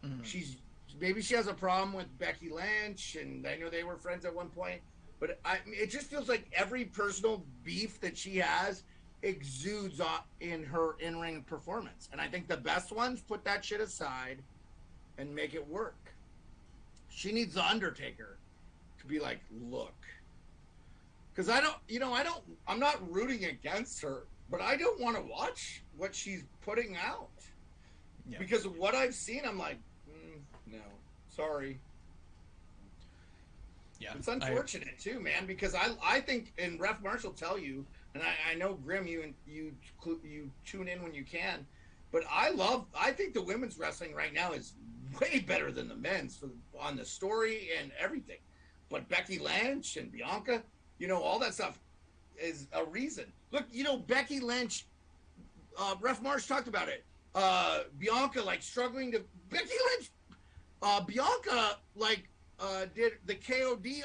maybe she has a problem with Becky Lynch, and I know they were friends at one point. But it just feels like every personal beef that she has exudes in her in-ring performance. And I think the best ones put that shit aside and make it work. She needs the Undertaker to be like, look. Because I'm not rooting against her, but I don't want to watch what she's putting out. Yeah. Because of what I've seen, I'm like, no, sorry. Yeah, it's unfortunate too, man. Because I think, and Ref Marshall tell you, and I know Grim, you tune in when you can, but I think the women's wrestling right now is way better than the men's on the story and everything. But Becky Lynch and Bianca, all that stuff is a reason. Look, Becky Lynch, Ref Marsh talked about it. Bianca struggling to Becky Lynch. Bianca did the KOD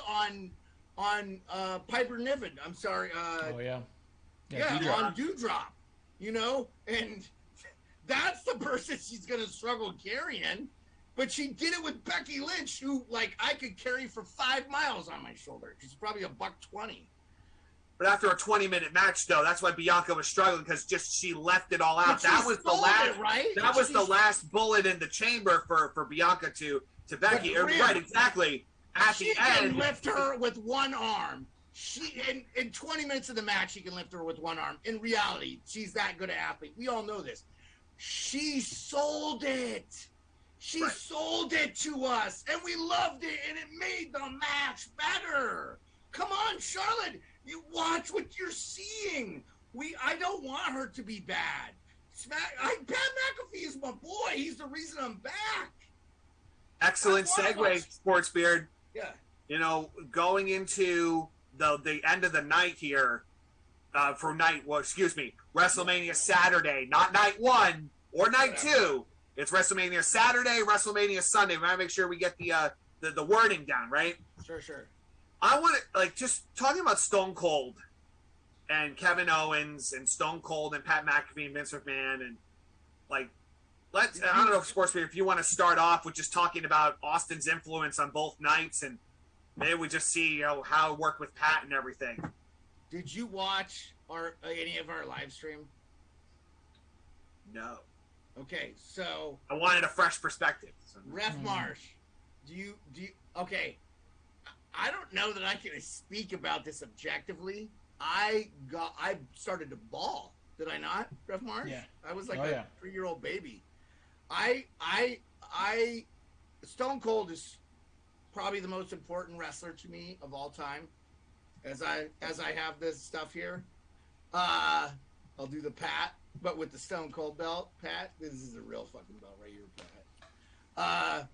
on Piper Niven. I'm sorry. Yeah, on Dewdrop. And that's the person she's gonna struggle carrying. But she did it with Becky Lynch, who I could carry for 5 miles on my shoulder. She's probably $120. But after a 20-minute match, though, that's why Bianca was struggling because she left it all out. That was the last, right? That was the last bullet in the chamber for Bianca to Becky. Right, exactly. At the end, she can lift her with one arm. In 20 minutes of the match, she can lift her with one arm. In reality, she's that good an athlete. We all know this. She sold it. She sold it to us, and we loved it, and it made the match better. Come on, Charlotte. You watch what you're seeing. I don't want her to be bad. Pat McAfee is my boy. He's the reason I'm back. Excellent segue, Sportsbeard. Yeah. Going into the end of the night here, WrestleMania Saturday, not night 1 or night 2. It's WrestleMania Saturday, WrestleMania Sunday. We gotta make sure we get the wording down, right? Sure. I want to just talking about Stone Cold and Kevin Owens and Stone Cold and Pat McAfee and Vince McMahon and I don't know, Sportsman, if you want to start off with just talking about Austin's influence on both nights, and maybe we just see how it worked with Pat and everything. Did you watch any of our live stream? No. Okay, so I wanted a fresh perspective. Ref Marsh, do you okay? I don't know that I can speak about this objectively. I started to bawl. Did I not, Ref Marsh? Yeah. I was like a 3-year-old baby. Stone Cold is probably the most important wrestler to me of all time. As I have this stuff here, I'll do the Pat, but with the Stone Cold belt. Pat, this is a real fucking belt right here, Pat.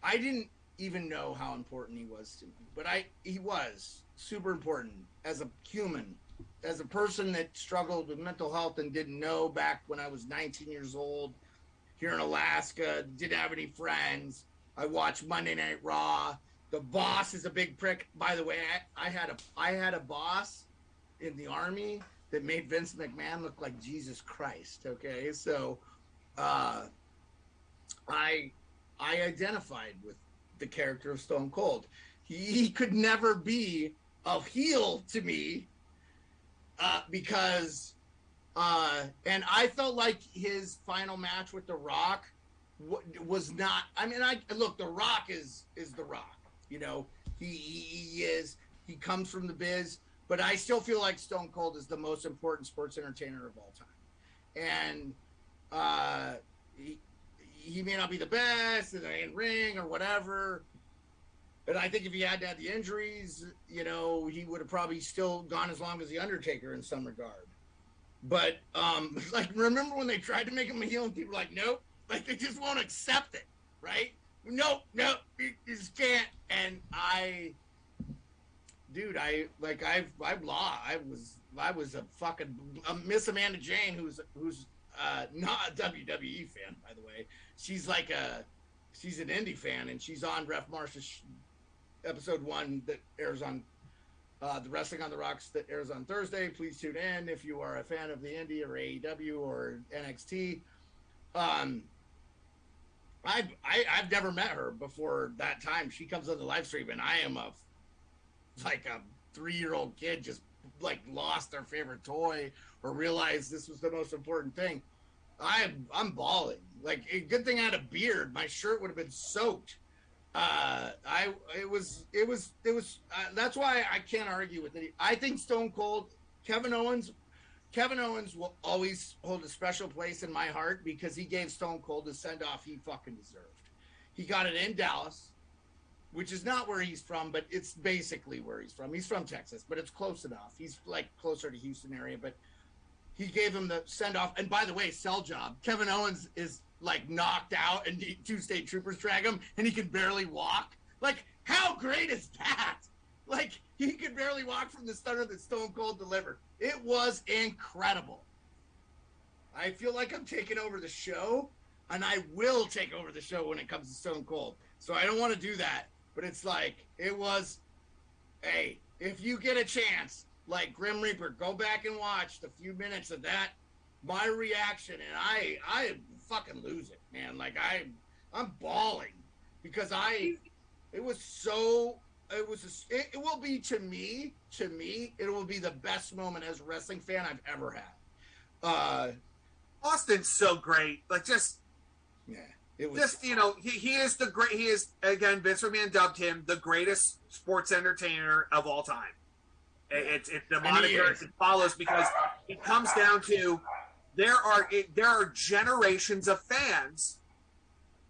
I didn't even know how important he was to me, but he was super important as a human, as a person that struggled with mental health and didn't know back when I was 19 years old here in Alaska, didn't have any friends. I watched Monday Night Raw. The boss is a big prick. By the way, I had a boss in the Army that made Vince McMahon look like Jesus Christ. Okay, so I identified with the character of Stone Cold. He could never be a heel to me because and I felt like his final match with The Rock was not. I mean, look, The Rock is The Rock. He comes from the biz, but I still feel like Stone Cold is the most important sports entertainer of all time. And he may not be the best in ring or whatever, but I think if he had to have the injuries, he would have probably still gone as long as the Undertaker in some regard. But remember when they tried to make him a heel and people were like, nope, they just won't accept it, right? Nope, you just can't. And dude, I was a fucking Miss Amanda Jane, who's not a WWE fan, by the way. She's she's an indie fan, and she's on Ref Marsh's episode 1 that airs on the Wrestling on the Rocks that airs on Thursday. Please tune in if you are a fan of the indie or AEW or NXT. I've never met her before that time. She comes on the live stream, and I am a 3-year-old kid just like lost their favorite toy or realized this was the most important thing. I'm bawling. Like, a good thing I had a beard. My shirt would have been soaked. It was that's why I can't argue with it. I think Stone Cold, Kevin Owens will always hold a special place in my heart because he gave Stone Cold the send-off he fucking deserved. He got it in Dallas, which is not where he's from, but it's basically where he's from. He's from Texas, but it's close enough. He's like closer to Houston area, but he gave him the send-off. And by the way, sell job. Kevin Owens is like knocked out and 2 state troopers drag him and he can barely walk. Like, how great is that? Like, he could barely walk from the stunner that Stone Cold delivered. It was incredible. I feel like I'm taking over the show, and I will take over the show when it comes to Stone Cold. So I don't want to do that. But it's like, it was, hey, if you get a chance, like Grim Reaper, go back and watch the few minutes of that, my reaction, and I fucking lose it, man. Like, I'm bawling because it was so, it will be to me, it will be the best moment as a wrestling fan I've ever had. Austin's so great. Like, just, yeah, it was just, you know, he is again, Vince McMahon dubbed him the greatest sports entertainer of all time. It's the moniker it follows because it comes down to there are generations of fans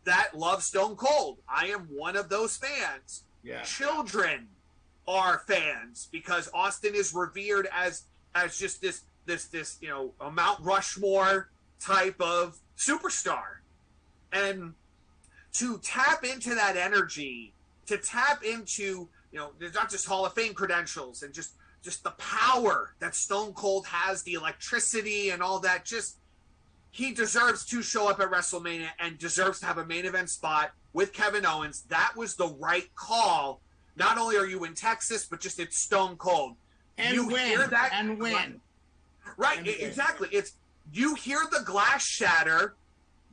that love Stone Cold. I am one of those fans. Yeah. Children are fans because Austin is revered as just this you know, a Mount Rushmore type of superstar. And to tap into that energy, to tap into, you know, there's not just Hall of Fame credentials and just the power that Stone Cold has, the electricity and all that, just he deserves to show up at WrestleMania and deserves to have a main event spot with Kevin Owens. That was the right call. Not only are you in Texas, but just it's Stone Cold. And you win. Hear that? And win. Right, And exactly. It's you hear the glass shatter,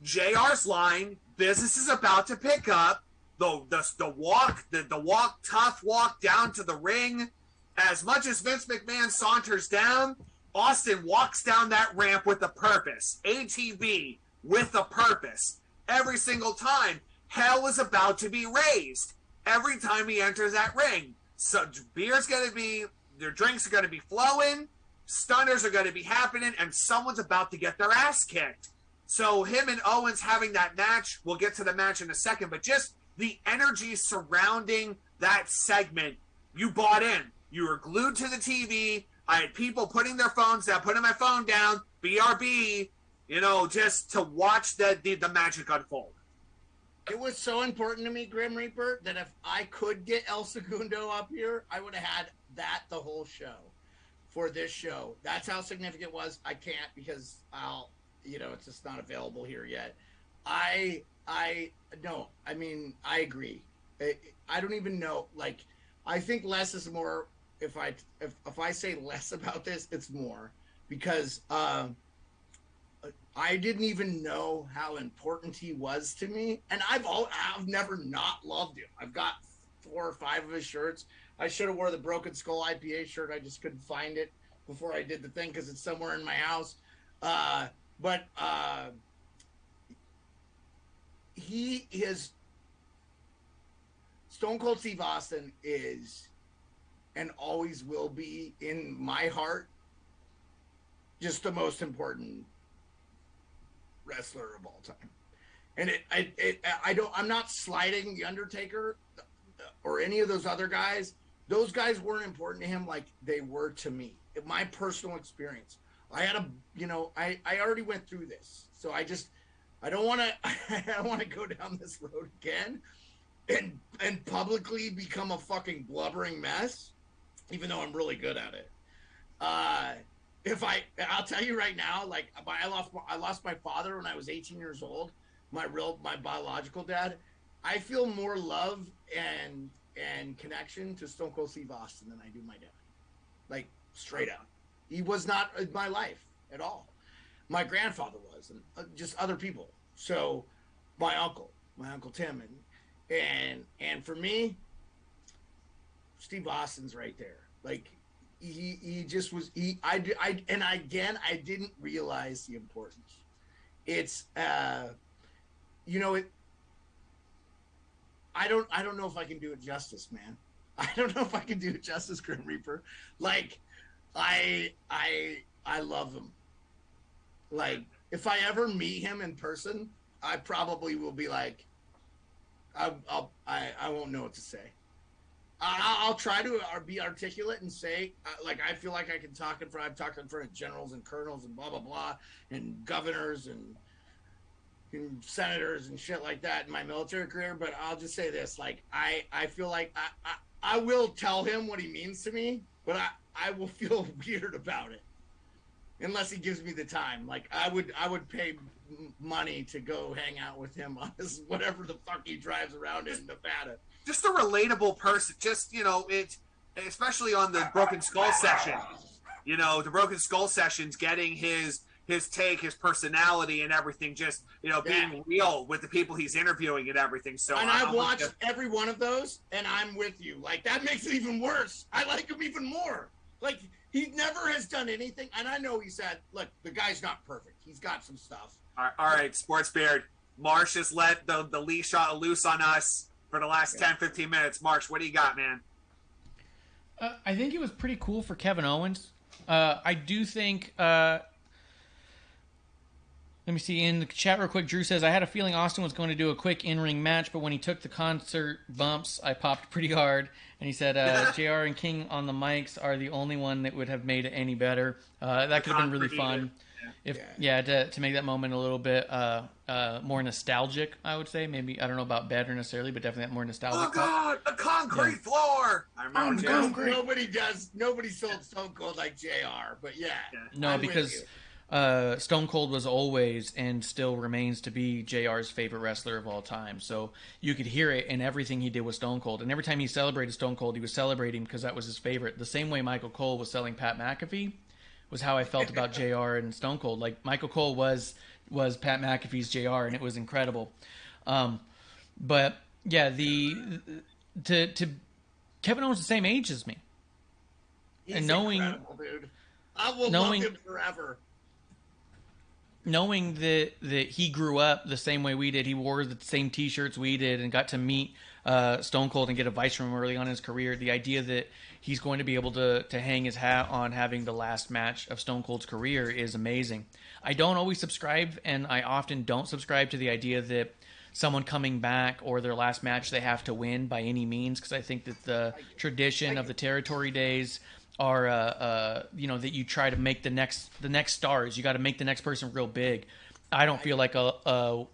JR's line, business is about to pick up, the walk, tough walk down to the ring. As much as Vince McMahon saunters down, Austin walks down that ramp with a purpose. ATV with a purpose. Every single time, hell is about to be raised. Every time he enters that ring. So beer's going to be, their drinks are going to be flowing, stunners are going to be happening, and someone's about to get their ass kicked. So him and Owens having that match, we'll get to the match in a second, but just the energy surrounding that segment, you bought in. You were glued to the TV. I had people putting their phones down, putting my phone down, BRB, you know, just to watch the magic unfold. It was so important to me, Grim Reaper, that if I could get El Segundo up here, I would have had that the whole show for this show. That's how significant it was. I can't because it's just not available here yet. I mean, I agree. I don't even know. Like, I think less is more. If I say less about this, it's more because I didn't even know how important he was to me, and I've never not loved him. I've got 4 or 5 of his shirts. I should have wore the Broken Skull IPA shirt. I just couldn't find it before I did the thing because it's somewhere in my house. But he is Stone Cold Steve Austin is and always will be in my heart just the most important wrestler of all time. And I'm not slighting the Undertaker or any of those other guys. Those guys weren't important to him like they were to me. My personal experience. I already went through this. So I don't want to go down this road again and publicly become a fucking blubbering mess. even though I'm really good at it. I'll tell you right now, like I lost my father when I was 18 years old, my biological dad. I feel more love and connection to Stone Cold Steve Austin than I do my dad. Like, straight up. He was not in my life at all. My grandfather was, and just other people. So my uncle Tim, and for me, Steve Austin's right there. Like, he just was, I didn't realize the importance. It's you know, it I don't know if I can do it justice, man. I don't know if I can do it justice, Grim Reaper. Like, I love him. Like, if I ever meet him in person, I probably will be like, I won't know what to say. I'll try to be articulate and say, like, I feel like I can talk I've talked in front of generals and colonels and blah blah blah, and governors and senators and shit like that in my military career. But I'll just say this: like, I feel like I will tell him what he means to me, but I will feel weird about it unless he gives me the time. Like, I would pay money to go hang out with him on his whatever the fuck he drives around in Nevada. Just a relatable person. Just, you know, it, especially on the Broken Skull session. You know, the Broken Skull sessions, getting his take, his personality, and everything. Just, you know, being real with the people he's interviewing and everything. So, and I've watched every one of those, and I'm with you. Like, that makes it even worse. I like him even more. Like, he never has done anything, and I know he said, look, the guy's not perfect. He's got some stuff. All right, Sports Beard. Marsh has let the leash loose on us for the last 10, 15 minutes. Marsh, what do you got, man? I think it was pretty cool for Kevin Owens. I do think... let me see. In the chat real quick, Drew says, I had a feeling Austin was going to do a quick in-ring match, but when he took the concert bumps, I popped pretty hard. And he said, JR and King on the mics are the only one that would have made it any better. That could have been really fun. To make that moment a little bit more nostalgic, I would say. Maybe, I don't know about better necessarily, but definitely that more nostalgic. Oh, God, a concrete floor! I remember Nobody sold Stone Cold like JR, but No, because... Stone Cold was always and still remains to be JR's favorite wrestler of all time. So you could hear it in everything he did with Stone Cold. And every time he celebrated Stone Cold, he was celebrating because that was his favorite. The same way Michael Cole was selling Pat McAfee was how I felt about JR and Stone Cold. Like, Michael Cole was Pat McAfee's JR, and it was incredible. But yeah, Kevin Owens the same age as me. He's and knowing, incredible, dude. I will love him forever. Knowing that he grew up the same way we did, he wore the same T-shirts we did, and got to meet Stone Cold and get advice from him early on in his career. The idea that he's going to be able to hang his hat on having the last match of Stone Cold's career is amazing. I don't always subscribe, and I often don't subscribe to the idea that someone coming back or their last match they have to win by any means, because I think that the tradition of the territory days are that you try to make the next stars. You got to make the next person real big. I don't feel like a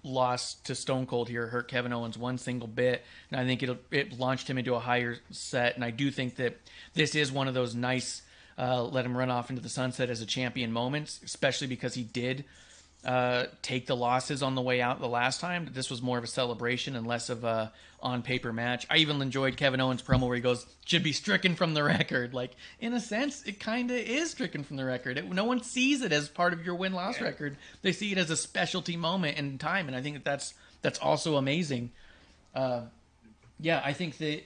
loss to Stone Cold here hurt Kevin Owens one single bit, and I think it launched him into a higher set. And I do think that this is one of those nice let him run off into the sunset as a champion moments, especially because he did take the losses on the way out the last time. This was more of a celebration and less of a on-paper match. I even enjoyed Kevin Owens' promo where he goes, should be stricken from the record. Like, in a sense, it kind of is stricken from the record. No one sees it as part of your win-loss record. They see it as a specialty moment in time, and I think that's also amazing. I think that...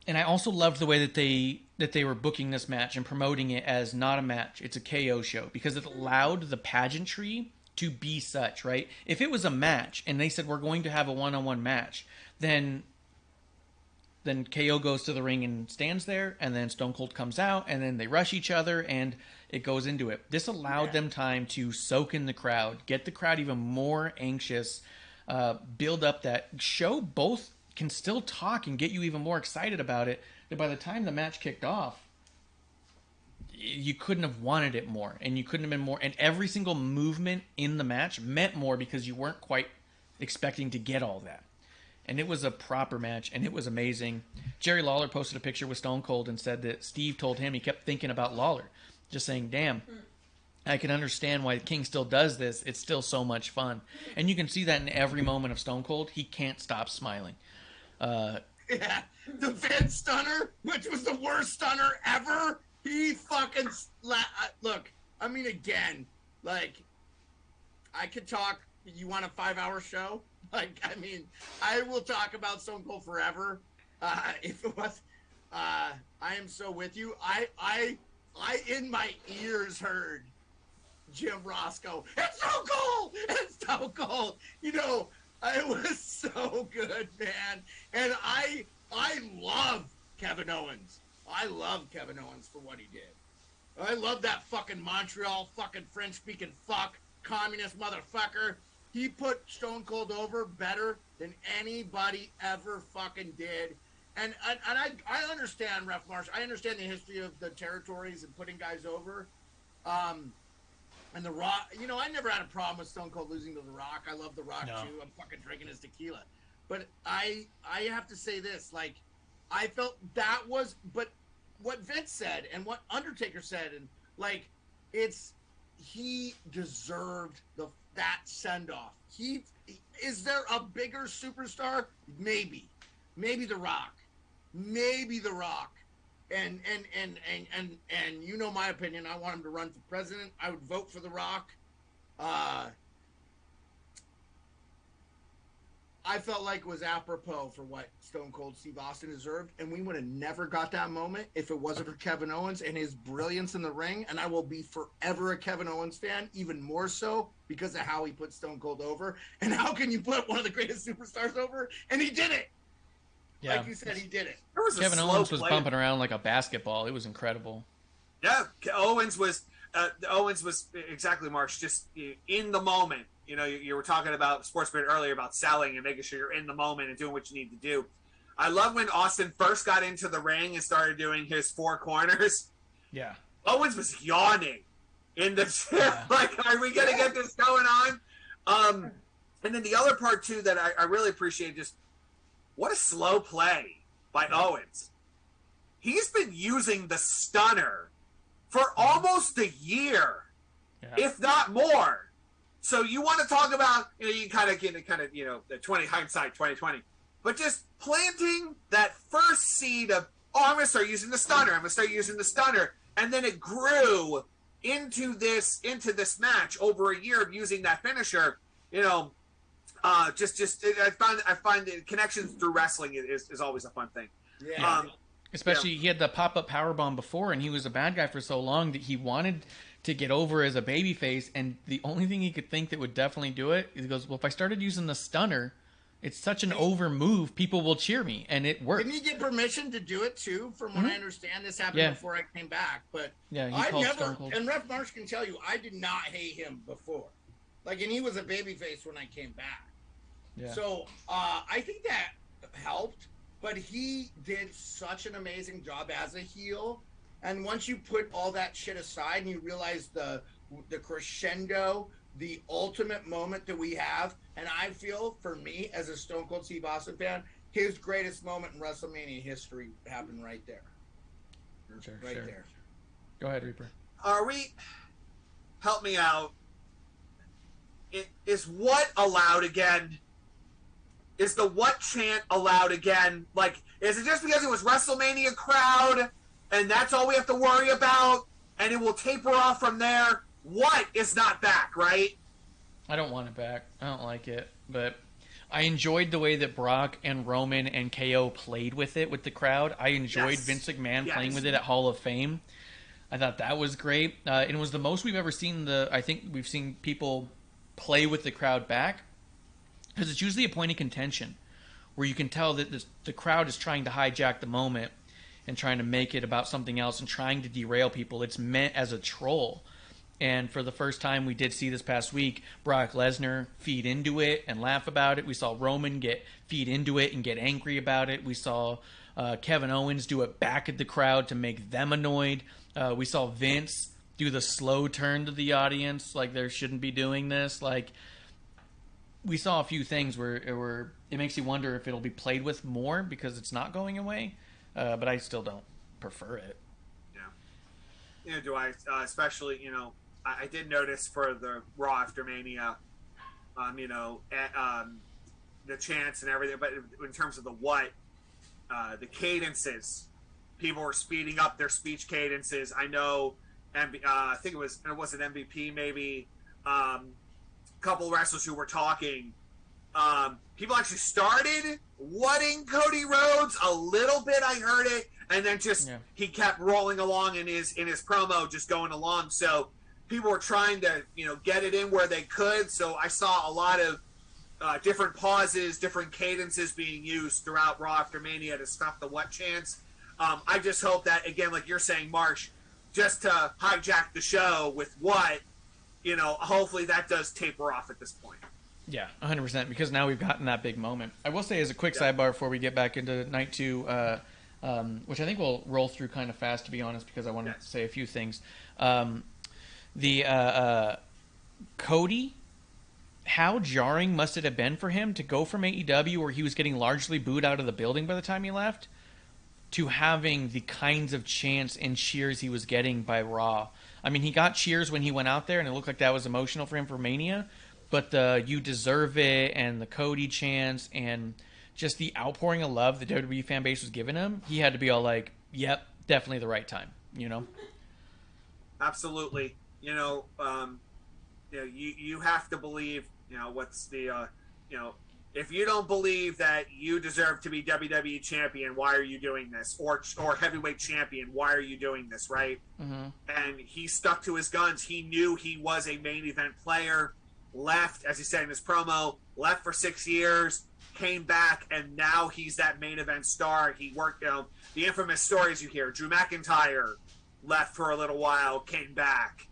And I also loved the way that they were booking this match and promoting it as not a match, it's a KO show, because it allowed the pageantry to be such, right? If it was a match and they said we're going to have a one-on-one match, then KO goes to the ring and stands there, and then Stone Cold comes out, and then they rush each other, and it goes into it. This allowed them time to soak in the crowd, get the crowd even more anxious, build up that show. Both can still talk and get you even more excited about it, that by the time the match kicked off, you couldn't have wanted it more, and you couldn't have been more, and every single movement in the match meant more because you weren't quite expecting to get all that. and it was a proper match, and it was amazing. Jerry Lawler posted a picture with Stone Cold and said that Steve told him he kept thinking about Lawler, just saying, damn, I can understand why King still does this. It's still so much fun. And you can see that in every moment of Stone Cold. He can't stop smiling. Yeah, the Vince stunner, which was the worst stunner ever. He fucking look. I mean, again, like, I could talk. You want a 5-hour show? Like, I mean, I will talk about Stone Cold forever. If it was, I am so with you. I in my ears heard Jim Ross go, "It's so cold! It's so cold!" You know, it was so good, man. And I love Kevin Owens. I love Kevin Owens for what he did. I love that fucking Montreal fucking French-speaking fuck, communist motherfucker. He put Stone Cold over better than anybody ever fucking did. And I understand, Ref Marsh. I understand the history of the territories and putting guys over. And The Rock, you know, I never had a problem with Stone Cold losing to The Rock. I love The Rock too. I'm fucking drinking his tequila. But I have to say this, like, I felt that was, but what Vince said and what Undertaker said, and like, he deserved that send off. Is there a bigger superstar? Maybe The Rock. Maybe The Rock. And you know my opinion. I want him to run for president. I would vote for The Rock. I felt like it was apropos for what Stone Cold Steve Austin deserved, and we would have never got that moment if it wasn't for Kevin Owens and his brilliance in the ring. And I will be forever a Kevin Owens fan, even more so because of how he put Stone Cold over. And how can you put one of the greatest superstars over? And he did it. Yeah. Like you said, he did it. Kevin Owens was bumping around like a basketball. It was incredible. Yeah, Owens was exactly, Marsh, just in the moment. You know, you were talking about Sportsman earlier about selling and making sure you're in the moment and doing what you need to do. I love when Austin first got into the ring and started doing his 4 corners. Yeah. Owens was yawning in the chair. Like, are we going to get this going on? And then the other part, too, that I really appreciate, just what a slow play by Owens. He's been using the stunner for almost a year, if not more. So you want to talk about, you know, you kind of you know, the hindsight 2020, but just planting that first seed of, I'm going to start using the stunner. And then it grew into this match over a year of using that finisher. You know, I find the connections through wrestling is always a fun thing. Yeah. Especially he had the pop-up powerbomb before, and he was a bad guy for so long that he wanted to get over as a babyface, and the only thing he could think that would definitely do it is he goes, well, if I started using the stunner, it's such an over move, people will cheer me, and it worked. Didn't he get permission to do it too? From what I understand, this happened before I came back. But I never, and Ref Marsh can tell you, I did not hate him before. Like, and he was a babyface when I came back. Yeah. So I think that helped, but he did such an amazing job as a heel. And once you put all that shit aside and you realize the crescendo, the ultimate moment that we have, and I feel, for me, as a Stone Cold Steve Austin fan, his greatest moment in WrestleMania history happened right there. Sure. There. Go ahead, Reaper. Help me out. Is what allowed again? Is the what chant allowed again? Like, is it just because it was WrestleMania crowd and that's all we have to worry about and it will taper off from there? What is not back, right? I don't want it back. I don't like it. But I enjoyed the way that Brock and Roman and KO played with it with the crowd. I enjoyed Vince McMahon playing with it at Hall of Fame. I thought that was great. And it was the most we've ever seen I think we've seen people play with the crowd back. Because it's usually a point of contention where you can tell that the crowd is trying to hijack the moment and trying to make it about something else and trying to derail people. It's meant as a troll. And for the first time, we did see this past week, Brock Lesnar feed into it and laugh about it. We saw Roman feed into it and get angry about it. We saw Kevin Owens do it back at the crowd to make them annoyed. We saw Vince do the slow turn to the audience, like they shouldn't be doing this. Like, we saw a few things where it makes you wonder if it'll be played with more because it's not going away. But I still don't prefer it. Yeah. Do I? Especially, I did notice for the Raw after Mania, the chants and everything. But in terms of the cadences, people were speeding up their speech cadences. I know, I think it was an MVP maybe. Couple wrestlers who were talking. People actually started whatting Cody Rhodes a little bit. I heard it, and then he kept rolling along in his promo, just going along. So people were trying to get it in where they could. So I saw a lot of different pauses, different cadences being used throughout Raw after Mania to stop the what chants. I just hope that, again, like you're saying, Marsh, just to hijack the show with what, hopefully that does taper off at this point. Yeah, 100%, because now we've gotten that big moment. I will say as a quick sidebar before we get back into night 2, which I think we'll roll through kind of fast, to be honest, because I want to say a few things. Cody, how jarring must it have been for him to go from AEW, where he was getting largely booed out of the building by the time he left, to having the kinds of chants and cheers he was getting by Raw. I mean, he got cheers when he went out there, and it looked like that was emotional for him for Mania, but the "you deserve it" and the Cody chants and just the outpouring of love the WWE fan base was giving him, he had to be all like, yep, definitely the right time, Absolutely. You have to believe, if you don't believe that you deserve to be WWE champion, why are you doing this? Or heavyweight champion, why are you doing this, right? Mm-hmm. And he stuck to his guns. He knew he was a main event player, left, as he said in his promo, left for 6 years, came back, and now he's that main event star. He worked, the infamous stories you hear, Drew McIntyre left for a little while, came back.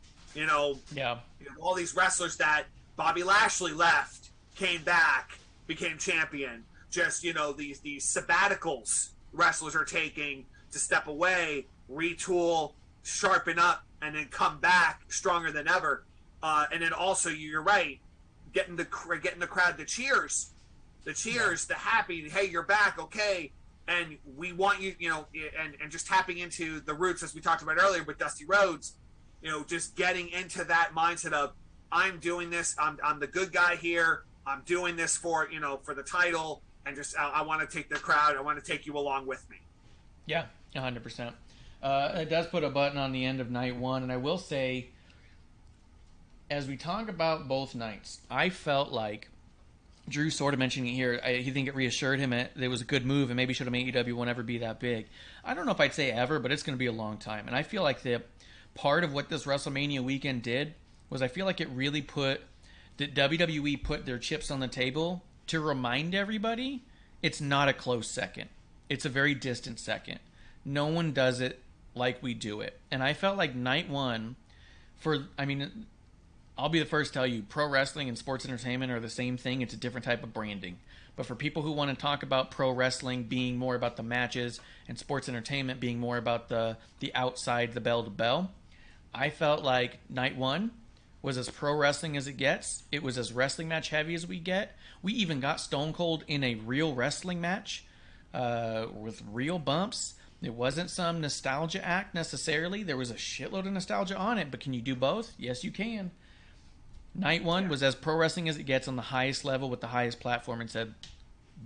All these wrestlers that Bobby Lashley left, came back, became champion. Just, these sabbaticals wrestlers are taking to step away, retool, sharpen up, and then come back stronger than ever. And then also, you're right, getting the crowd the cheers, the happy, hey, you're back, okay, and we want you, and just tapping into the roots as we talked about earlier with Dusty Rhodes, just getting into that mindset of, I'm doing this, I'm the good guy here, I'm doing this for the title, and just I want to take the crowd, I want to take you along with me. Yeah, 100%. It does put a button on the end of night 1, and I will say, as we talk about both nights, I felt like Drew sort of mentioning it here. He think it reassured him it was a good move, and maybe should have made AEW won't ever be that big. I don't know if I'd say ever, but it's going to be a long time. And I feel like the part of what this WrestleMania weekend did was I feel like it really that WWE put their chips on the table to remind everybody it's not a close second. It's a very distant second. No one does it like we do it. And I felt like night 1 I'll be the first to tell you, pro wrestling and sports entertainment are the same thing. It's a different type of branding. But for people who want to talk about pro wrestling being more about the matches and sports entertainment being more about the outside, the bell to bell, I felt like night 1 was as pro wrestling as it gets. It was as wrestling match heavy as we get. We even got Stone Cold in a real wrestling match with real bumps. It wasn't some nostalgia act necessarily. There was a shitload of nostalgia on it, but can you do both? Yes, you can. Night 1 was as pro wrestling as it gets on the highest level with the highest platform and said,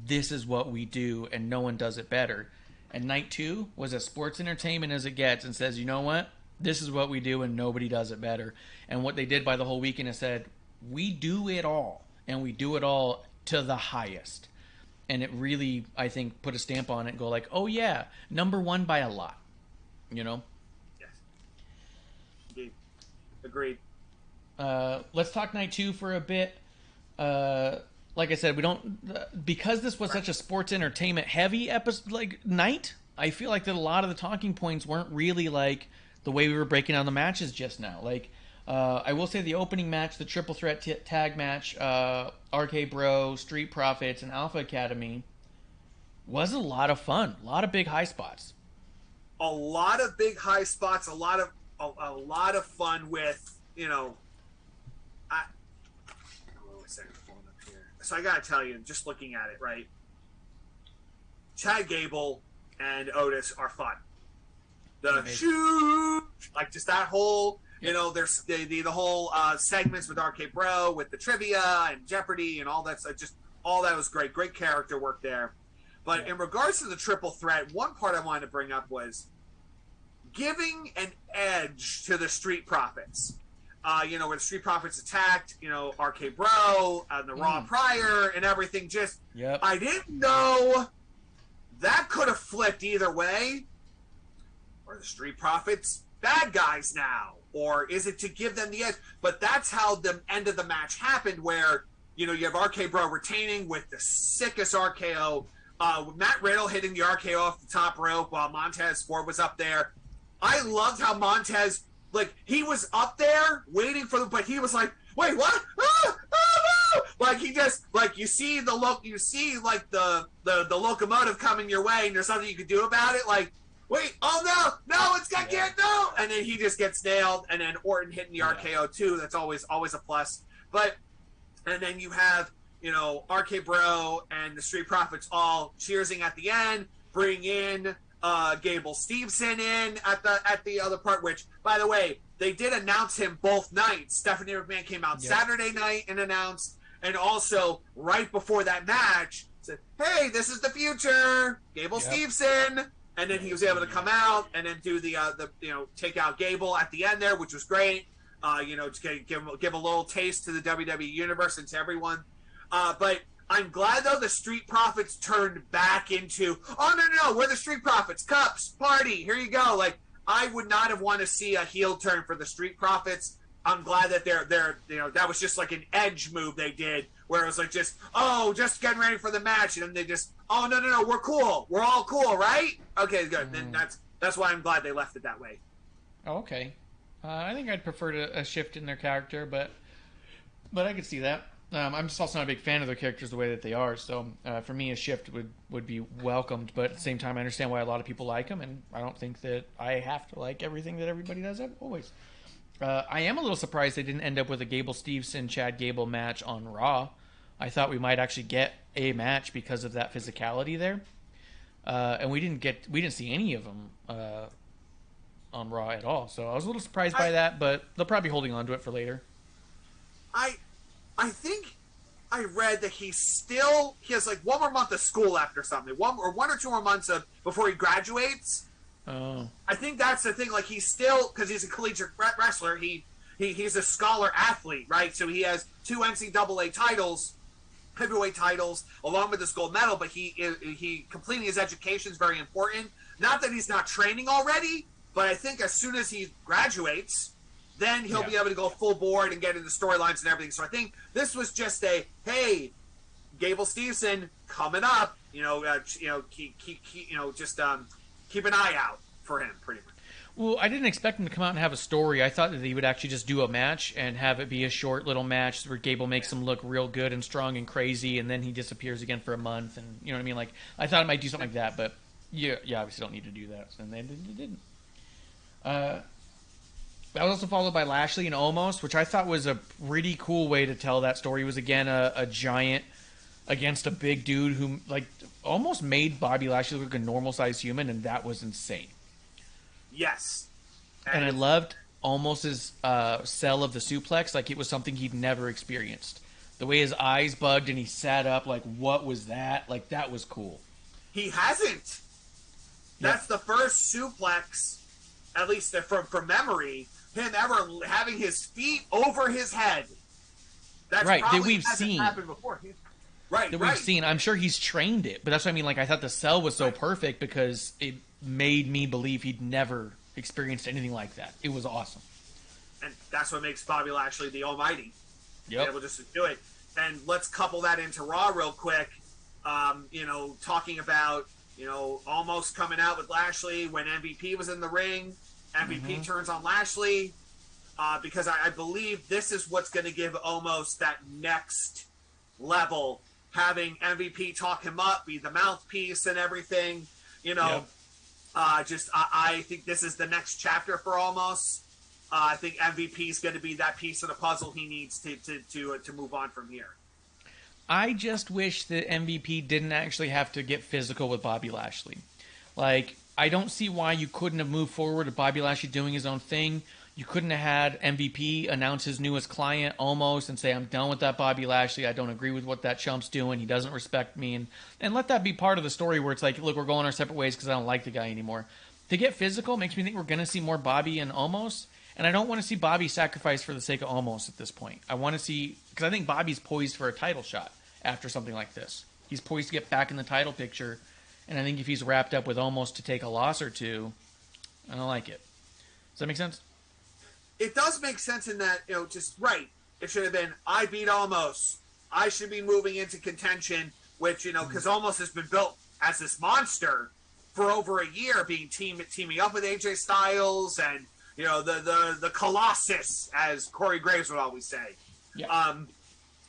this is what we do and no one does it better. And night 2 was as sports entertainment as it gets and says, you know what? This is what we do and nobody does it better. And what they did by the whole weekend is said, we do it all and we do it all to the highest. And it really, I think, put a stamp on it and go like, oh yeah, number 1 by a lot. Yes. Indeed. Agreed. Let's talk night 2 for a bit. Like I said, we don't because this was such a sports entertainment heavy episode, night. I feel like that a lot of the talking points weren't really like the way we were breaking down the matches just now. I will say the opening match, the triple threat tag match, RK Bro, Street Profits, and Alpha Academy was a lot of fun. A lot of big high spots. A lot of big high spots. A lot of fun with So I got to tell you, just looking at it, right? Chad Gable and Otis are fun. The shoot, like just that whole, you know, there's the whole segments with RK Bro, with the trivia and Jeopardy and all that stuff. Just all that was great. Great character work there. But in regards to the triple threat, one part I wanted to bring up was giving an edge to the Street Profits. You know, when the Street Profits attacked, you know, RK Bro and the Raw prior and everything. Just, I didn't know that could have flipped either way. Or the Street Profits bad guys now? Or is it to give them the edge? But that's how the end of the match happened, where, you know, you have RK Bro retaining with the sickest RKO. With Matt Riddle hitting the RKO off the top rope while Montez Ford was up there. I loved how Montez, like, he was up there waiting for them, but he was like, wait, what? Ah, no! Like, he just, like, you see the like the locomotive coming your way and there's nothing you can do about it. Like, wait, oh no, it's got get no, and then he just gets nailed, and then Orton hitting the RKO too. That's always a plus. But and then you have, you know, RK Bro and the Street Profits all cheersing at the end, bring in Gable Steveson in at the other part. Which, by the way, they did announce him both nights. Stephanie McMahon came out Saturday night and announced, and also right before that match said, "Hey, this is the future, Gable Steveson." And then he was able to come out and then do the you know, take out Gable at the end there, which was great. You know, to give a little taste to the WWE universe and to everyone. But I'm glad though the Street Profits turned back into, oh no, we're the Street Profits, cups, party, here you go. Like, I would not have wanted to see a heel turn for the Street Profits. I'm glad that they're you know, that was just like an edge move they did, where it was like just getting ready for the match, and then they just, oh no, we're cool, we're all cool, right? Okay, good. Then that's why I'm glad they left it that way. Oh, okay. I think I'd prefer a shift in their character, but I could see that. I'm just also not a big fan of their characters the way that they are, so for me a shift would be welcomed, but at the same time I understand why a lot of people like them, and I don't think that I have to like everything that everybody does always. I am a little surprised they didn't end up with a Gable Steveson Chad Gable match on Raw. I thought we might actually get a match because of that physicality there, and we didn't see any of them on Raw at all. So I was a little surprised by that, but they'll probably be holding on to it for later. I think I read that he has like one more month of school left or something, one or two more months before he graduates. Oh, I think that's the thing. Like, he's still, because he's a collegiate wrestler, he's a scholar athlete, right? So he has 2 NCAA titles, heavyweight titles, along with this gold medal. But he completing his education is very important. Not that he's not training already, but I think as soon as he graduates, then he'll be able to go full board and get into storylines and everything. So I think this was just a, hey, Gable Steveson coming up. You know, keep an eye out for him, pretty much. Well, I didn't expect him to come out and have a story. I thought that he would actually just do a match and have it be a short little match where Gable makes him look real good and strong and crazy, and then he disappears again for a month. And you know what I mean? Like, I thought it might do something like that, but you obviously don't need to do that. And they didn't. That was also followed by Lashley and Omos, which I thought was a pretty cool way to tell that story. It was, again, a giant against a big dude who, like, almost made Bobby Lashley look like a normal-sized human, and that was insane. Yes. And I loved Omos's sell of the suplex like it was something he'd never experienced. The way his eyes bugged and he sat up, like, what was that? Like, that was cool. He hasn't. That's the first suplex, at least from memory, him ever having his feet over his head. That's right, that probably we've seen. Happened before. We've seen. I'm sure he's trained it, but that's what I mean. Like, I thought the sell was so perfect because it made me believe he'd never experienced anything like that. It was awesome. And that's what makes Bobby Lashley the Almighty. Yep. Be able just to do it. And let's couple that into Raw real quick. You know, talking about, you know, almost coming out with Lashley when MVP was in the ring. MVP turns on Lashley because I believe this is what's going to give Omos that next level. Having MVP talk him up, be the mouthpiece and everything. You know, I think this is the next chapter for Omos. I think MVP is going to be that piece of the puzzle he needs to move on from here. I just wish that MVP didn't actually have to get physical with Bobby Lashley. Like, I don't see why you couldn't have moved forward with Bobby Lashley doing his own thing. You couldn't have had MVP announce his newest client almost and say, I'm done with that Bobby Lashley. I don't agree with what that chump's doing. He doesn't respect me. And let that be part of the story where it's like, look, we're going our separate ways because I don't like the guy anymore. To get physical makes me think we're going to see more Bobby and Omos. And I don't want to see Bobby sacrifice for the sake of Omos at this point. I want to see, because I think Bobby's poised for a title shot after something like this. He's poised to get back in the title picture. And I think if he's wrapped up with Omos to take a loss or two, I don't like it. Does that make sense? It does make sense in that, just right. It should have been, I beat Omos. I should be moving into contention, which, because Omos has been built as this monster for over a year, being teaming up with AJ Styles and, the Colossus, as Corey Graves would always say. Yeah.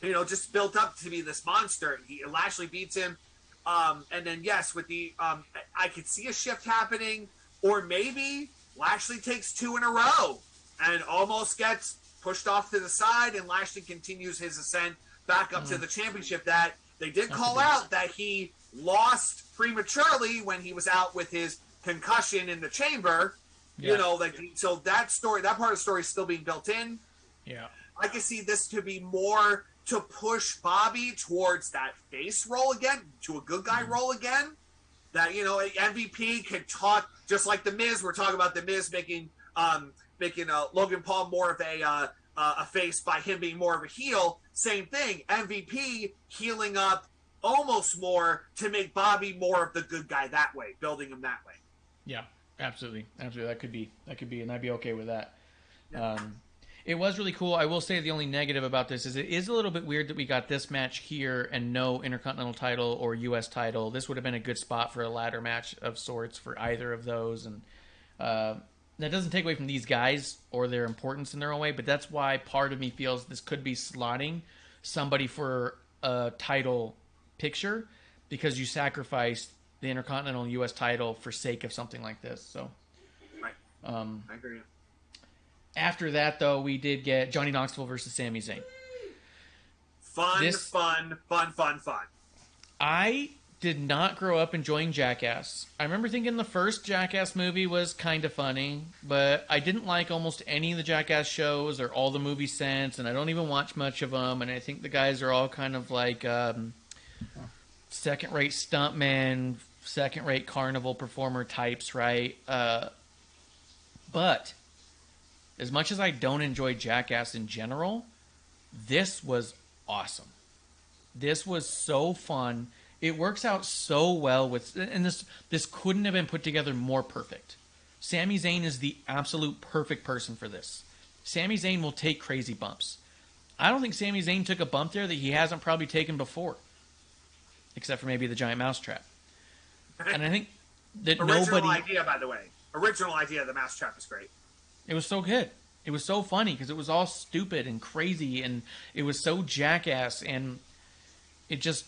Just built up to be this monster. Lashley beats him. And then, yes, with the, I could see a shift happening, or maybe Lashley takes 2 in a row and almost gets pushed off to the side, and Lashley continues his ascent back up to the championship. That they did call out that he lost prematurely when he was out with his concussion in the chamber. Yeah. So that part of the story is still being built in. Yeah. I can see this to be more to push Bobby towards that face role again, to a good guy role again. That, MVP could talk, just like The Miz. We're talking about The Miz making Logan Paul more of a face by him being more of a heel. Same thing. MVP healing up almost more to make Bobby more of the good guy that way, building him that way. Yeah, absolutely. That could be, and I'd be okay with that. It was really cool. I will say the only negative about this is it is a little bit weird that we got this match here and no Intercontinental title or U.S. title. This would have been a good spot for a ladder match of sorts for either of those, and that doesn't take away from these guys or their importance in their own way, but that's why part of me feels this could be slotting somebody for a title picture because you sacrificed the Intercontinental U.S. title for sake of something like this. So, right. I agree. After that, though, we did get Johnny Knoxville versus Sami Zayn. Fun. I did not grow up enjoying Jackass. I remember thinking the first Jackass movie was kind of funny, but I didn't like almost any of the Jackass shows or all the movies since, and I don't even watch much of them, and I think the guys are all kind of like second-rate stuntmen, second-rate carnival performer types, right? But as much as I don't enjoy Jackass in general, this was awesome. This was so fun. It works out so well with, and this couldn't have been put together more perfect. Sami Zayn is the absolute perfect person for this. Sami Zayn will take crazy bumps. I don't think Sami Zayn took a bump there that he hasn't probably taken before, except for maybe the giant mousetrap. And I think that Original idea, by the way. Original idea. The mousetrap is great. It was so good. It was so funny because it was all stupid and crazy, and it was so Jackass, and it just,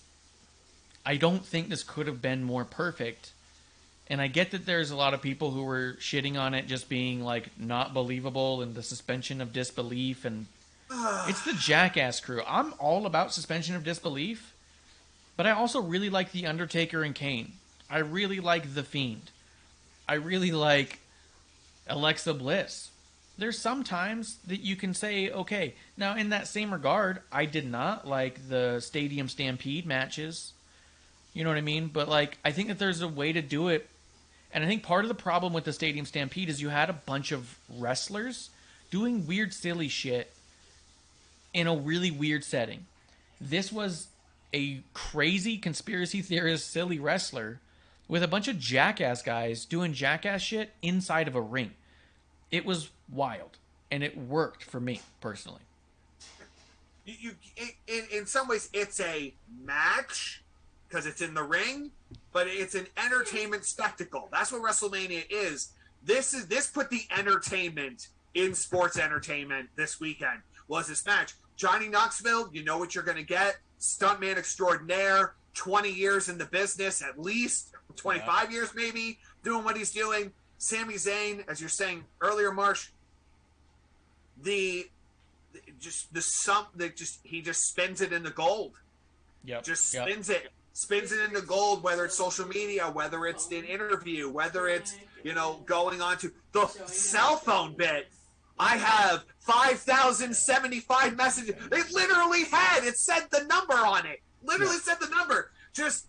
I don't think this could have been more perfect. And I get that there's a lot of people who were shitting on it just being like not believable and the suspension of disbelief, and it's the Jackass crew. I'm all about suspension of disbelief, but I also really like The Undertaker and Kane. I really like The Fiend. I really like Alexa Bliss. There's some times that you can say, okay, now in that same regard, I did not like the Stadium Stampede matches. You know what I mean? But like, I think that there's a way to do it. And I think part of the problem with the Stadium Stampede is you had a bunch of wrestlers doing weird, silly shit in a really weird setting. This was a crazy conspiracy theorist, silly wrestler with a bunch of Jackass guys doing Jackass shit inside of a ring. It was wild, and it worked for me personally. In some ways, it's a match because it's in the ring, but it's an entertainment spectacle. That's what WrestleMania is. This put the entertainment in sports entertainment this weekend. Was this match? Johnny Knoxville, you know what you're going to get. Stuntman extraordinaire, 20 years in the business at least, 25 years maybe, doing what he's doing. Sami Zayn, as you're saying earlier, Marsh, he just spins it in the gold. Yep. Just spins it into gold, whether it's social media, whether it's an interview, whether it's, going on to the cell phone bit. I have 5,075 messages. It literally it said the number on it. Literally said the number. Just,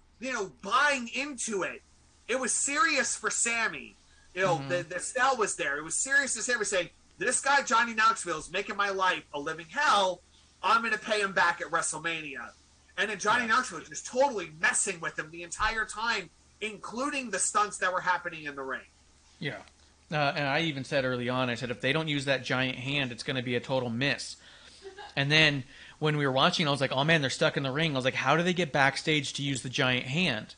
buying into it. It was serious for Sammy. The cell was there. It was serious to Sammy saying, this guy, Johnny Knoxville, is making my life a living hell. I'm going to pay him back at WrestleMania. And then Johnny Knoxville was just totally messing with him the entire time, including the stunts that were happening in the ring. Yeah. And I even said early on, I said, if they don't use that giant hand, it's going to be a total miss. And then when we were watching, I was like, oh, man, they're stuck in the ring. I was like, how do they get backstage to use the giant hand?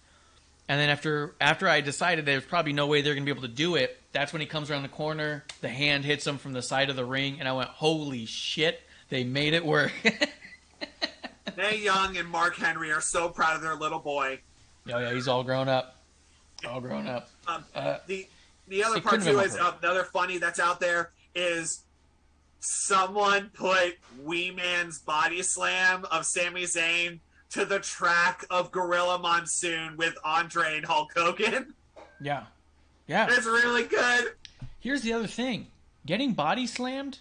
And then after I decided there's probably no way they're going to be able to do it, that's when he comes around the corner, the hand hits him from the side of the ring, and I went, holy shit, they made it work. Mae Young and Mark Henry are so proud of their little boy. Oh, yeah, he's all grown up. All grown up. The other part, too, is another funny that's out there is someone put Wee Man's body slam of Sami Zayn to the track of Gorilla Monsoon with Andre and Hulk Hogan. Yeah. Yeah. It's really good. Here's the other thing. Getting body slammed?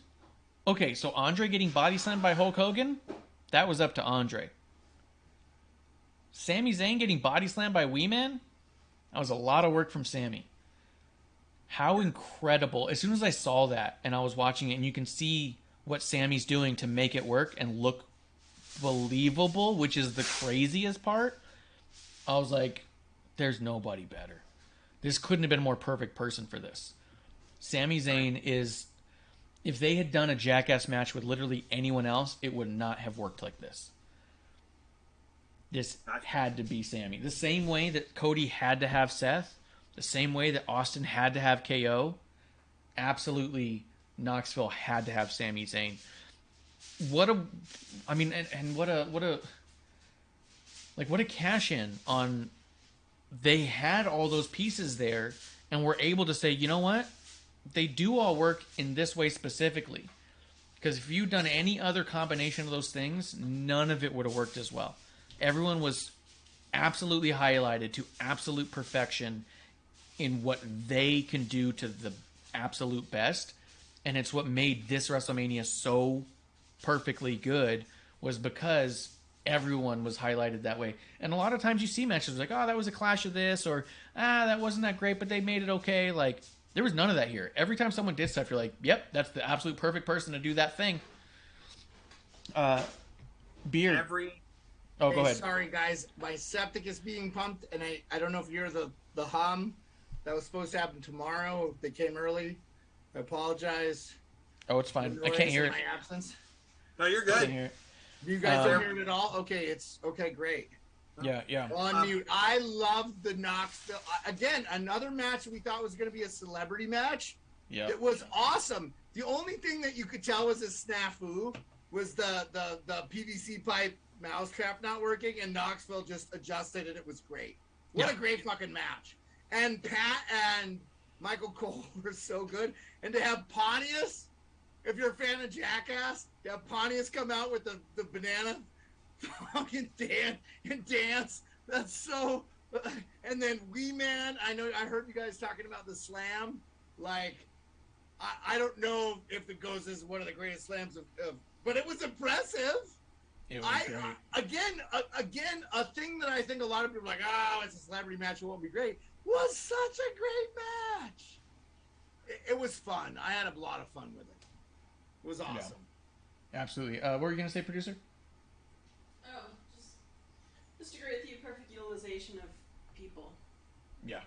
Okay, so Andre getting body slammed by Hulk Hogan? That was up to Andre. Sami Zayn getting body slammed by Wee Man? That was a lot of work from Sammy. How incredible. As soon as I saw that and I was watching it and you can see what Sammy's doing to make it work and look believable, which is the craziest part, I was like, there's nobody better. This couldn't have been a more perfect person for this. Sami Zayn is, if they had done a Jackass match with literally anyone else, it would not have worked like this. This had to be Sammy. The same way that Cody had to have Seth, the same way that Austin had to have KO, absolutely Knoxville had to have Sami Zayn. What a cash in on, they had all those pieces there and were able to say, you know what? They do all work in this way specifically. Because if you'd done any other combination of those things, none of it would have worked as well. Everyone was absolutely highlighted to absolute perfection in what they can do to the absolute best. And it's what made this WrestleMania so perfectly good, was because everyone was highlighted that way. And a lot of times you see matches like, oh, that was a clash of this, or that wasn't that great, but they made it okay. Like, there was none of that here. Every time someone did stuff, you're like, yep, that's the absolute perfect person to do that thing. Beard. Go ahead. Sorry, guys. My septic is being pumped, and I don't know if you're the hum that was supposed to happen tomorrow. They came early. I apologize. Oh, it's fine. I can't hear it. My absence. No, you're good. You guys don't hear it at all? Okay, it's okay. Great. Yeah. On mute. I love the Knoxville. Again, another match we thought was going to be a celebrity match. Yeah. It was awesome. The only thing that you could tell was a snafu was the PVC pipe mousetrap not working, and Knoxville just adjusted it. It was great. What a great fucking match. And Pat and Michael Cole were so good. And to have Pontius, if you're a fan of Jackass, to have Pontius come out with the banana fucking dance. That's so. And then Wee Man, I heard you guys talking about the slam. Like, I don't know if it goes as one of the greatest slams of but it was impressive. It was great. Again, a thing that I think a lot of people are like, oh, it's a celebrity match, it won't be great, was such a great match. It was fun. I had a lot of fun with it. It was awesome. Yeah. Absolutely. What were you going to say, producer? Oh, just agree with you. Perfect utilization of people. Yeah.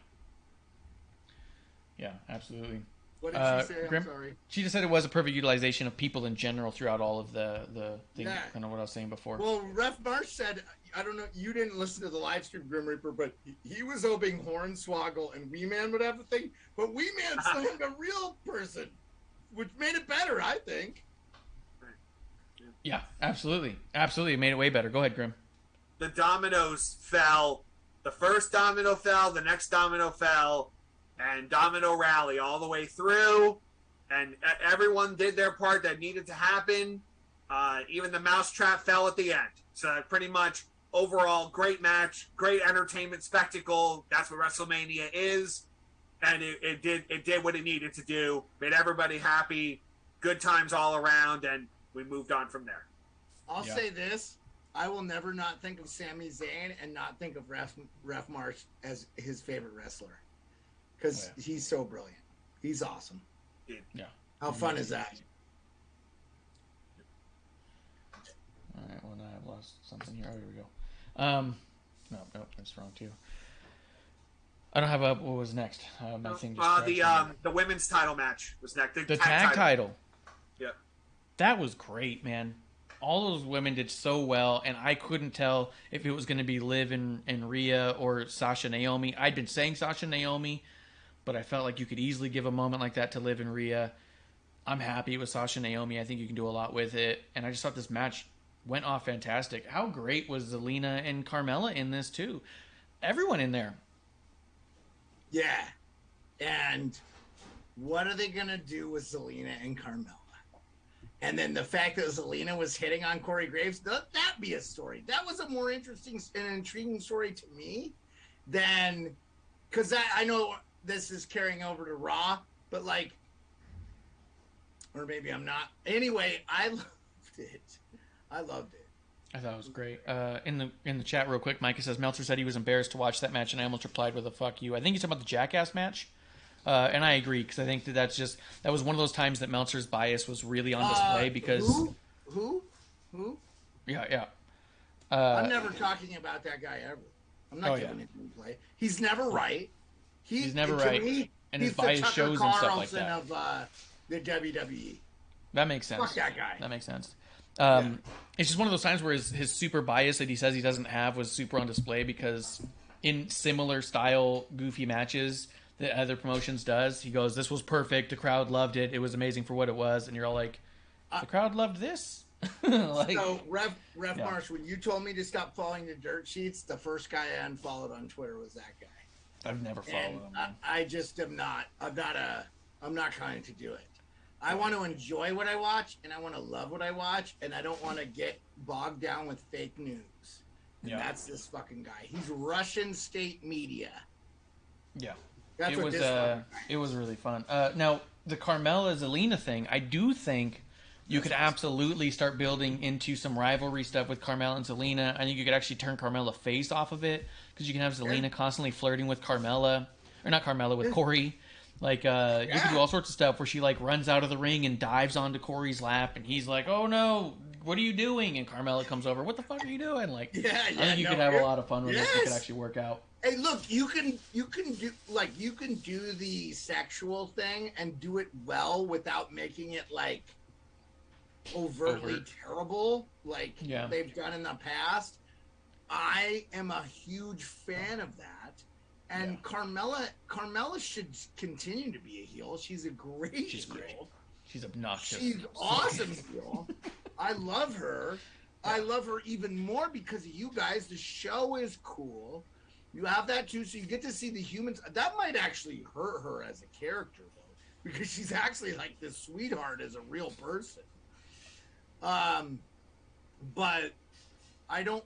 Yeah, absolutely. What did she say? Grim? I'm sorry. She just said it was a perfect utilization of people in general throughout all of the things, kind of what I was saying before. Well, Ref Marsh said, I don't know, you didn't listen to the live stream, Grim Reaper, but he was hoping Hornswoggle and Wee Man would have a thing, but Wee Man slammed a real person, which made it better, I think. Yeah, absolutely. Absolutely. It made it way better. Go ahead, Grim. The dominoes fell. The first domino fell, the next domino fell, and domino rally all the way through, and everyone did their part that needed to happen. Even the mousetrap fell at the end. So pretty much overall, great match, great entertainment spectacle. That's what WrestleMania is. And it did what it needed to do. Made everybody happy. Good times all around. And we moved on from there. I'll say this. I will never not think of Sami Zayn and not think of Ref Marsh as his favorite wrestler. Because he's so brilliant. He's awesome. Yeah. How fun is that? All right, well, now I've lost something here. Oh, here we go. No, that's wrong too. I don't have what was next. My thing just the women's title match was next. The tag title. Yeah. That was great, man. All those women did so well, and I couldn't tell if it was going to be Liv and Rhea or Sasha Naomi. I'd been saying Sasha Naomi, but I felt like you could easily give a moment like that to Liv and Rhea. I'm happy with Sasha Naomi. I think you can do a lot with it, and I just thought this match went off fantastic. How great was Zelina and Carmella in this, too? Everyone in there. Yeah. And what are they going to do with Zelina and Carmella? And then the fact that Zelina was hitting on Corey Graves, let that be a story. That was a more interesting and intriguing story to me than, because I know this is carrying over to Raw, but like, or maybe I'm not. Anyway, I loved it. I thought it was great. In the chat real quick, Micah says Meltzer said he was embarrassed to watch that match, and I almost replied with a fuck you. I think he's talking about the Jackass match. And I agree, because I think that was one of those times that Meltzer's bias was really on display because... Who? Yeah. I'm never talking about that guy ever. I'm not giving him play. He's never right. He's never right. Me, and his bias shows and stuff like that. Of the WWE. That makes sense. Fuck that guy. That makes sense. It's just one of those times where his super bias that he says he doesn't have was super on display because in similar style goofy matches that other promotions does, he goes, this was perfect, the crowd loved it, it was amazing for what it was, and you're all like, the crowd loved this? So, Ref Marsh, when you told me to stop following the dirt sheets, the first guy I unfollowed on Twitter was that guy. I've never followed him. I just am not, I'm not trying to do it. I want to enjoy what I watch, and I want to love what I watch, and I don't want to get bogged down with fake news. And that's this fucking guy. He's Russian state media. Yeah. It was really fun. Now, the Carmella Zelina thing, I do think you could absolutely start building into some rivalry stuff with Carmella and Zelina. I think you could actually turn Carmella face off of it because you can have Zelina constantly flirting with Carmella, or not Carmella, with Corey. Like, you can do all sorts of stuff where she, like, runs out of the ring and dives onto Corey's lap, and he's like, oh, no, what are you doing? And Carmella comes over, what the fuck are you doing? Like, I think you could have a lot of fun with it. It could actually work out. Hey, look, you can do the sexual thing and do it well without making it, like, overtly terrible, like they've done in the past. I am a huge fan of that. And Carmella should continue to be a heel. She's a great heel. Great. She's obnoxious. She's awesome heel. I love her. I love her even more because of you guys. The show is cool. You have that too, so you get to see the humans. That might actually hurt her as a character, though, because she's actually like this sweetheart as a real person. But I don't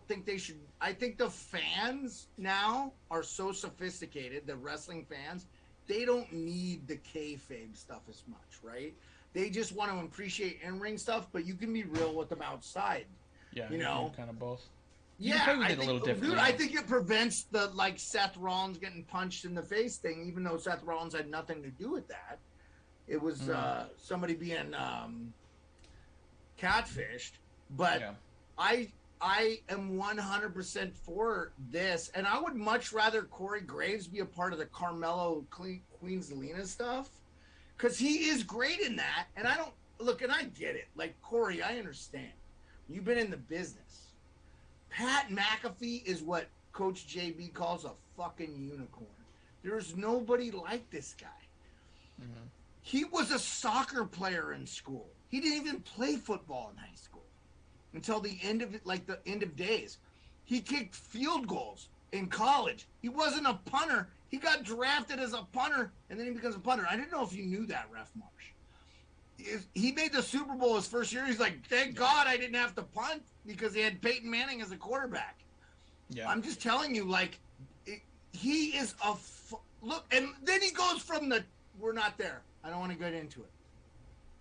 think they should. I think the fans now are so sophisticated, the wrestling fans, they don't need the kayfabe stuff as much, right? They just want to appreciate in-ring stuff, but you can be real with them outside. Yeah, you know, kind of both. I think it prevents the like Seth Rollins getting punched in the face thing, even though Seth Rollins had nothing to do with that. It was somebody being catfished, but I am 100% for this, and I would much rather Corey Graves be a part of the Carmelo Queen Zelina stuff, because he is great in that. And I get it. Like, Corey, I understand. You've been in the business. Pat McAfee is what Coach JB calls a fucking unicorn. There's nobody like this guy. Mm-hmm. He was a soccer player in school. He didn't even play football in high school until the end of days. He kicked field goals in college. He wasn't a punter. He got drafted as a punter, and then he becomes a punter. I didn't know if you knew that, Ref Marsh. he made the Super Bowl his first year. He's like, thank God I didn't have to punt because he had Peyton Manning as a quarterback. Yeah. I'm just telling you, like, he is look, and then he goes from we're not there. I don't want to get into it.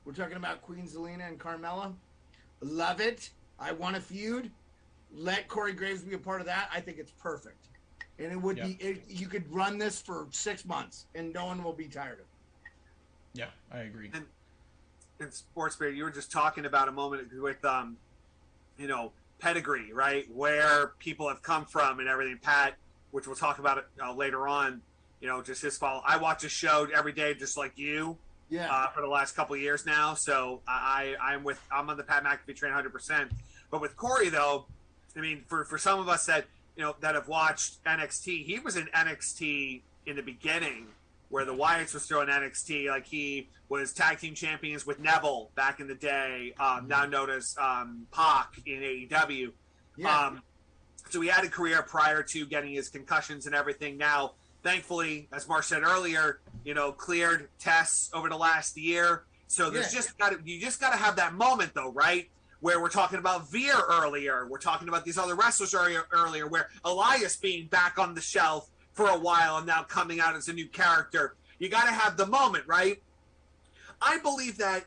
We're talking about Queen Zelina and Carmella. Love it. I want a feud. Let Corey Graves be a part of that. I think it's perfect. And it would be, you could run this for 6 months and no one will be tired of it. Yeah, I agree. And Sports Bear, you were just talking about a moment with, pedigree, right? Where people have come from and everything. Pat, which we'll talk about it later on, just his follow. I watch his show every day, just like you. Yeah. For the last couple of years now, so I'm on the Pat McAfee train 100%. But with Corey, though, I mean, for some of us that that have watched NXT, he was in NXT in the beginning, where the Wyatts was throwing NXT. Like, he was tag team champions with Neville back in the day, now known as Pac in AEW. Yeah. So he had a career prior to getting his concussions and everything. Now, thankfully, as Mark said earlier, cleared tests over the last year. So there's you just got to have that moment, though, right? Where we're talking about Veer earlier. We're talking about these other wrestlers earlier, where Elias being back on the shelf for a while and now coming out as a new character. You got to have the moment, right? I believe that,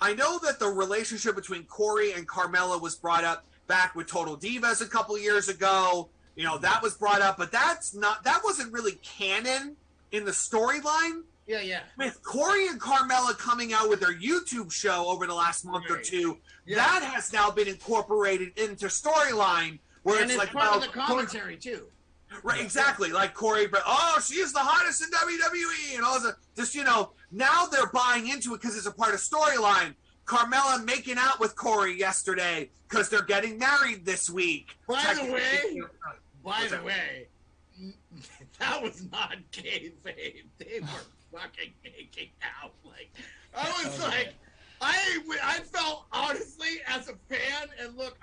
I know that the relationship between Corey and Carmella was brought up back with Total Divas a couple years ago. That was brought up, but that wasn't really canon in the storyline. Yeah. With Corey and Carmella coming out with their YouTube show over the last month or two, that has now been incorporated into storyline where and it's like part of the commentary too. Right, exactly. Like Corey, but she is the hottest in WWE, and all that. Just now they're buying into it because it's a part of storyline. Carmella making out with Corey yesterday because they're getting married this week. By the way, that was not kayfabe. They were fucking making out. Like, I was like, I felt honestly as a fan, and look,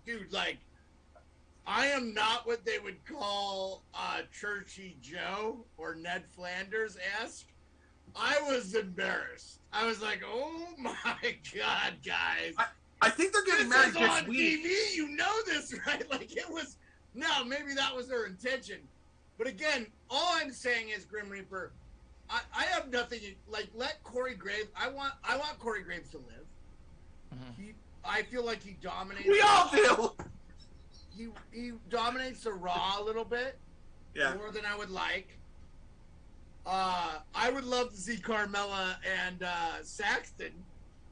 dude, like, I am not what they would call Churchy Joe or Ned Flanders-esque. I was embarrassed. I was like, oh my God, guys. I think they're getting married this on week. TV, you know this, right? Like, it was, no, maybe that was their intention. But again, all I'm saying is, Grim Reaper, I have nothing, like, let Corey Graves, I want Corey Graves to live. Mm-hmm. I feel like he dominates. We all do. He dominates the Raw a little bit, more than I would like. I would love to see Carmella and Saxton.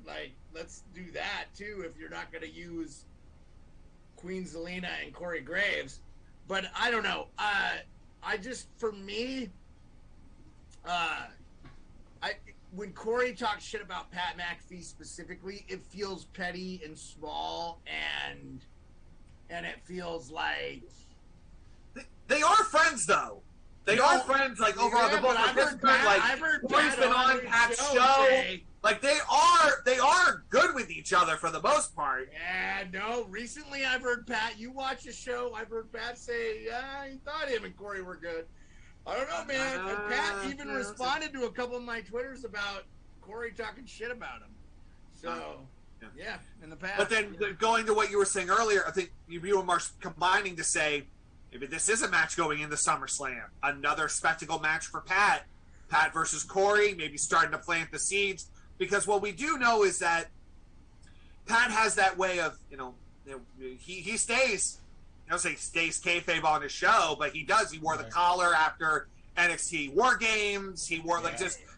Like, let's do that too if you're not going to use Queen Zelina and Corey Graves. But I don't know. For me, when Corey talks shit about Pat McAfee specifically, it feels petty and small, and it feels like they are friends, though. They are friends, like, over on the book. I've heard Corey's been on Pat's show. Like, they are good with each other for the most part. Yeah, no. Recently, I've heard Pat. You watch the show. I've heard Pat say, he thought him and Corey were good. I don't know, man. And Pat even responded to a couple of my Twitters about Corey talking shit about him. So, in the past. But then going to what you were saying earlier, I think you and Mark combining to say, maybe this is a match going into SummerSlam. Another spectacle match for Pat. Pat versus Corey, maybe starting to plant the seeds. Because what we do know is that Pat has that way of, he stays, I don't say stays kayfabe on his show, but he does. He wore the collar after NXT War Games. He wore,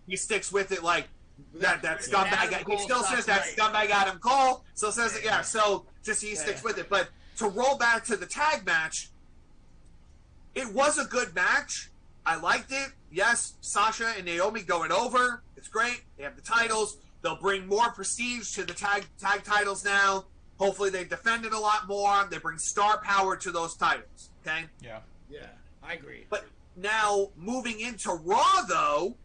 he sticks with it like that scumbag. He still says that scumbag Adam Cole. Still says it, so just he sticks with it. But to roll back to the tag match, it was a good match. I liked it. Yes, Sasha and Naomi going over. It's great. They have the titles. They'll bring more prestige to the tag titles now. Hopefully they defend it a lot more. They bring star power to those titles. Okay? Yeah, I agree. But now, moving into Raw, though,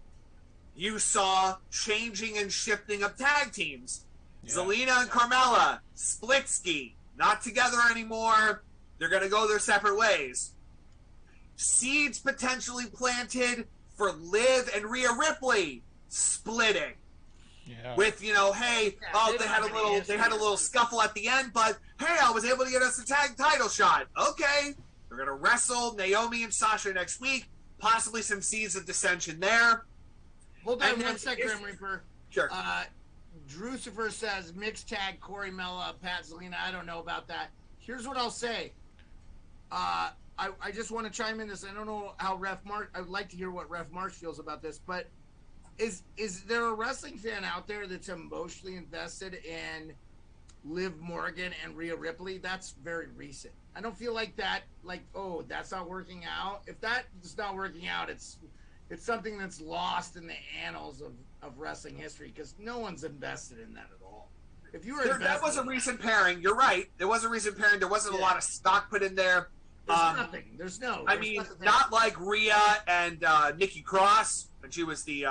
you saw changing and shifting of tag teams. Yeah. Zelina and Carmella, split ski, not together anymore. They're going to go their separate ways. Seeds potentially planted for Liv and Rhea Ripley, splitting. Yeah. with, hey, they had a little scuffle at the end, but hey, I was able to get us a tag title shot. Okay, they're gonna wrestle Naomi and Sasha next week. Possibly some seeds of dissension there. Hold on one sec, Grim Reaper. Sure. Drucifer says mixed tag Corey Mella, Pat Zelina. I don't know about that. Here's what I'll say. I just want to chime in this. I don't know how Ref Marsh. I would like to hear what Ref Marsh feels about this. But is there a wrestling fan out there that's emotionally invested in Liv Morgan and Rhea Ripley? That's very recent. I don't feel like that. Like, oh, that's not working out. If that is not working out, it's something that's lost in the annals of wrestling history because no one's invested in that at all. If you were that was a recent pairing. You're right. There was a recent pairing. There wasn't a lot of stock put in there. There's nothing. There's not like Rhea and Nikki Cross, and she was the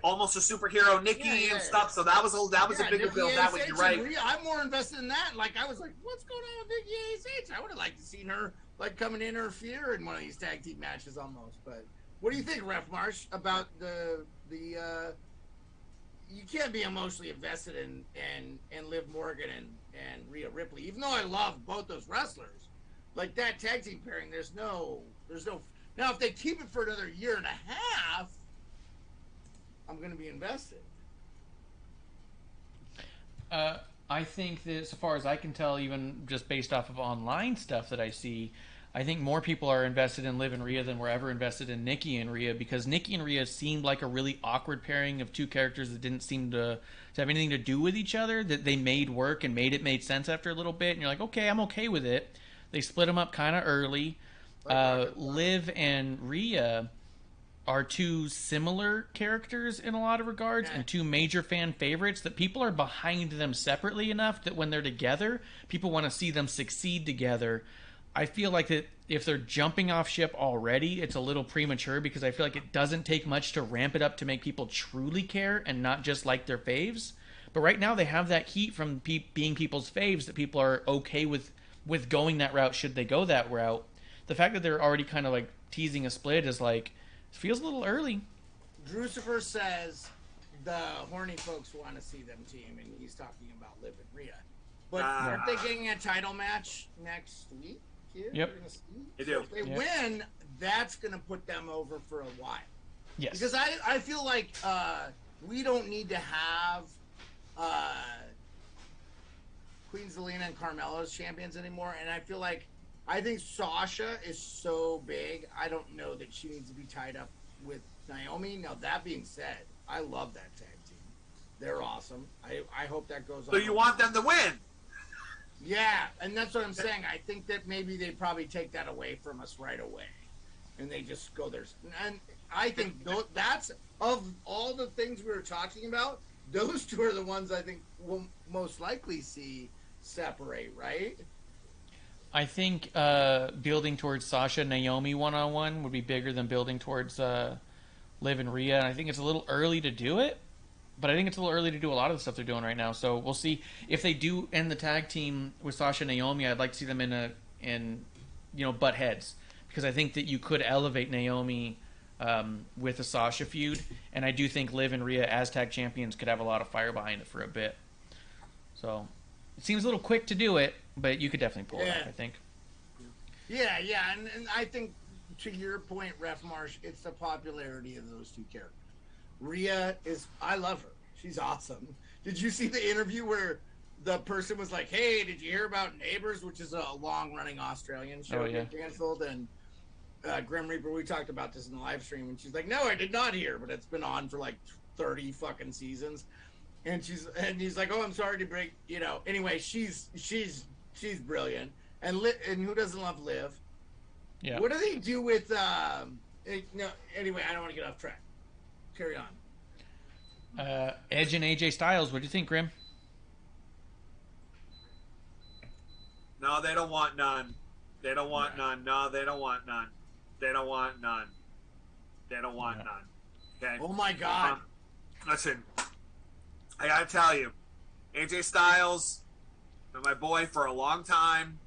almost a superhero Nikki and stuff. So that was a bigger build. That was, you're right. Rhea, I'm more invested in that. Like I was like, what's going on with Nikki ASH? I would have liked to seen her like come and interfere in one of these tag team matches almost. But what do you think, Ref Marsh, about the you can't be emotionally invested in Liv Morgan and Rhea Ripley, even though I love both those wrestlers. Like that tag team pairing, there's no. Now, if they keep it for another year and a half, I'm going to be invested. I think that, so far as I can tell, even just based off of online stuff that I see, I think more people are invested in Liv and Rhea than were ever invested in Nikki and Rhea, because Nikki and Rhea seemed like a really awkward pairing of two characters that didn't seem to have anything to do with each other, that they made work and made sense after a little bit, and you're like, okay, I'm okay with it. They split them up kind of early. Liv and Rhea are two similar characters in a lot of regards, and two major fan favorites that people are behind them separately enough that when they're together, people want to see them succeed together. I feel like that if they're jumping off ship already, it's a little premature, because I feel like it doesn't take much to ramp it up to make people truly care and not just like their faves. But right now they have that heat from being people's faves that people are okay with going that route should they go that route. The fact that they're already kind of like teasing a split is like, it feels a little early. Drucifer says the horny folks want to see them team, and he's talking about Liv and Rhea. But aren't they getting a title match next week? Here? Yep. They do. If they win, that's going to put them over for a while. Yes. Because I feel like we don't need to have Queen Zelina and Carmella as champions anymore, and I think Sasha is so big, I don't know that she needs to be tied up with Naomi. Now, that being said, I love that tag team. They're awesome. I hope that goes on. So you want them to win? Yeah, and that's what I'm saying. I think that maybe they probably take that away from us right away, and they just go there. And I think that's, of all the things we were talking about, those two are the ones I think we'll most likely see separate, right? I think building towards Sasha and Naomi one-on-one would be bigger than building towards Liv and Rhea. And I think it's a little early to do it, but I think it's a little early to do a lot of the stuff they're doing right now. So we'll see if they do end the tag team with Sasha and Naomi. I'd like to see them in butt heads, because I think that you could elevate Naomi with a Sasha feud, and I do think Liv and Rhea as tag champions could have a lot of fire behind it for a bit. So it seems a little quick to do it, but you could definitely pull it off, I think. Yeah, and I think, to your point, Ref Marsh, it's the popularity of those two characters. Rhea I love her. She's awesome. Did you see the interview where the person was like, hey, did you hear about Neighbours, which is a long-running Australian show get canceled? And Grim Reaper, we talked about this in the live stream, and she's like, no, I did not hear, but it's been on for like 30 fucking seasons. And he's like, oh, I'm sorry to break, Anyway, she's brilliant. And who doesn't love Liv? Yeah. What do they do with no? Anyway, I don't want to get off track. Carry on. Edge and AJ Styles. What do you think, Grim? No, they don't want none. They don't want none. No, they don't want none. They don't want none. They don't want none. Okay. Oh my God. Listen, I gotta tell you, AJ Styles, been my boy for a long time.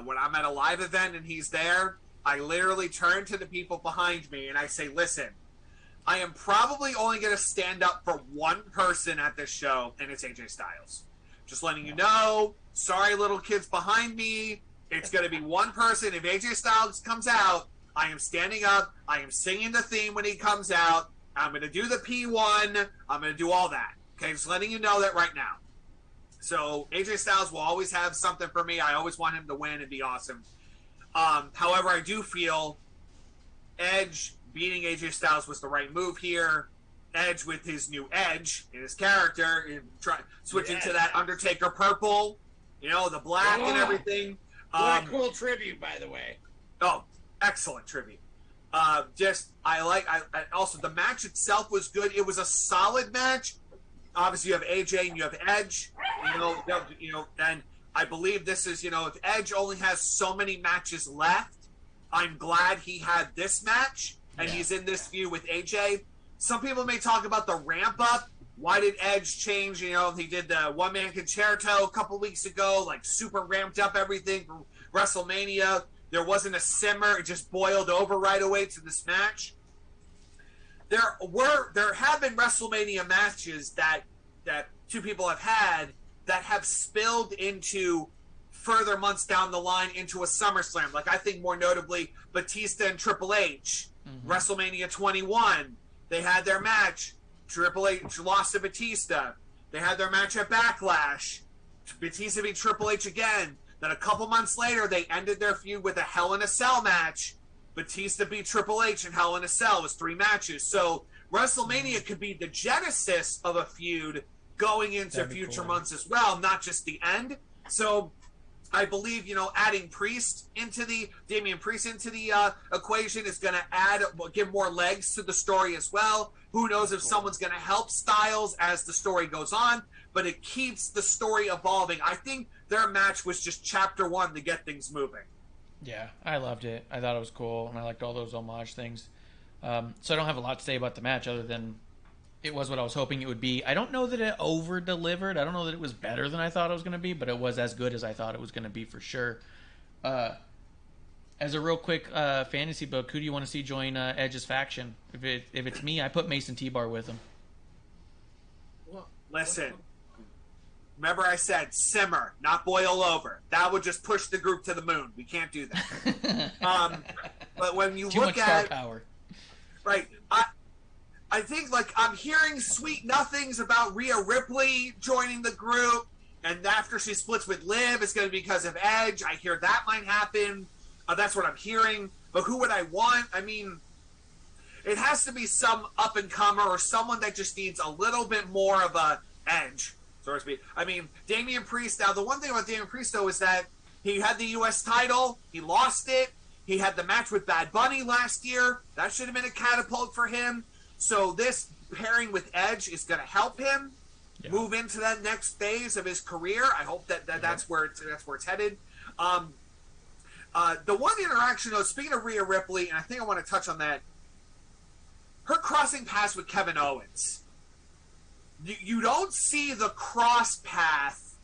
When I'm at a live event and he's there, I literally turn to the people behind me and I say, listen, I am probably only going to stand up for one person at this show, and it's AJ Styles. Just letting you know. Sorry, little kids behind me. It's going to be one person. If AJ Styles comes out, I am standing up. I am singing the theme when he comes out. I'm going to do the P1. I'm going to do all that. Okay, just letting you know that right now. So AJ Styles will always have something for me. I always want him to win and be awesome. However, I do feel Edge beating AJ Styles was the right move here. Edge with his new edge in his character, switching to that Undertaker purple, the black and everything. What a cool tribute, by the way. Oh, excellent tribute. Also the match itself was good. It was a solid match. Obviously, you have AJ and you have Edge. And I believe this is, if Edge only has so many matches left, I'm glad he had this match and he's in this feud with AJ. Some people may talk about the ramp up. Why did Edge change? He did the one-man concerto a couple weeks ago, like super ramped up everything for WrestleMania. There wasn't a simmer. It just boiled over right away to this match. There have been WrestleMania matches that two people have had that have spilled into further months down the line into a SummerSlam. Like I think more notably Batista and Triple H, WrestleMania 21. They had their match. Triple H lost to Batista. They had their match at Backlash. Batista beat Triple H again. Then a couple months later, they ended their feud with a Hell in a Cell match. Batista beat Triple H in Hell in a Cell. It was 3 matches. So WrestleMania could be the genesis of a feud going into future months as well, not just the end. So I believe, adding Damian Priest into the equation is going to give more legs to the story as well. Who knows if someone's going to help Styles as the story goes on, but it keeps the story evolving. I think their match was just chapter 1 to get things moving. Yeah, I loved it. I thought it was cool, and I liked all those homage things. So I don't have a lot to say about the match other than it was what I was hoping it would be. I don't know that it over-delivered. I don't know that it was better than I thought it was going to be, but it was as good as I thought it was going to be for sure. As a real quick fantasy book, who do you want to see join Edge's faction? If it's me, I put Mason T-Bar with him. Listen, remember I said simmer, not boil over. That would just push the group to the moon. We can't do that. But when you look at power, right, I think I'm hearing sweet nothings about Rhea Ripley joining the group, and after she splits with Liv, it's going to be because of Edge. I hear that might happen. That's what I'm hearing. But who would I want? I mean, it has to be some up-and-comer or someone that just needs a little bit more of a edge, so to speak. I mean, Damian Priest. Now, the one thing about Damian Priest, though, is that he had the U.S. title. He lost it. He had the match with Bad Bunny last year. That should have been a catapult for him. So this pairing with Edge is going to help him move into that next phase of his career. I hope that's where it's headed. The one interaction, though, speaking of Rhea Ripley, and I think I want to touch on that, her crossing paths with Kevin Owens. You don't see the cross path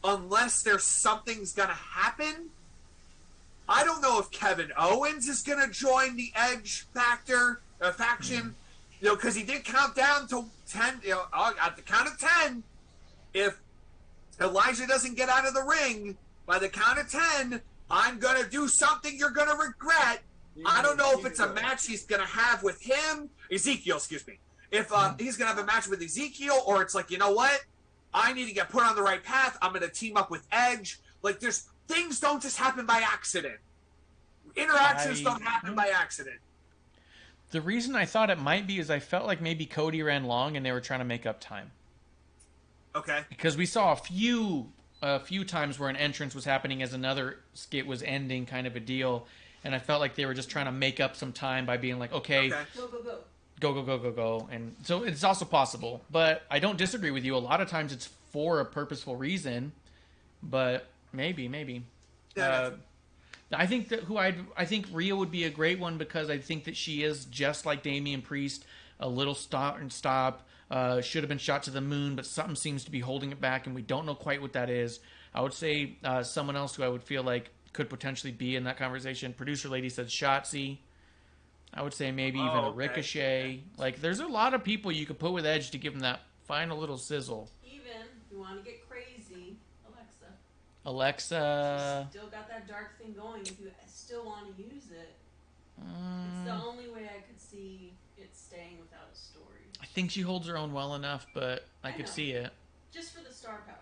unless something's going to happen. I don't know if Kevin Owens is going to join the Edge faction, because he did count down to 10. At the count of 10, if Elijah doesn't get out of the ring by the count of 10, I'm going to do something you're going to regret. I don't know if it's a match he's going to have with Ezekiel, excuse me. If he's going to have a match with Ezekiel, or it's like, you know what? I need to get put on the right path. I'm going to team up with Edge. Things don't just happen by accident. Interactions don't happen by accident. The reason I thought it might be is I felt like maybe Cody ran long and they were trying to make up time. Okay. Because we saw a few times where an entrance was happening as another skit was ending, kind of a deal, and I felt like they were just trying to make up some time by being like, okay. Go. And so it's also possible, but I don't disagree with you. A lot of times it's for a purposeful reason, but maybe. Yeah, I think I think Rhea would be a great one because I think that she is just like Damian Priest, a little stop and stop. Should have been shot to the moon, but something seems to be holding it back, and we don't know quite what that is. I would say someone else who I would feel like could potentially be in that conversation. Producer lady said Shotzi. I would say maybe even a Ricochet. Like, there's a lot of people you could put with Edge to give him that final little sizzle. Even if you want to get crazy, Alexa. She's still got that dark thing going. If you still want to use it, it's the only way I could see it staying without a story. I think she holds her own well enough, but I could see it. Just for the star power.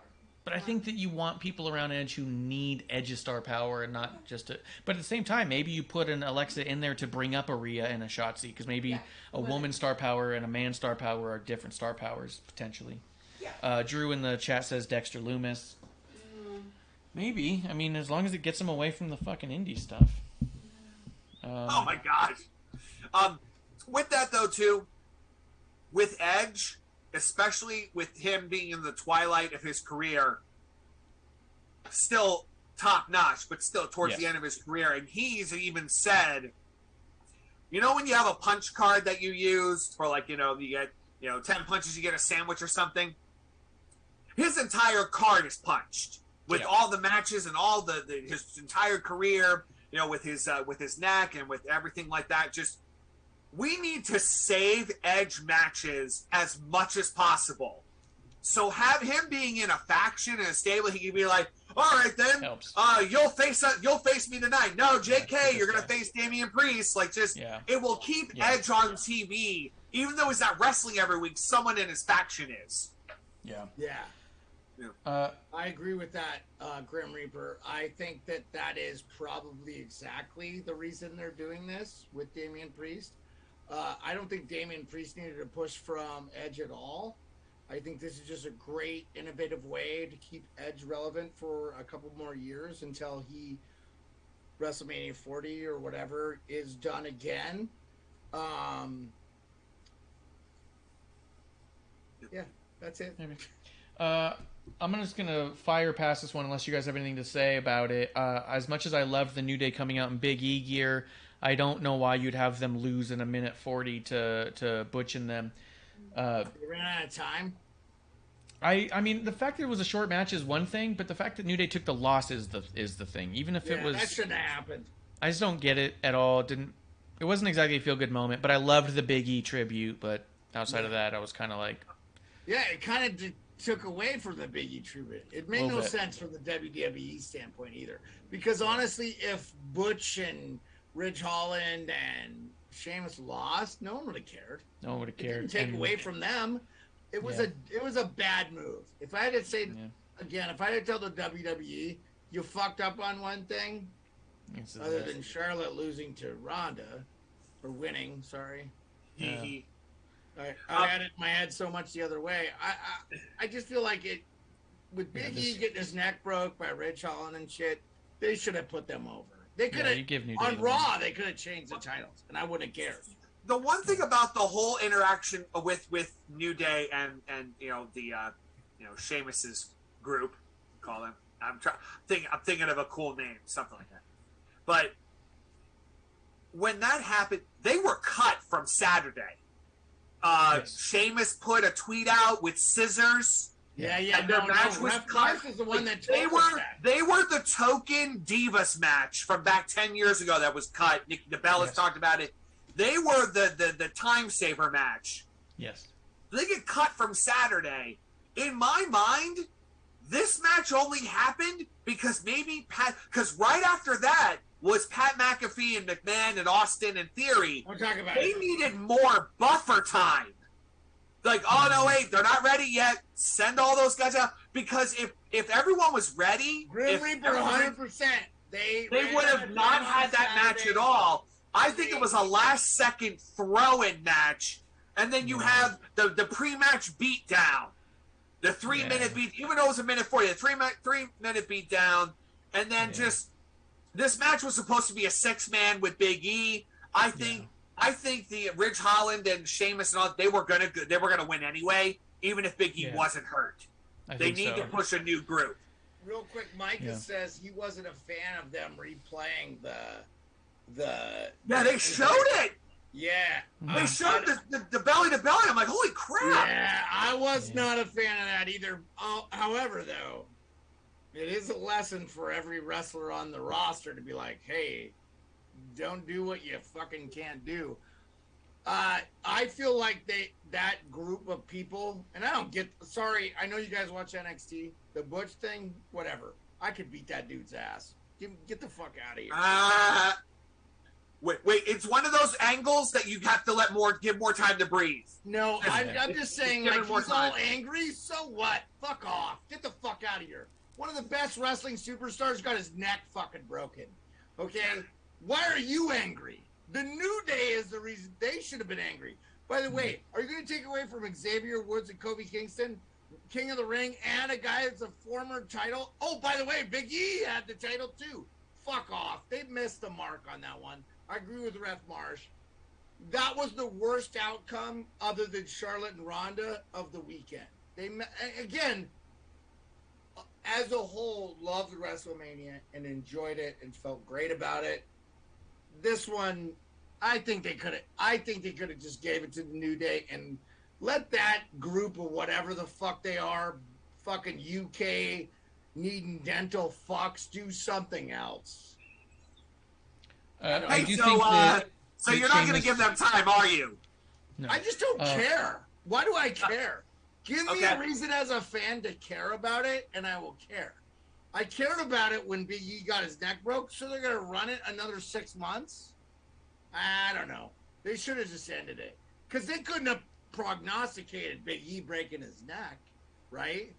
But I think that you want people around Edge who need Edge's star power and not just to... But at the same time, maybe you put an Alexa in there to bring up a Rhea and a Shotzi, because maybe a woman's star power and a man's star power are different star powers, potentially. Yeah. Drew in the chat says Dexter Loomis. Maybe. I mean, as long as it gets him away from the fucking indie stuff. Oh, my gosh. With that, though, too, with Edge... especially with him being in the twilight of his career, still top-notch, but still towards the end of his career. And he's even said, you know when you have a punch card that you use for, like, you get, 10 punches, you get a sandwich or something? His entire card is punched with all the matches and all his entire career, with his neck and with everything like that. Just, we need to save Edge matches as much as possible. So have him being in a faction and a stable, he can be like, all right then, you'll face me tonight. No, JK, you're gonna face Damian Priest. Like, just it will keep Edge on TV, even though he's not wrestling every week. Someone in his faction is. Yeah. I agree with that, Grim Reaper. I think that is probably exactly the reason they're doing this with Damian Priest. I don't think Damian Priest needed a push from Edge at all. I think this is just a great, innovative way to keep Edge relevant for a couple more years until WrestleMania 40 or whatever is done again. Yeah, that's it. Maybe. I'm just going to fire past this one unless you guys have anything to say about it. As much as I loved the New Day coming out in Big E gear, I don't know why you'd have them lose in a minute 40 to Butch and them. They ran out of time. I mean, the fact that it was a short match is one thing, but the fact that New Day took the loss is the thing. Even if it was, that shouldn't have happened. I just don't get it at all. It wasn't exactly a feel good moment, but I loved the Big E tribute. But outside of that, I was kind of like, it kind of took away from the Big E tribute. It made no sense from the WWE standpoint either, because honestly, if Butch and Ridge Holland and Sheamus lost, no one would have cared. No one would have cared. It didn't take away from them. It was a bad move. If I had to say again, if I had to tell the WWE, you fucked up on one thing, other than Charlotte losing to Ronda or winning, sorry. I had it in my head so much the other way. I just feel like it with Big E getting his neck broke by Ridge Holland and shit. They should have put them over. They could have on Raw. They could have changed the titles, and I wouldn't care. The one thing about the whole interaction with New Day and Sheamus's group, call them. I'm thinking of a cool name, something like that. But when that happened, they were cut from Saturday. Sheamus put a tweet out with scissors. And their match was cut. Is the one that they were the token Divas match from back 10 years ago that was cut. Nikki DeBella talked about it. They were the time saver match. Yes. They get cut from Saturday. In my mind, this match only happened because because right after that was Pat McAfee and McMahon and Austin and Theory. We're talking about they needed more buffer time. Like, oh no, wait, they're not ready yet. Send all those guys out, because if everyone was ready, Grim Reaper 100%, they would have not had that match at all. I think it was a last-second throw-in match, and then you have the pre-match beatdown, the 3-minute beat. Even though it was a minute 40, the 3-minute beatdown, and then just this match was supposed to be a 6-man with Big E. I think the Ridge Holland and Sheamus and all they were gonna win anyway, even if Big E wasn't hurt. They need to push a new group. Real quick, Micah says he wasn't a fan of them replaying the. Yeah, they showed it. Yeah, they showed the belly to belly. I'm like, holy crap! Yeah, I was not a fan of that either. However, though, it is a lesson for every wrestler on the roster to be like, hey, don't do what you fucking can't do. I feel like that group of people, and I don't get. Sorry, I know you guys watch NXT. The Butch thing, whatever. I could beat that dude's ass. Get the fuck out of here. Wait. It's one of those angles that you have to give more time to breathe. No, I'm just saying, like, more he's all time. angry. So what? Fuck off. Get the fuck out of here. One of the best wrestling superstars got his neck fucking broken. Okay? Why are you angry? The New Day is the reason they should have been angry. By the way, are you going to take away from Xavier Woods and Kofi Kingston, King of the Ring, and a guy that's a former title? Oh, by the way, Big E had the title too. Fuck off. They missed the mark on that one. I agree with Ref Marsh. That was the worst outcome other than Charlotte and Ronda of the weekend. Again, as a whole, loved WrestleMania and enjoyed it and felt great about it. This one, I think they could have just gave it to the New Day and let that group of whatever the fuck they are, fucking UK needing dental fucks, do something else. I do think that. So you're not going to give them time, are you? No. I just don't care. Why do I care? Give me a reason as a fan to care about it, and I will care. I cared about it when Big E got his neck broke, so they're going to run it another 6 months? I don't know. They should have just ended it. Because they couldn't have prognosticated Big E breaking his neck, right?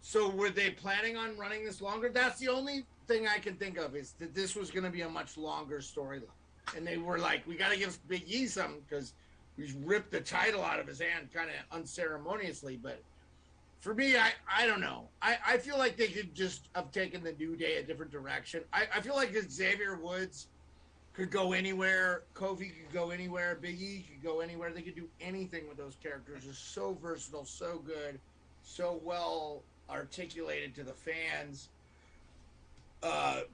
So were they planning on running this longer? That's the only thing I can think of, is that this was going to be a much longer storyline. And they were like, we got to give Big E something because we ripped the title out of his hand kind of unceremoniously. But for me, I don't know. I feel like they could just have taken the New Day a different direction. I feel like Xavier Woods could go anywhere. Kofi could go anywhere. Big E could go anywhere. They could do anything with those characters. They're so versatile, so good, so well articulated to the fans.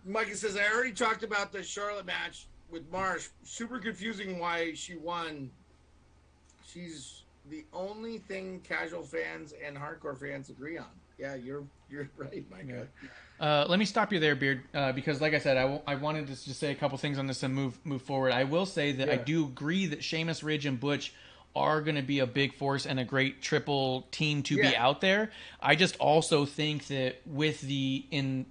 Micah says, I already talked about the Charlotte match with Marsh. Super confusing why she won. She's the only thing casual fans and hardcore fans agree on. Yeah, you're right, Micah. Yeah. Let me stop you there, Beard, because like I said, I wanted to just say a couple things on this and move forward. I will say that I do agree that Sheamus, Ridge, and Butch are going to be a big force and a great triple team to be out there. I just also think that with the in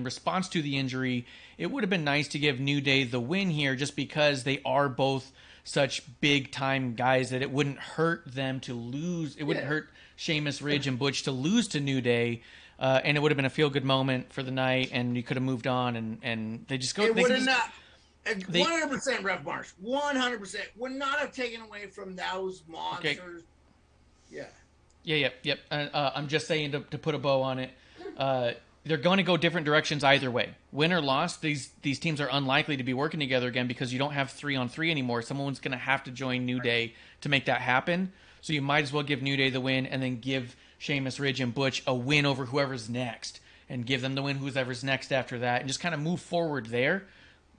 response to the injury, it would have been nice to give New Day the win here, just because they are both such big time guys that it wouldn't hurt them to lose. It wouldn't hurt Sheamus, Ridge, and Butch to lose to New Day. And it would have been a feel good moment for the night, and you could have moved on, and they just go. It would have not. 100% Ref Marsh. 100% would not have taken away from those monsters. Okay. Yep. I'm just saying to put a bow on it. They're going to go different directions either way. Win or loss, these teams are unlikely to be working together again because you don't have 3-on-3 anymore. Someone's going to have to join New Day to make that happen. So you might as well give New Day the win and then give Sheamus, Ridge, and Butch a win over whoever's next, and give them the win whoever's next after that, and just kind of move forward there.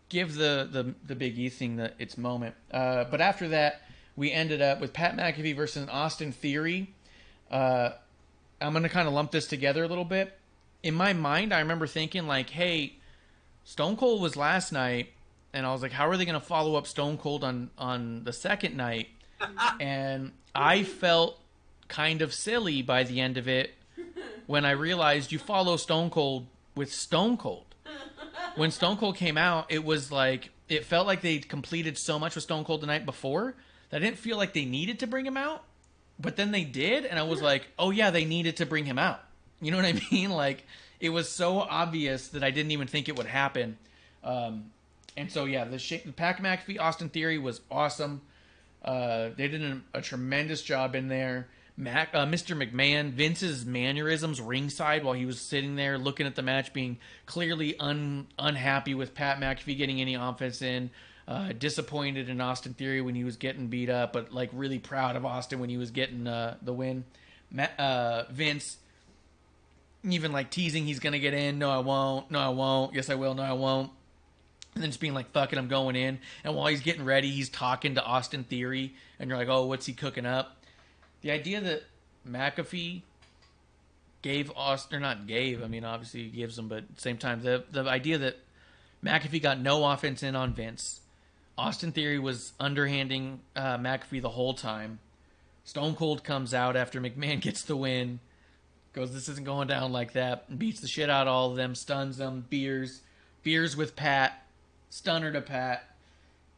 Give the Big E thing its moment. But after that, we ended up with Pat McAfee versus Austin Theory. I'm going to kind of lump this together a little bit. In my mind, I remember thinking, like, hey, Stone Cold was last night, and I was like, how are they going to follow up Stone Cold on the second night? And I felt kind of silly by the end of it when I realized you follow Stone Cold with Stone Cold. When Stone Cold came out, it was like, it felt like they'd completed so much with Stone Cold the night before that I didn't feel like they needed to bring him out. But then they did, and I was like, oh yeah, they needed to bring him out. You know what I mean? Like, it was so obvious that I didn't even think it would happen. And so, yeah, the Pat McAfee Austin Theory was awesome. They did a tremendous job in there. Mr. McMahon, Vince's mannerisms ringside while he was sitting there looking at the match, being clearly unhappy with Pat McAfee getting any offense in, disappointed in Austin Theory when he was getting beat up, but like really proud of Austin when he was getting the win. Vince even like teasing he's gonna get in. No, I won't. No, I won't. Yes, I will. No, I won't. And then just being like, fuck it, I'm going in. And while he's getting ready, he's talking to Austin Theory, and you're like, oh, what's he cooking up? The idea that McAfee gave Austin, or not gave, I mean, obviously he gives him, but at the same time, the idea that McAfee got no offense in on Vince. Austin Theory was underhanding McAfee the whole time. Stone Cold comes out after McMahon gets the win. Goes, this isn't going down like that. And beats the shit out of all of them. Stuns them. Beers with Pat. Stunner to Pat.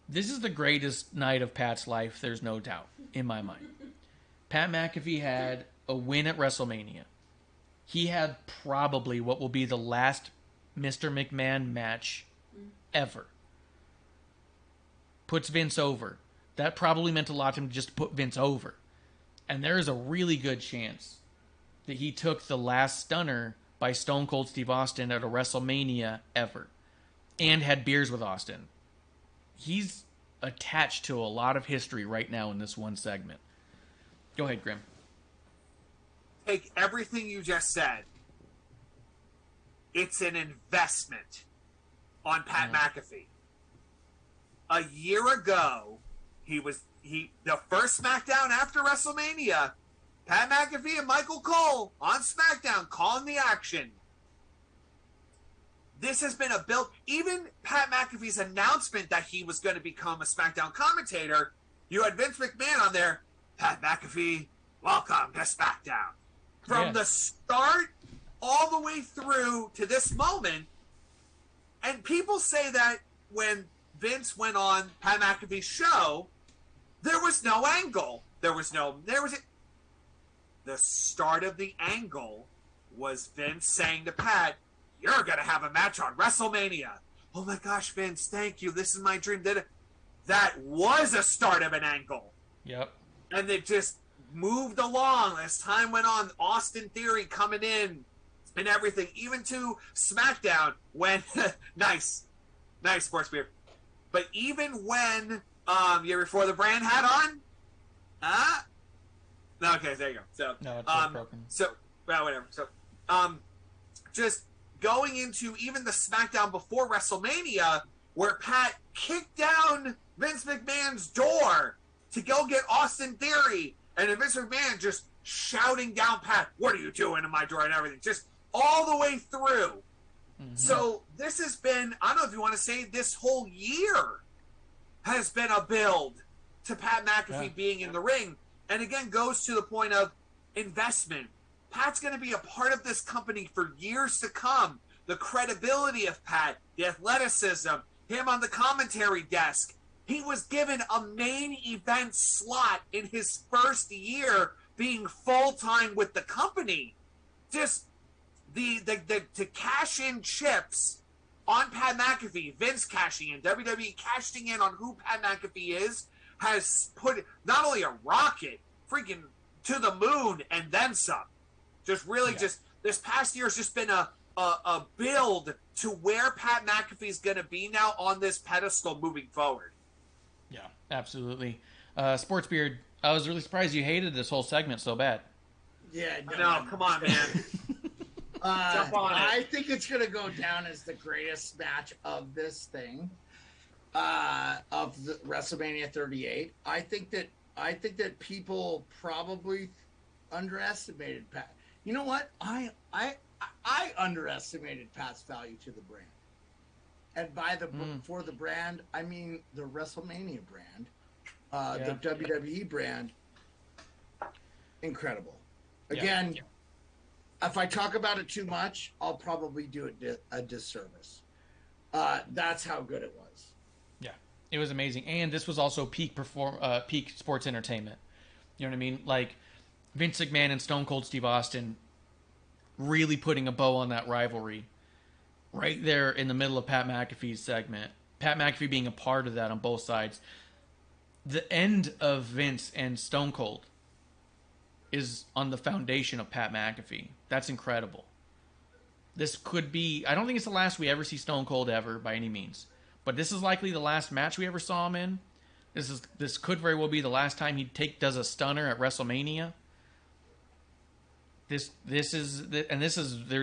This is the greatest night of Pat's life, there's no doubt, in my mind. Pat McAfee had a win at WrestleMania. He had probably what will be the last Mr. McMahon match ever. Puts Vince over. That probably meant a lot to him just to put Vince over. And there is a really good chance that he took the last stunner by Stone Cold Steve Austin at a WrestleMania ever. And had beers with Austin. He's attached to a lot of history right now in this one segment. Go ahead, Grim. Take everything you just said. It's an investment on Pat McAfee. A year ago, the first SmackDown after WrestleMania, Pat McAfee and Michael Cole on SmackDown calling the action. This has been a build. Even Pat McAfee's announcement that he was going to become a SmackDown commentator, you had Vince McMahon on there. Pat McAfee, welcome to SmackDown. From the start all the way through to this moment. And people say that when Vince went on Pat McAfee's show, there was no angle. The start of the angle was Vince saying to Pat, you're going to have a match on WrestleMania. Oh my gosh, Vince, thank you. This is my dream. That was a start of an angle. Yep. And it just moved along as time went on. Austin Theory coming in and everything, even to SmackDown when nice sports beer. But even when year before the brand hat on, okay, there you go. So no, it's broken. So well, whatever. So just going into even the SmackDown before WrestleMania, where Pat kicked down Vince McMahon's door to go get Austin Theory, and then Vince McMahon just shouting down Pat, what are you doing in my door and everything, just all the way through. Mm-hmm. So this has been, I don't know if you want to say this whole year has been a build to Pat McAfee being in the ring. And again, goes to the point of investment. Pat's going to be a part of this company for years to come. The credibility of Pat, the athleticism, him on the commentary desk. He was given a main event slot in his first year being full-time with the company. Just to cash in chips on Pat McAfee, Vince cashing in, WWE cashing in on who Pat McAfee is, has put not only a rocket freaking to the moon and then some. Just really just this past year has just been a build to where Pat McAfee's going to be now on this pedestal moving forward. Yeah, absolutely. Sportsbeard, I was really surprised you hated this whole segment so bad. Yeah, no, come on, man. Jump on it. I think it's going to go down as the greatest match of this thing, of the WrestleMania 38. I think that people probably underestimated Pat. You know what? I underestimated Pat's value to the brand. And by for the brand, I mean the WrestleMania brand, the WWE brand. Incredible. Again, if I talk about it too much, I'll probably do it a disservice. That's how good it was. Yeah, it was amazing, and this was also peak sports entertainment. You know what I mean? Like Vince McMahon and Stone Cold Steve Austin really putting a bow on that rivalry right there in the middle of Pat McAfee's segment. Pat McAfee being a part of that on both sides. The end of Vince and Stone Cold is on the foundation of Pat McAfee. That's incredible. This could be, I don't think it's the last we ever see Stone Cold ever by any means, but this is likely the last match we ever saw him in. This could very well be the last time he does a stunner at WrestleMania. There's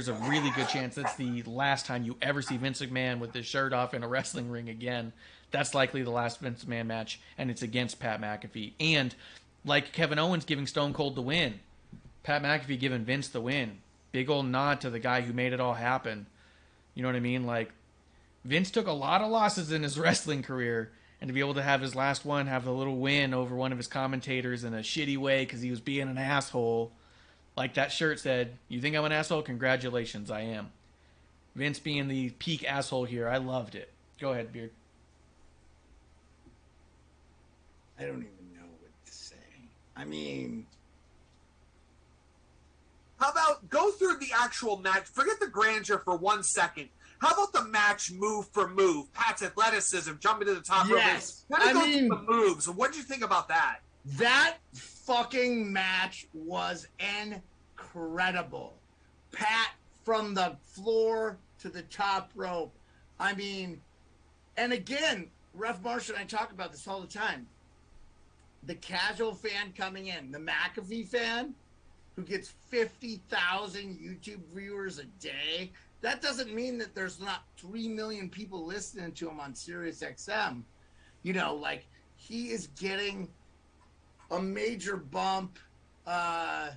a really good chance that's the last time you ever see Vince McMahon with his shirt off in a wrestling ring again. That's likely the last Vince McMahon match, and it's against Pat McAfee. And like Kevin Owens giving Stone Cold the win, Pat McAfee giving Vince the win. Big old nod to the guy who made it all happen. You know what I mean? Like, Vince took a lot of losses in his wrestling career, and to be able to have his last one have the little win over one of his commentators in a shitty way because he was being an asshole, like that shirt said, "You think I'm an asshole? Congratulations, I am." Vince being the peak asshole here, I loved it. Go ahead, Beard. I don't even know what to say. I mean, How about go through the actual match? Forget the grandeur for 1 second. How about the match move for move? Pat's athleticism, jumping to the top rope. Yes. Let me I go mean- through the moves. What did you think about that? that fucking match was incredible. Pat from the floor to the top rope. I mean, and again, Ref Marsh and I talk about this all the time. The casual fan coming in, the McAfee fan who gets 50,000 YouTube viewers a day, that doesn't mean that there's not 3 million people listening to him on Sirius XM. You know, like, he is getting a major bump. I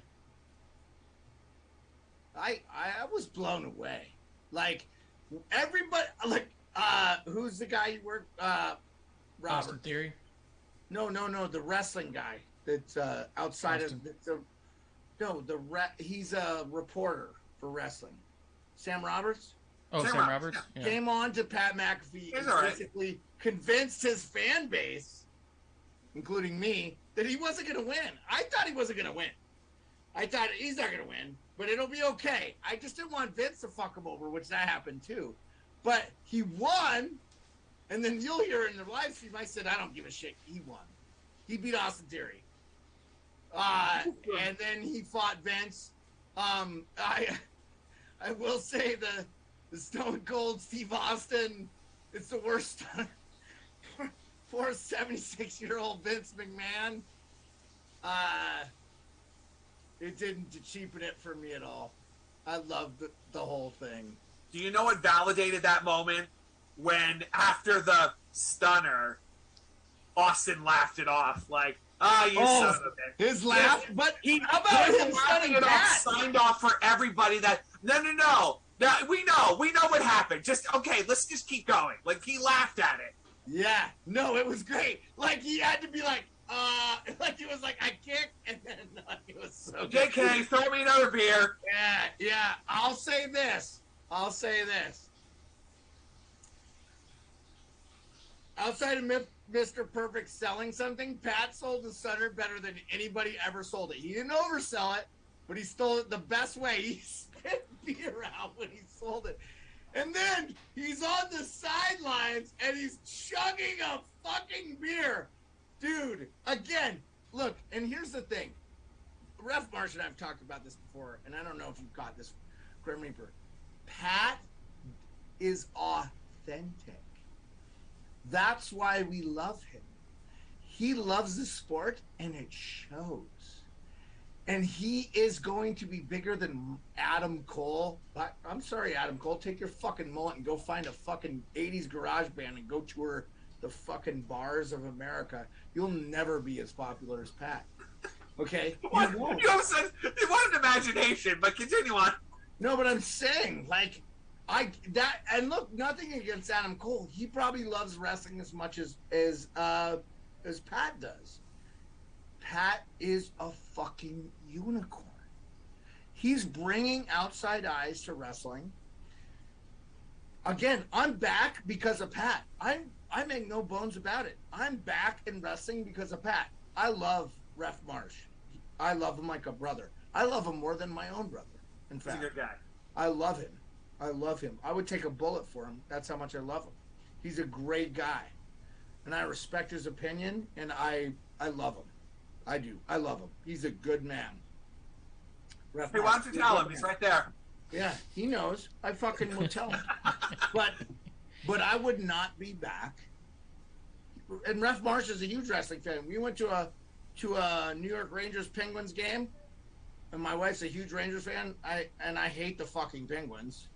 was blown away. Like, everybody, like, who's the guy you work, Austin Robert? Theory. No, the wrestling guy that's outside Austin. he's a reporter for wrestling. Sam Roberts Oh, Sam Sam Roberts, Roberts. Yeah. came on to Pat McAfee He's and all right. basically convinced his fan base, including me, that he wasn't going to win. I thought he wasn't going to win. I thought he's not going to win, but it'll be okay. I just didn't want Vince to fuck him over, which that happened too. But he won, and then you'll hear in the live stream, I said, I don't give a shit. He won. He beat Austin Theory. And then he fought Vince. I will say the Stone Cold Steve Austin, it's the worst for a 76-year-old Vince McMahon. It didn't cheapen it for me at all. I loved the whole thing. Do you know what validated that moment? When after the stunner, Austin laughed it off like, you son of a bitch. His laugh, but how about Him him laughing stunning it off Pat? signed off for everybody that no. That we know what happened. Just okay, let's just keep going. Like he laughed at it. Yeah, no, it was great. Like he had to be like he was like, I kicked, and then it was so good. JK, throw me another beer. Yeah. I'll say this. Outside of Mr. Perfect selling something, Pat sold the Stunner better than anybody ever sold it. He didn't oversell it, but he stole it the best way. He spit beer out when he sold it. And then he's on the sidelines and he's chugging a fucking beer. Dude, again, look, and here's the thing. Ref Marsh and I have talked about this before, and I don't know if you caught this, Grim Reaper. Pat is authentic. That's why we love him. He loves the sport, and it shows. And he is going to be bigger than Adam Cole. I'm sorry, Adam Cole. Take your fucking mullet and go find a fucking 80s garage band and go tour the fucking bars of America. You'll never be as popular as Pat. Okay? What? You won't. You almost said what an imagination, but continue on. No, but I'm saying, like, and look, nothing against Adam Cole. He probably loves wrestling as much as Pat does. Pat is a fucking unicorn. He's bringing outside eyes to wrestling. Again, I'm back because of Pat. I make no bones about it. I'm back in wrestling because of Pat. I love Ref Marsh. I love him like a brother. I love him more than my own brother. In fact, He's a good guy. I love him. I would take a bullet for him. That's how much I love him. He's a great guy. And I respect his opinion, and I love him. I do. I love him. He's a good man. Hey, why don't you tell him? He's right there. Yeah, he knows. I fucking will tell him. But I would not be back. And Ref Marsh is a huge wrestling fan. We went to a New York Rangers Penguins game, and my wife's a huge Rangers fan. I hate the fucking Penguins.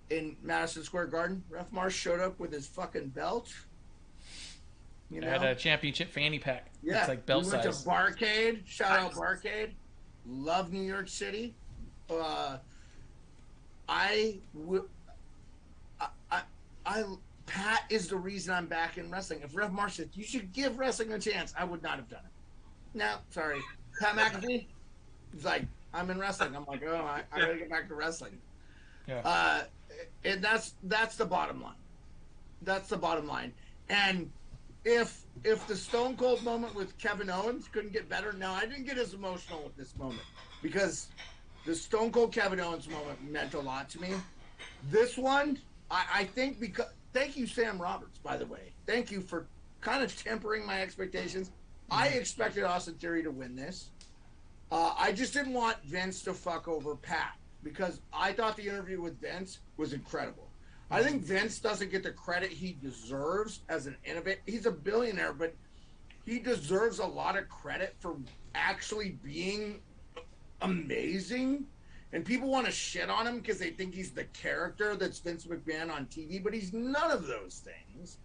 In Madison Square Garden, Ref Marsh showed up with his fucking belt. You know? Had a championship fanny pack. Yeah, It's like belt we went size. to Barcade. Shout out Barcade. Love New York City. Pat is the reason I'm back in wrestling. If Rev Marsh said you should give wrestling a chance, I would not have done it. No, sorry. Pat McAfee, he's like, I'm in wrestling. I'm like, oh, I gotta get back to wrestling. Yeah. And that's the bottom line. That's the bottom line. And if the Stone Cold moment with Kevin Owens couldn't get better, no, I didn't get as emotional with this moment because the Stone Cold Kevin Owens moment meant a lot to me. This one, I think because thank you, Sam Roberts, by the way. Thank you for kind of tempering my expectations. I expected Austin Theory to win this. I just didn't want Vince to fuck over Pat because I thought the interview with Vince was incredible. I think Vince doesn't get the credit he deserves as an innovator. He's a billionaire, but he deserves a lot of credit for actually being amazing. And people want to shit on him because they think he's the character that's Vince McMahon on TV, but he's none of those things.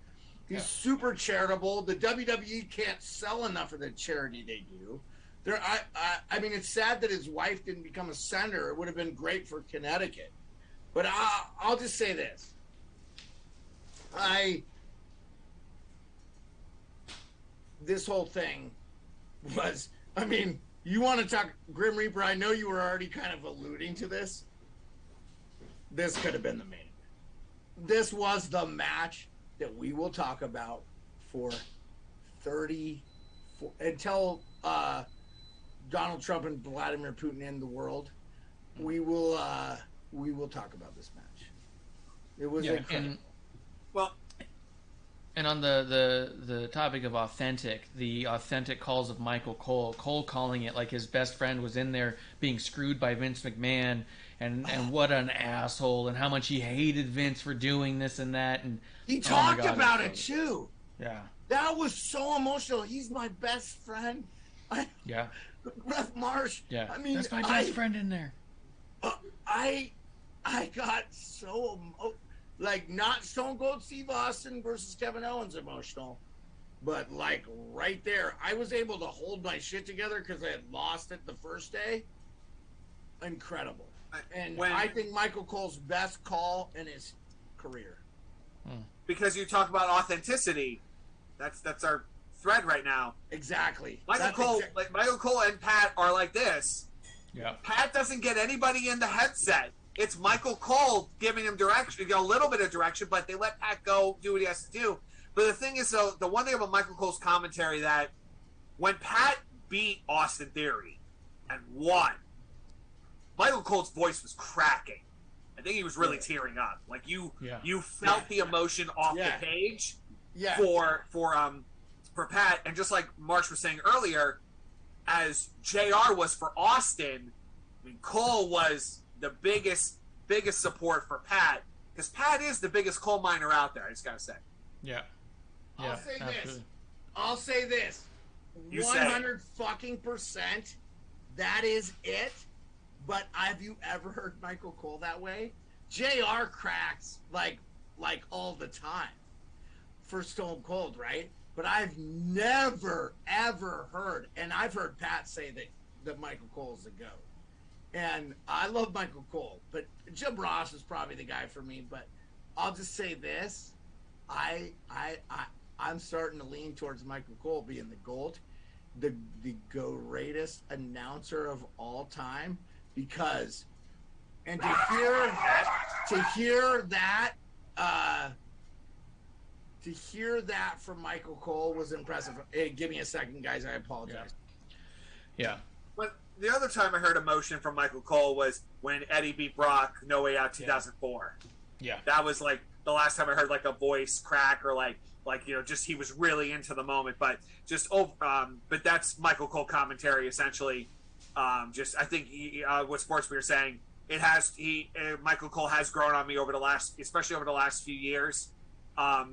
He's super charitable. The WWE can't sell enough of the charity they do. I mean, it's sad that his wife didn't become a senator. It would have been great for Connecticut. But I'll just say this. This whole thing was, I mean, you want to talk Grim Reaper? I know you were already kind of alluding to this. This could have been the main event. This was the match that we will talk about for until Donald Trump and Vladimir Putin end the world. We will talk about this match. It was incredible. And on the topic of the authentic calls of Michael Cole calling it like his best friend was in there being screwed by Vince McMahon, and what an asshole, and how much he hated Vince for doing this and that, and he talked about it too. Yeah, that was so emotional. He's my best friend. Ref Marsh. Yeah, I mean, that's my best friend in there. I got so like not Stone Cold Steve Austin versus Kevin Owens emotional, but like right there, I was able to hold my shit together because I had lost it the first day. Incredible, and I think Michael Cole's best call in his career. Because you talk about authenticity, that's our thread right now. Exactly. Michael Cole and Pat are like this. Yeah. Pat doesn't get anybody in the headset. It's Michael Cole giving him direction, a little bit of direction, but they let Pat go do what he has to do. But the thing is, though, the one thing about Michael Cole's commentary that when Pat beat Austin Theory and won, Michael Cole's voice was cracking. I think he was really tearing up. Like you felt the emotion off the page for Pat, and just like Marsh was saying earlier, as JR was for Austin, I mean, Cole was the biggest support for Pat, because Pat is the biggest coal miner out there. I just gotta say. Yeah. I'll say this. 100% that is it. But have you ever heard Michael Cole that way? JR cracks like all the time for Stone Cold, right? But I've never ever heard, and I've heard Pat say that Michael Cole's the GOAT. And I love Michael Cole, but Jim Ross is probably the guy for me. But I'll just say this: I'm starting to lean towards Michael Cole being the GOAT, the greatest announcer of all time, because and to hear that from Michael Cole was impressive. Hey, give me a second, guys. I apologize. Yeah. Well, the other time I heard emotion from Michael Cole was when Eddie beat Brock No Way Out 2004. Yeah. That was like the last time I heard like a voice crack or like just he was really into the moment. But but that's Michael Cole commentary essentially. I think what Sports we were saying, Michael Cole has grown on me especially over the last few years. I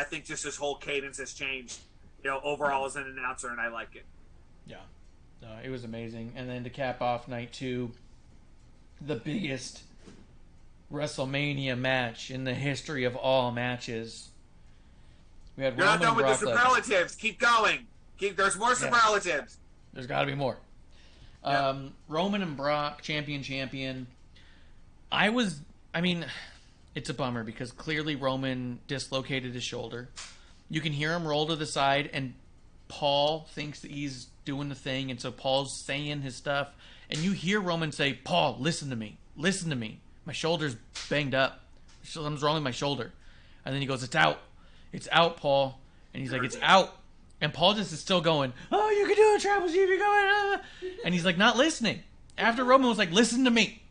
think just his whole cadence has changed, overall as an announcer, and I like it. Yeah, no, it was amazing. And then to cap off night 2, the biggest WrestleMania match in the history of all matches. We had You're Roman not done with the Brock superlatives. Keep going. There's more superlatives. There's got to be more. Roman and Brock, champion. It's a bummer because clearly Roman dislocated his shoulder. You can hear him roll to the side, and Paul thinks that he's doing the thing, and so Paul's saying his stuff. And you hear Roman say, Paul, listen to me. Listen to me. My shoulder's banged up. Something's wrong with my shoulder. And then he goes, it's out. It's out, Paul. And he's like, it's out. And Paul just is still going, oh, you can do it, Tribal Chief. You're going. And he's like, not listening. After Roman was like, listen to me.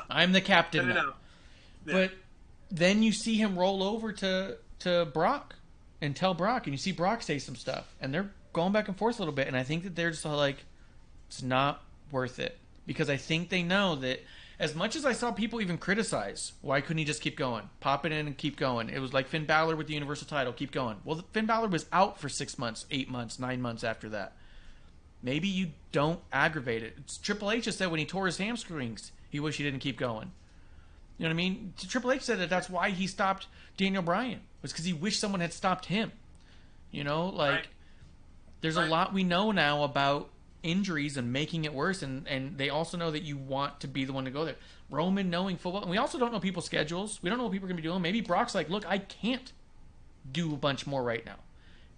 I'm the captain now. Yeah. But then you see him roll over to Brock and tell Brock, and you see Brock say some stuff, and they're going back and forth a little bit, and I think that they're just like, it's not worth it, because I think they know that as much as I saw people even criticize, why couldn't he just keep going, pop it in and keep going? It was like Finn Balor with the Universal title, keep going. Well, Finn Balor was out for 6 months, 8 months, 9 months after that. Maybe you don't aggravate it. Triple H just said when he tore his hamstrings, he wished he didn't keep going. You know what I mean? Triple H said that that's why he stopped Daniel Bryan, was because he wished someone had stopped him. You know, like, right. There's a lot we know now about injuries and making it worse, and they also know that you want to be the one to go there. Roman knowing football, and we also don't know people's schedules. We don't know what people are going to be doing. Maybe Brock's like, look, I can't do a bunch more right now.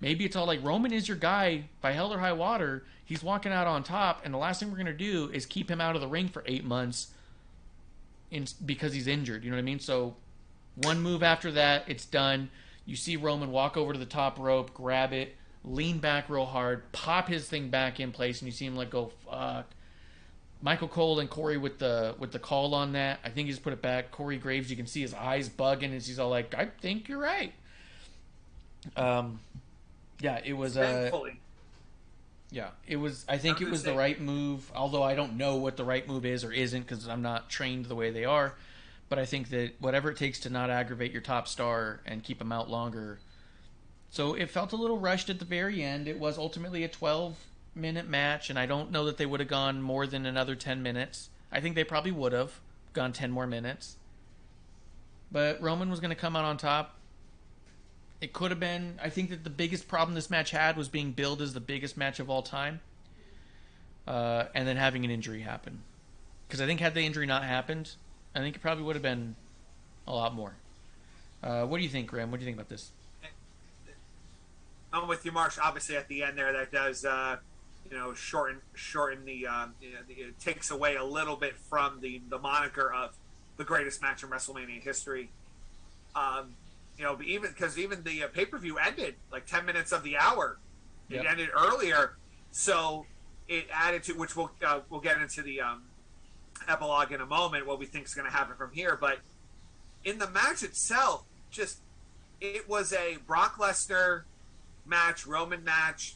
Maybe it's all like, Roman is your guy by hell or high water. He's walking out on top, and the last thing we're going to do is keep him out of the ring for 8 months because he's injured. You know what I mean? So one move after that, it's done. You see Roman walk over to the top rope, grab it, lean back real hard, pop his thing back in place, and you see him let go. Fuck. Michael Cole and Corey with the call on that. I think he just put it back. Corey Graves, you can see his eyes bugging as he's all like, I think you're right. Yeah, it was thankfully. Yeah, it was. I think it was the right move, although I don't know what the right move is or isn't because I'm not trained the way they are. But I think that whatever it takes to not aggravate your top star and keep him out longer. So it felt a little rushed at the very end. It was ultimately a 12-minute match, and I don't know that they would have gone more than another 10 minutes. I think they probably would have gone 10 more minutes. But Roman was going to come out on top. It could have been. I think that the biggest problem this match had was being billed as the biggest match of all time, and then having an injury happen. Because I think had the injury not happened, I think it probably would have been a lot more. What do you think, Graham? What do you think about this? I'm with you, Marsh. Obviously, at the end there, that does shorten the. It takes away a little bit from the moniker of the greatest match in WrestleMania history. Even the pay-per-view ended like 10 minutes of the hour. It ended earlier, so it added to, which we'll get into the epilogue in a moment, what we think is going to happen from here. But in the match itself, it was a Brock Lesnar match, Roman match.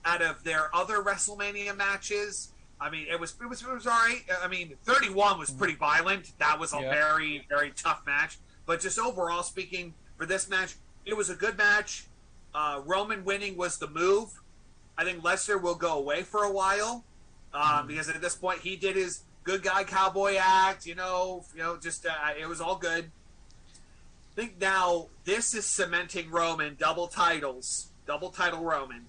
Out of their other WrestleMania matches, I mean, it was all right. I mean, 31 was pretty violent. That was a very, very tough match. But just overall speaking, for this match, it was a good match. Roman winning was the move. I think Lesnar will go away for a while because at this point he did his good guy cowboy act. It was all good. I think now this is cementing Roman double title Roman.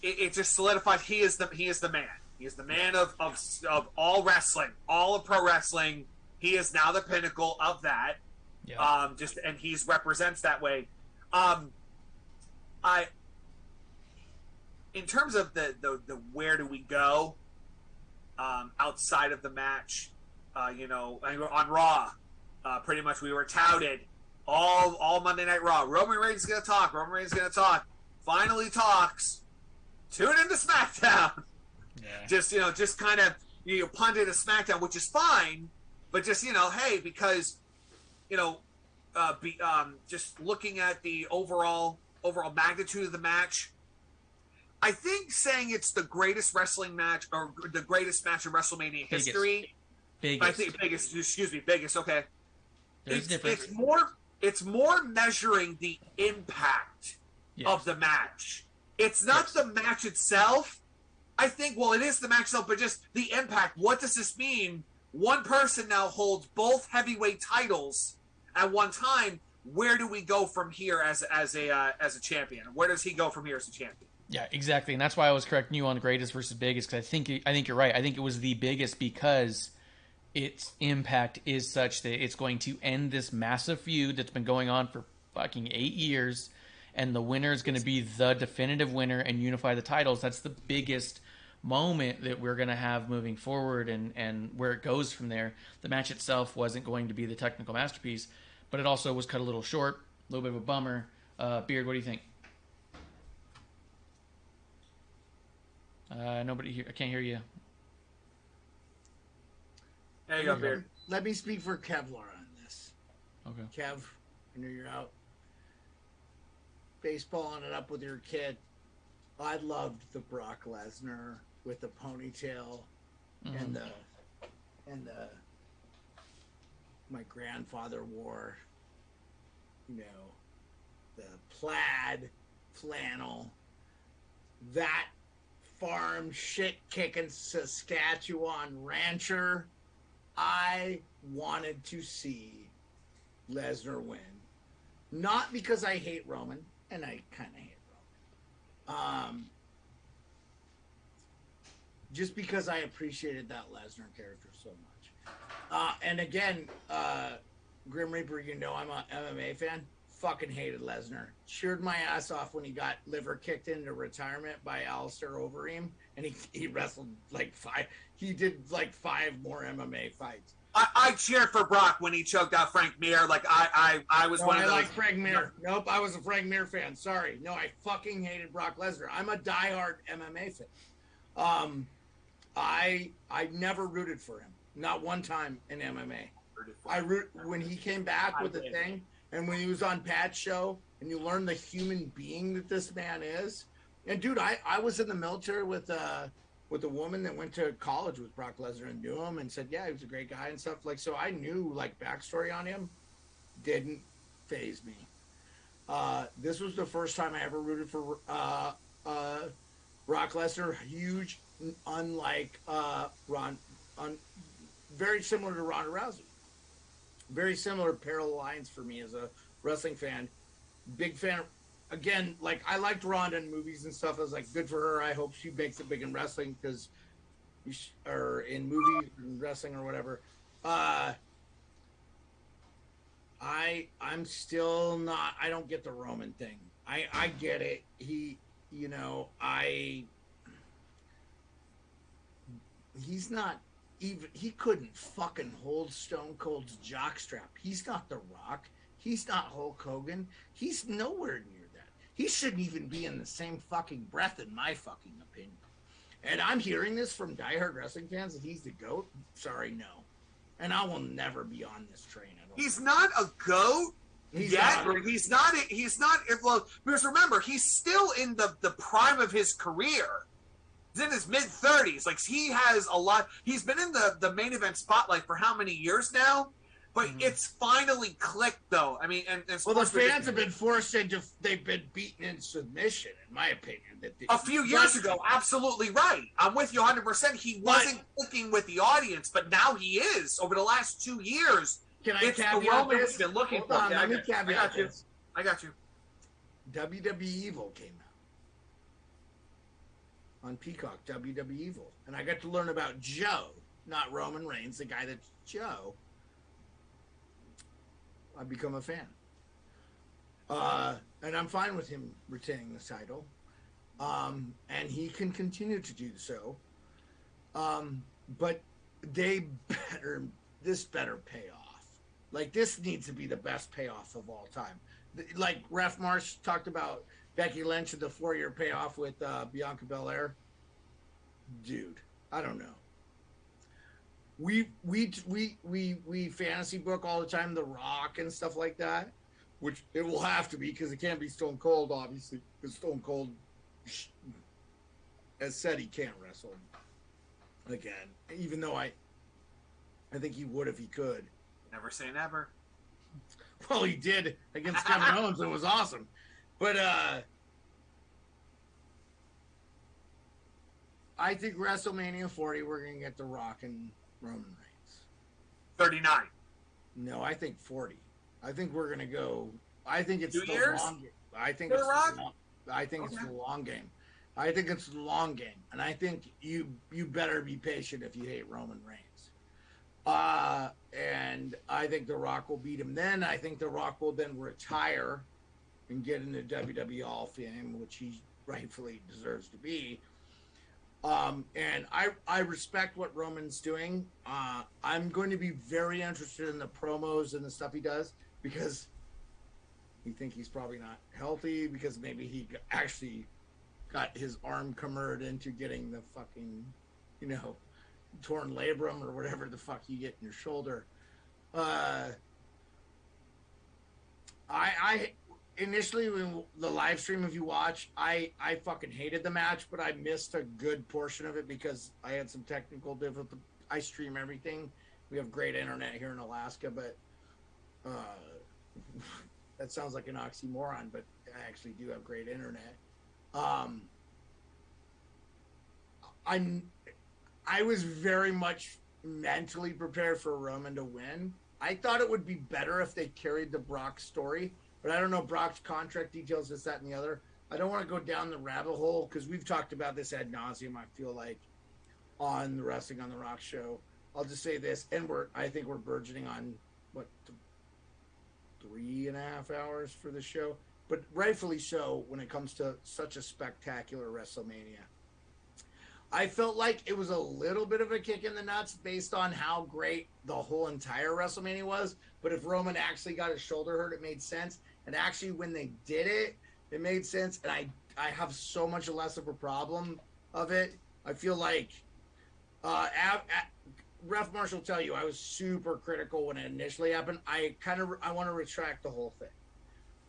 It just solidifies he is the man. He is the man of all wrestling, all of pro wrestling. He is now the pinnacle of that. Yeah. And he represents that way. In terms of the where do we go outside of the match, on Raw, pretty much we were touted all Monday Night Raw. Roman Reigns is going to talk. Finally talks. Tune into SmackDown. Yeah. Just kind of punted a SmackDown, which is fine, but just hey, because just looking at the overall magnitude of the match, I think saying it's the greatest wrestling match or the greatest match in WrestleMania history. Biggest. Okay. It's more measuring the impact of the match. It's not the match itself. I think, it is the match itself, but just the impact. What does this mean? One person now holds both heavyweight titles at one time. Where do we go from here as a champion? Where does he go from here as a champion? Yeah, exactly, and that's why I was correcting you on the greatest versus biggest, because I think you're right. I think it was the biggest because its impact is such that it's going to end this massive feud that's been going on for fucking 8 years, and the winner is going to be the definitive winner and unify the titles. That's the biggest moment that we're going to have moving forward, and where it goes from there. The match itself wasn't going to be the technical masterpiece, but it also was cut a little short, a little bit of a bummer. Beard, what do you think? Nobody here. I can't hear you. There you go, Beard. Let me speak for Kevlar on this. Okay. Kev, I know you're out baseballing it up with your kid. I loved the Brock Lesnar with the ponytail and the my grandfather wore, you know, the plaid flannel. That farm shit kicking Saskatchewan rancher. I wanted to see Lesnar win. Not because I hate Roman, and I kind of hate Roman. Just because I appreciated that Lesnar character so much. And again, Grim Reaper, you know I'm a MMA fan. Fucking hated Lesnar. Cheered my ass off when he got liver kicked into retirement by Alistair Overeem, and he wrestled like 5. He did like 5 more MMA fights. I cheered for Brock when he choked out Frank Mir. Like I was one of those. I like Frank Mir. Nope, I was a Frank Mir fan. Sorry, no, I fucking hated Brock Lesnar. I'm a diehard MMA fan. I never rooted for him. Not one time in MMA. When he came back with the thing, and when he was on Pat's show, and you learn the human being that this man is. And dude, I was in the military with a woman that went to college with Brock Lesnar and knew him and said, yeah, he was a great guy and stuff. Like, so I knew like backstory on him. Didn't phase me. This was the first time I ever rooted for Brock Lesnar. Huge, unlike very similar to Ronda Rousey. Very similar parallel lines for me as a wrestling fan. Big fan. Again, like I liked Ronda in movies and stuff. I was like, good for her. I hope she makes it big in wrestling or in movies and wrestling or whatever. I'm still not. I don't get the Roman thing. I get it. He's not even. He couldn't fucking hold Stone Cold's jockstrap. He's not The Rock. He's not Hulk Hogan. He's nowhere near that. He shouldn't even be in the same fucking breath, in my fucking opinion. And I'm hearing this from diehard wrestling fans that he's the GOAT. Sorry, no. And I will never be on this train. He's not a GOAT yet. He's not. Well, because remember, he's still in the prime of his career. He's in his mid-30s. Like, he has a lot. He's been in the main event spotlight for how many years now? But it's finally clicked, though. I mean, and well, the fans have been forced into. They've been beaten in submission, in my opinion. A few years ago, absolutely right. I'm with you 100%. He wasn't clicking with the audience, but now he is. Over the last 2 years, can I it's the Roman we've been looking for. Let me caveat this. I got you. WWE Evil came out on Peacock. WWE Evil, and I got to learn about Joe, not Roman Reigns, the guy that's Joe. I've become a fan. And I'm fine with him retaining the title. And he can continue to do so. But this better pay off. Like, this needs to be the best payoff of all time. Like Ref Marsh talked about Becky Lynch and the 4-year payoff with Bianca Belair. Dude, I don't know. We fantasy book all the time, The Rock and stuff like that, which it will have to be because it can't be Stone Cold, obviously, because Stone Cold has said he can't wrestle again, even though I think he would if he could. Never say never. Well, he did against Kevin Owens. It was awesome, but I think WrestleMania 40 we're gonna get The Rock and Roman Reigns. 39. No, I think 40. I think we're gonna go. I think it's 2 years. I think For it's The Rock? I think it's the long game. I think it's the long game, and I think you better be patient if you hate Roman Reigns. And I think The Rock will beat him then. I think The Rock will then retire and get into WWE Hall of Fame, which he rightfully deserves to be. And I respect what Roman's doing. I'm going to be very interested in the promos and the stuff he does, because you think he's probably not healthy, because maybe he actually got his arm covered into getting the fucking, torn labrum or whatever the fuck you get in your shoulder. I initially, when the live stream, if you watch, I fucking hated the match, but I missed a good portion of it because I had some technical difficulty. I stream everything. We have great internet here in Alaska, but that sounds like an oxymoron, but I actually do have great internet. I was very much mentally prepared for Roman to win. I thought it would be better if they carried the Brock story, but I don't know Brock's contract details, this, that, and the other. I don't want to go down the rabbit hole because we've talked about this ad nauseum, I feel like, on the Wrestling on the Rock show. I'll just say this, and I think we're burgeoning on, 3.5 hours for the show, but rightfully so when it comes to such a spectacular WrestleMania. I felt like it was a little bit of a kick in the nuts based on how great the whole entire WrestleMania was. But if Roman actually got his shoulder hurt, it made sense. And actually, when they did it, it made sense. And I have so much less of a problem of it. I feel like Ref Marsh will tell you I was super critical when it initially happened. I want to retract the whole thing.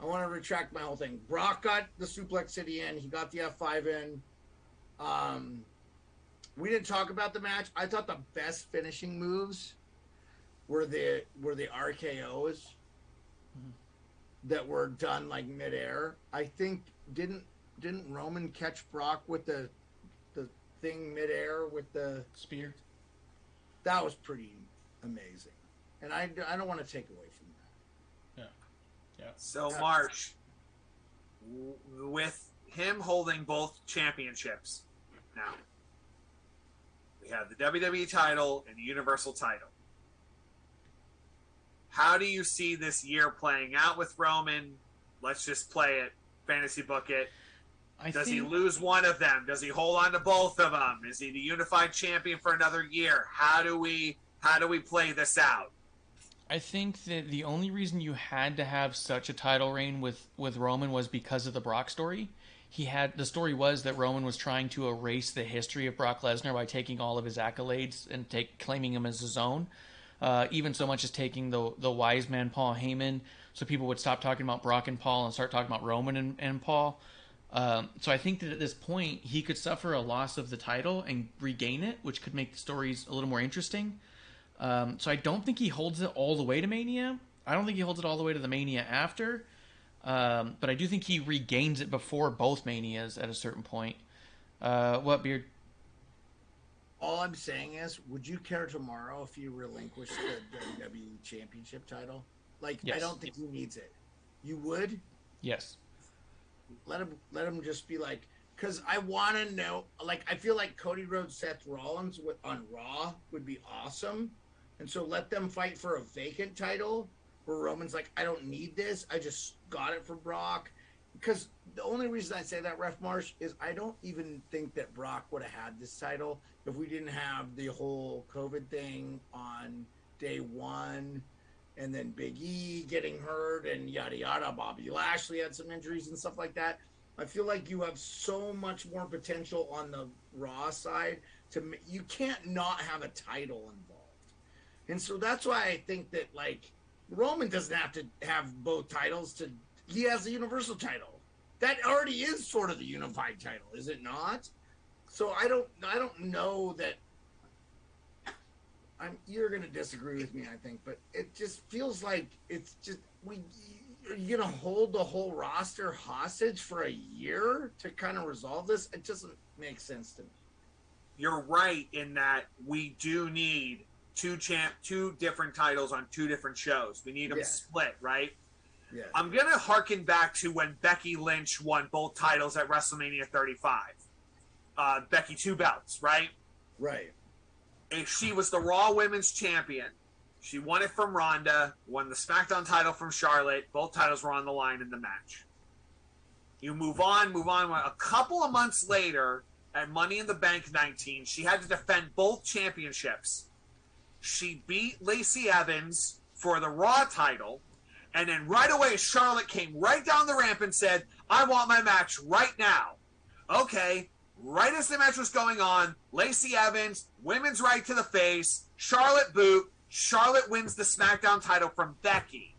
I want to retract my whole thing. Brock got the Suplex City in. He got the F5 in. We didn't talk about the match. I thought the best finishing moves were the RKOs that were done like midair. I think didn't Roman catch Brock with the thing midair with the spear? That was pretty amazing, and I don't want to take away from that. Yeah. So Marsh, with him holding both championships now. We have the WWE title and the Universal title. How do you see this year playing out with Roman? Let's just play it, fantasy book it. Does he lose one of them? Does he hold on to both of them? Is he the unified champion for another year? How do we play this out? I think that the only reason you had to have such a title reign with Roman was because of the Brock story. The story was that Roman was trying to erase the history of Brock Lesnar by taking all of his accolades and claiming him as his own. Even so much as taking the wise man Paul Heyman, so people would stop talking about Brock and Paul and start talking about Roman and Paul. So I think that at this point he could suffer a loss of the title and regain it, which could make the stories a little more interesting. So I don't think he holds it all the way to Mania. I don't think he holds it all the way to the Mania after. But I do think he regains it before both Manias at a certain point. What, Beard? All I'm saying is, would you care tomorrow if you relinquished the WWE Championship title? Yes. I don't think he needs it. You would? Yes. Let him just be like, because I want to know. I feel like Cody Rhodes, Seth Rollins on Raw would be awesome, and so let them fight for a vacant title. Where Roman's like, I don't need this. I just got it for Brock. Because the only reason I say that, Ref Marsh, is I don't even think that Brock would have had this title if we didn't have the whole COVID thing on day one, and then Big E getting hurt and yada yada. Bobby Lashley had some injuries and stuff like that. I feel like you have so much more potential on the Raw side you can't not have a title involved. And so that's why I think that Roman doesn't have to have both titles. He has the Universal title. That already is sort of the unified title, is it not? So I don't know that. You're going to disagree with me, I think, but it just feels like it's just you're going to hold the whole roster hostage for a year to kind of resolve this. It doesn't make sense to me. You're right in that we do need two different titles on two different shows. We need them split, right? Yeah. I'm going to harken back to when Becky Lynch won both titles at WrestleMania 35. Becky 2 belts, right? Right. if she was the Raw Women's Champion. She won it from Ronda, won the SmackDown title from Charlotte. Both titles were on the line in the match. You move on. A couple of months later, at Money in the Bank 19, she had to defend both championships. She beat Lacey Evans for the Raw title, and then right away, Charlotte came right down the ramp and said, I want my match right now. Okay, right as the match was going on, Lacey Evans, women's right to the face, Charlotte boot, Charlotte wins the SmackDown title from Becky.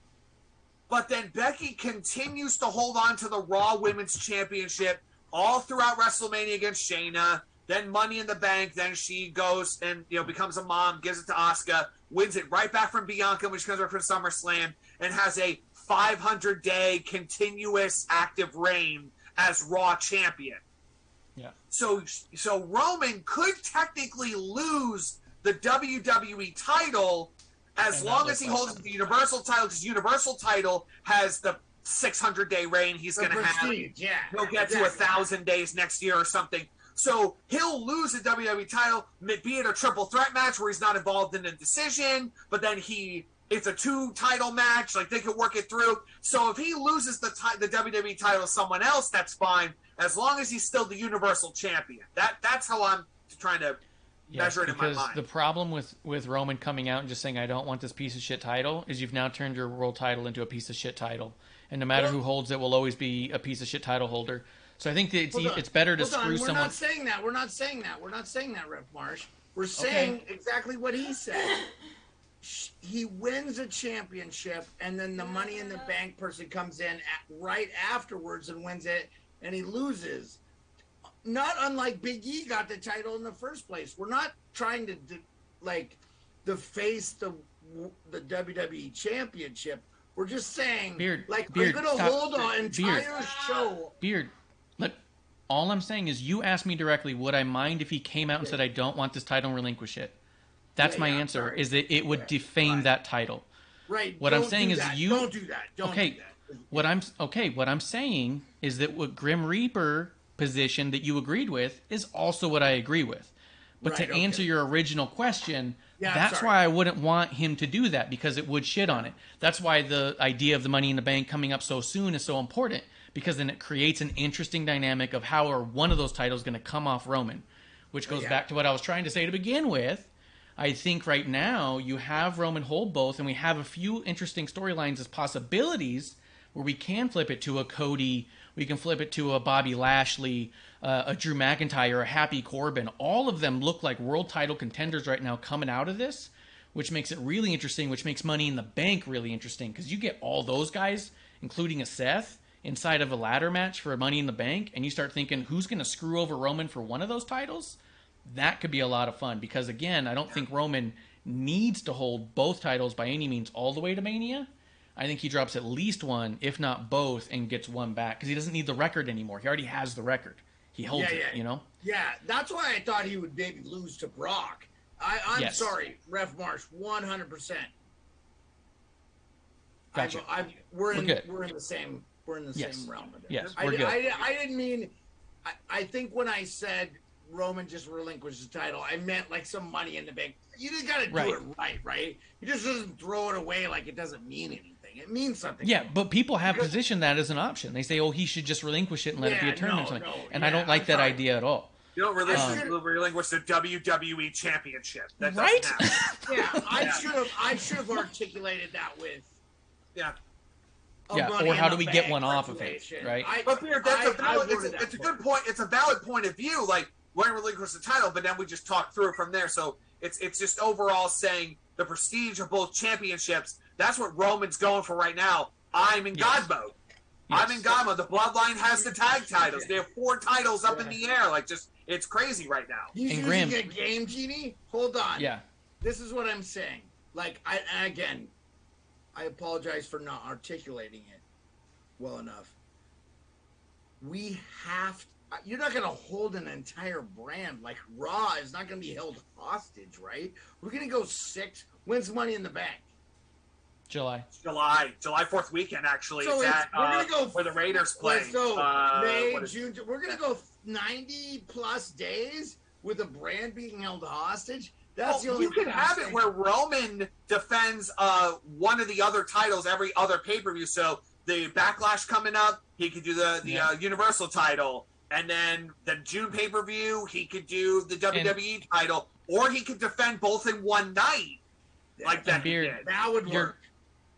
But then Becky continues to hold on to the Raw Women's Championship all throughout WrestleMania against Shayna. Then Money in the Bank. Then she goes and becomes a mom, gives it to Asuka, wins it right back from Bianca when she comes back from SummerSlam, and has a 500-day continuous active reign as Raw champion. Yeah. So Roman could technically lose the WWE title as long as he holds the Universal title, because Universal title has the 600-day reign he's going to have. Yeah, he'll get to 1,000 days next year or something. So he'll lose the WWE title, be it a triple threat match where he's not involved in a decision, but then it's a 2-title match, like they could work it through. So if he loses the WWE title to someone else, that's fine, as long as he's still the Universal Champion. That's how I'm trying to measure it in my mind. Because the problem with Roman coming out and just saying, I don't want this piece of shit title, is you've now turned your world title into a piece of shit title. And no matter who holds it will always be a piece of shit title holder. So I think that it's better to screw someone. We're not saying that. We're not saying that, Rep Marsh. We're saying exactly what he said. He wins a championship, and then the Money in the Bank person comes in right afterwards and wins it, and he loses. Not unlike Big E got the title in the first place. We're not trying to deface the WWE Championship. We're just saying, Beard, we're going to hold an entire show. Beard, look, all I'm saying is you asked me directly, would I mind if he came out and said, I don't want this title and relinquish it? That's my answer, is that it would defame that title. Right. What I'm saying is you... Don't do that. Don't do that. What I'm saying is that what Grim Reaper position that you agreed with is also what I agree with. But to answer your original question, that's why I wouldn't want him to do that, because it would shit on it. That's why the idea of the Money in the Bank coming up so soon is so important, because then it creates an interesting dynamic of how are one of those titles going to come off Roman, which goes back to what I was trying to say to begin with. I think right now you have Roman hold both, and we have a few interesting storylines as possibilities where we can flip it to a Cody, we can flip it to a Bobby Lashley, a Drew McIntyre, a Happy Corbin. All of them look like world title contenders right now coming out of this, which makes it really interesting, which makes Money in the Bank really interesting, because you get all those guys, including a Seth, inside of a ladder match for Money in the Bank, and you start thinking, who's going to screw over Roman for one of those titles? That could be a lot of fun, because, again, I don't think Roman needs to hold both titles by any means all the way to Mania. I think he drops at least one, if not both, and gets one back, because he doesn't need the record anymore. He already has the record. He holds it, you know? Yeah, that's why I thought he would maybe lose to Brock. I'm sorry, Ref Marsh, 100%. Gotcha. We're in the same realm. Yes, we're good. I didn't mean. I think when I said Roman just relinquished the title, I meant like some Money in the Bank. You just got to do it right? He just doesn't throw it away like it doesn't mean anything. It means something. Yeah, but people have positioned that as an option. They say, oh, he should just relinquish it and let it be a tournament. I don't like that idea at all. You don't relinquish the WWE Championship. That right? I should have articulated that with. Yeah. Or how do we get one off of it, right? But it's a good point. It's a valid point of view. Like, we're going to relinquish the title, but then we just talk through it from there. So it's just overall saying the prestige of both championships. That's what Roman's going for right now. I'm in God mode. Yes. I'm in God mode. The Bloodline has the tag titles. They have 4 titles up in the air. Like, just, it's crazy right now. He's using a game genie? Hold on. Yeah. This is what I'm saying. Like, I apologize for not articulating it well enough. You're not going to hold an entire brand. Like, Raw is not going to be held hostage, right? We're going to go 6. When's Money in the Bank? July 4th weekend, actually. So we're going to go where the Raiders play. So May, June. We're going to go 90 plus days with a brand being held hostage. That's the only you can thing have I'm it saying. where Roman defends one of the other titles every other pay-per-view. So the Backlash coming up, he could do the Universal title. And then the June pay-per-view, he could do the WWE title. Or he could defend both in one night. Like that he did. That would work.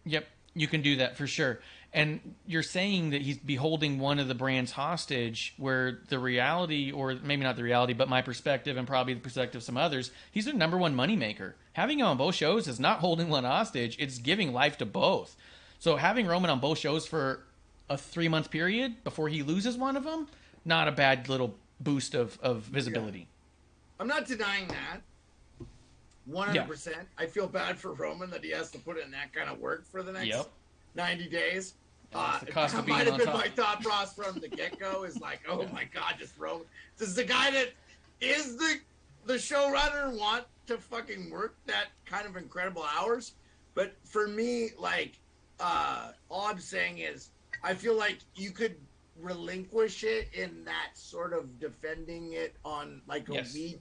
Yep, you can do that for sure. And you're saying that he's be holding one of the brands hostage, where the reality, or maybe not the reality, but my perspective and probably the perspective of some others, he's their number one moneymaker. Having him on both shows is not holding one hostage, it's giving life to both. So having Roman on both shows for a 3-month period before he loses one of them, not a bad little boost of visibility. Yeah. I'm not denying that. 100%. Yeah. I feel bad for Roman that he has to put in that kind of work for the next 90 days. That might have been my thought process from the get-go, is like, oh my God, just Roman. Does the guy that is the showrunner want to fucking work that kind of incredible hours? But for me, like, all I'm saying is, I feel like you could relinquish it in that sort of defending it on like a week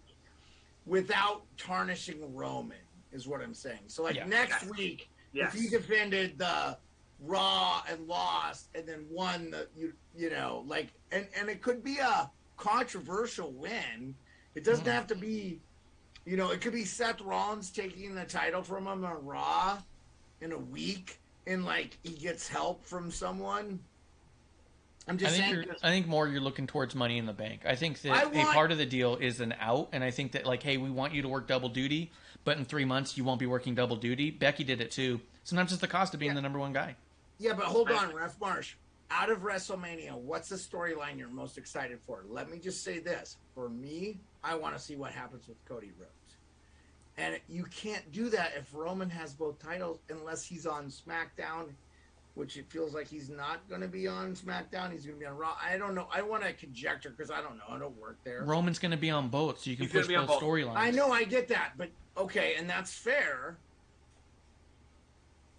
without tarnishing Roman, is what I'm saying. So like next week, if he defended the Raw and lost, and then won the you know, like, and it could be a controversial win. It doesn't have to be, you know, it could be Seth Rollins taking the title from him on Raw in a week, and like he gets help from someone. I'm just saying. I think more you're looking towards Money in the Bank. I think that a part of the deal is an out, and I think that, like, hey, we want you to work double duty, but in 3 months you won't be working double duty. Becky did it too. Sometimes it's the cost of being the number one guy. Yeah, but hold on, Ref Marsh. Out of WrestleMania, what's the storyline you're most excited for? Let me just say this. For me, I want to see what happens with Cody Rhodes. And you can't do that if Roman has both titles unless he's on SmackDown, which it feels like he's not going to be on SmackDown. He's going to be on Raw. I don't know. I want to conjecture because I don't know. I don't work there. Roman's going to be on both, so you can push both storylines. I know. I get that. But, okay, and that's fair.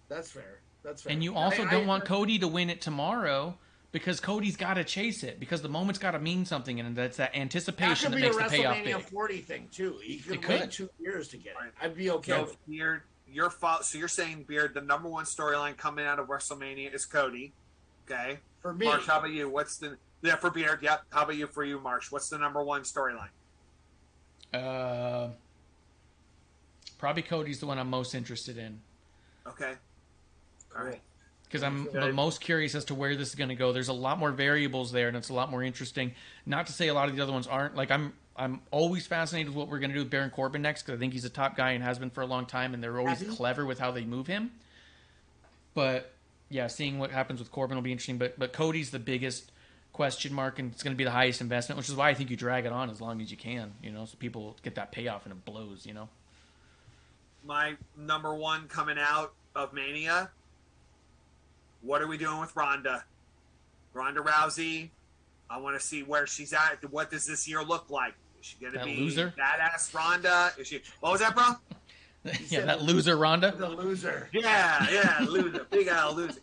That's fair. That's fair. And you also don't want Cody to win it tomorrow, because Cody's got to chase it, because the moment's got to mean something, and that's that anticipation that makes the payoff big. That could be a WrestleMania 40 thing, too. He could wait 2 years to get it. I'd be okay with it. So you're saying, Beard, the number one storyline coming out of WrestleMania is Cody, okay? For me. Marsh, how about you? For Beard, yep. How about you for you, Marsh? What's the number one storyline? Probably Cody's the one I'm most interested in. Okay. All right. Because I'm the most curious as to where this is going to go. There's a lot more variables there, and it's a lot more interesting. Not to say a lot of the other ones aren't. Like, I'm always fascinated with what we're going to do with Baron Corbin next, because I think he's a top guy and has been for a long time, and they're always clever with how they move him. But, yeah, seeing what happens with Corbin will be interesting. But Cody's the biggest question mark, and it's going to be the highest investment, which is why I think you drag it on as long as you can, you know, so people get that payoff and it blows, you know. My number one coming out of Mania, what are we doing with Ronda? Ronda Rousey. I want to see where she's at. What does this year look like? Is she going to be loser? Badass Ronda? Is she? What was that, bro? Yeah, that loser Ronda. The loser. Yeah, loser. Big Al loser.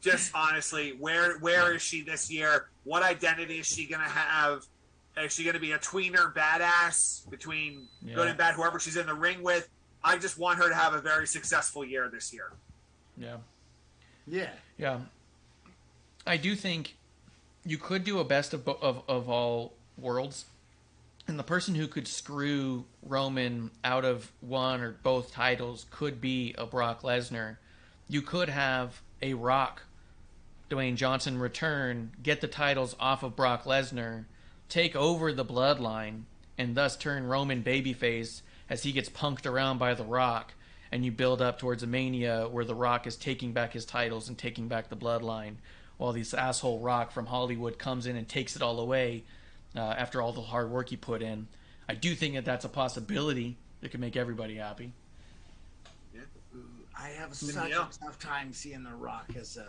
Just honestly, where is she this year? What identity is she going to have? Is she going to be a tweener badass between good and bad, whoever she's in the ring with? I just want her to have a very successful year this year. Yeah. I do think you could do a best of all worlds, and the person who could screw Roman out of one or both titles could be a Brock Lesnar. You could have a Rock, Dwayne Johnson return, get the titles off of Brock Lesnar, take over the bloodline, and thus turn Roman babyface as he gets punked around by The Rock, and you build up towards a Mania where The Rock is taking back his titles and taking back the bloodline, while this asshole Rock from Hollywood comes in and takes it all away after all the hard work he put in. I do think that that's a possibility that could make everybody happy. Yeah. I have such a tough time seeing The Rock as a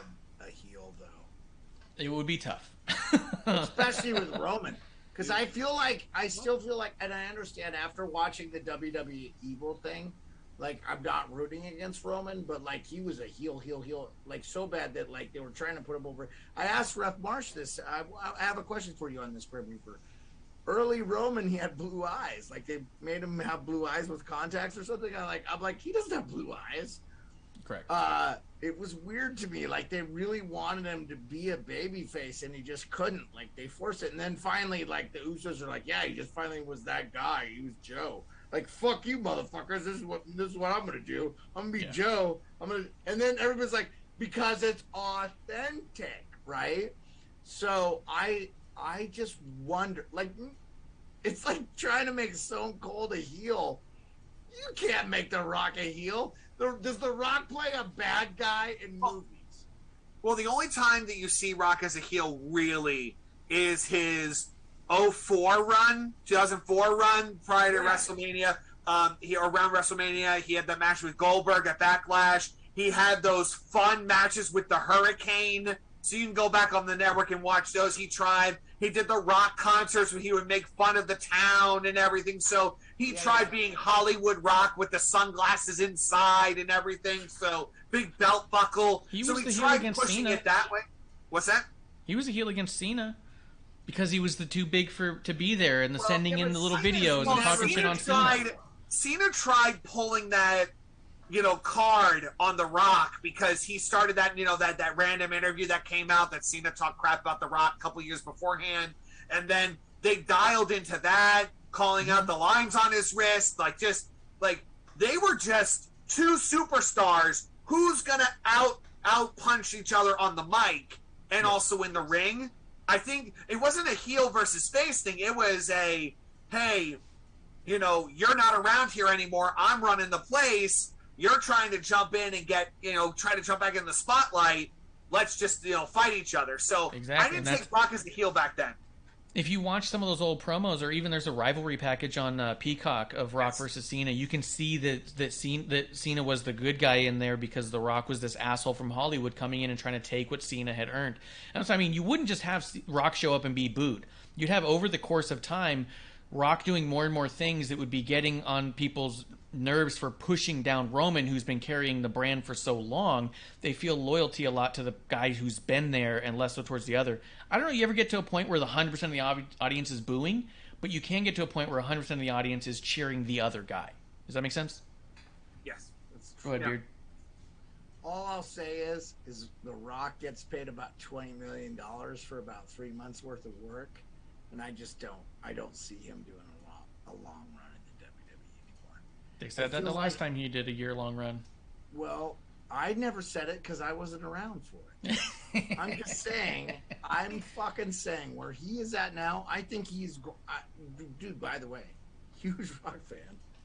heel, though. It would be tough. Especially with Roman. Because I still feel like, and I understand after watching the WWE Evil thing, like, I'm not rooting against Roman, but, like, he was a heel, like, so bad that, like, they were trying to put him over. I asked Ref Marsh this. I have a question for you on this, Grim Reaper. early Roman, he had blue eyes. Like they made him have blue eyes with contacts or something. I'm like, he doesn't have blue eyes. Correct. It was weird to me. Like they really wanted him to be a baby face, and he just couldn't. Like they forced it, and then finally, like the Usos are like, yeah, he just finally was that guy. He was Joe. Like fuck you, motherfuckers. This is what I'm gonna do. I'm gonna be Joe. And then everybody's like, because it's authentic, right? So I just wonder, like, it's like trying to make Stone Cold a heel. You can't make The Rock a heel. Does The Rock play a bad guy in movies? Well, the only time that you see Rock as a heel really is his 2004 run prior to WrestleMania. Around WrestleMania, he had the match with Goldberg at Backlash. He had those fun matches with the Hurricane. So you can go back on the network and watch those. He did the Rock concerts where he would make fun of the town and everything. So he tried being Hollywood Rock with the sunglasses inside and everything. So big belt buckle. He so was he the heel tried against pushing Cena. it that way. What's that? He was a heel against Cena because he was too big to be there, and sending in the little videos and talking shit on Cena. Cena tried pulling that, card on The Rock because he started that, that random interview that came out that Cena talked crap about The Rock a couple years beforehand. And then they dialed into that, calling out the lines on his wrist. They were just two superstars. Who's going to out punch each other on the mic and also in the ring? I think it wasn't a heel versus face thing. It was a, hey, you're not around here anymore. I'm running the place. You're trying to jump in and try to jump back in the spotlight. Let's just, fight each other. So exactly. I didn't take Rock as the heel back then. If you watch some of those old promos, or even there's a rivalry package on Peacock of Rock versus Cena, you can see that Cena was the good guy in there because The Rock was this asshole from Hollywood coming in and trying to take what Cena had earned. And so, you wouldn't just have Rock show up and be booed. You'd have, over the course of time, Rock doing more and more things that would be getting on people's nerves for pushing down Roman, who's been carrying the brand for so long. They feel loyalty a lot to the guy who's been there and less so towards the other. I don't know, you ever get to a point where the 100% of the audience is booing, but you can get to a point where 100% of the audience is cheering the other guy. Does that make sense? Yes. Go ahead, Beard. All I'll say is The Rock gets paid about $20 million for about 3 months worth of work, and I don't see him doing a long run in the WWE anymore. They said that the last time he did a year-long run. Well, I never said it because I wasn't around for it. I'm just saying, fucking saying where he is at now, I think dude, by the way, huge Rock fan.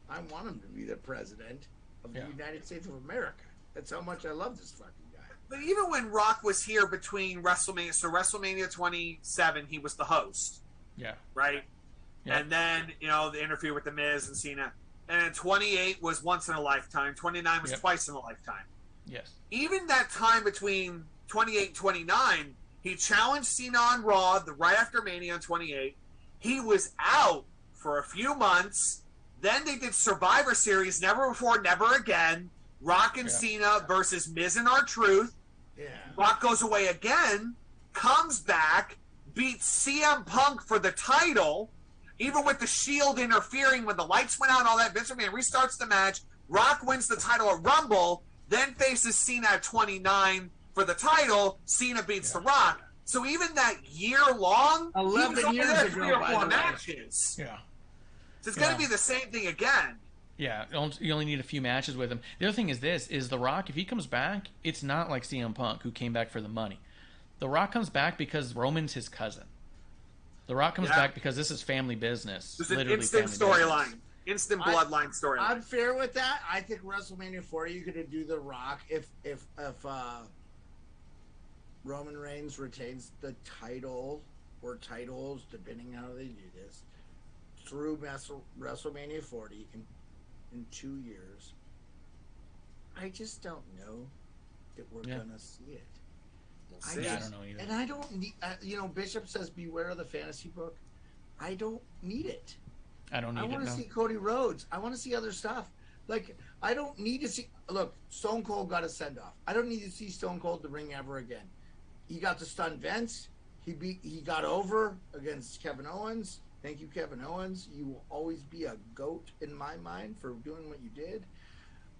I want him to be the president of the United States of America. That's how much I love this fucking guy. But even when Rock was here between WrestleMania, so WrestleMania 27, he was the host. Yeah. Right? Yeah. And then, the interview with The Miz and Cena. And then 28 was once in a lifetime. 29 was twice in a lifetime. Yes. Even that time between 28 and 29, he challenged Cena on Raw right after Mania on 28. He was out for a few months. Then they did Survivor Series, Never Before, Never Again. Rock and Cena versus Miz and R-Truth. Yeah. Rock goes away again, comes back, beats CM Punk for the title, even with the Shield interfering when the lights went out and all that. Vince McMahon restarts the match. Rock wins the title at Rumble, then faces Cena at 29 for the title. Cena beats The Rock. So even that year long, 11 years ago, 3 or 4 matches. Yeah. So it's going to be the same thing again. Yeah, you only need a few matches with him. The other thing is The Rock, if he comes back, it's not like CM Punk, who came back for the money. The Rock comes back because Roman's his cousin. The Rock comes back because this is family business. It's an instant storyline. Instant bloodline storyline. I'm fair with that. I think WrestleMania 40, you could do The Rock if Roman Reigns retains the title or titles, depending on how they do this, through WrestleMania 40 in 2 years. I just don't know that we're gonna see it. I don't know either. And I don't need. Bishop says, "Beware of the fantasy book." I don't need it. I don't need it. I want to see Cody Rhodes. I want to see other stuff. Like, I don't need to see. Look, Stone Cold got a send off. I don't need to see Stone Cold the ring ever again. He got to stun Vince. He got over against Kevin Owens. Thank you, Kevin Owens. You will always be a GOAT in my mind for doing what you did.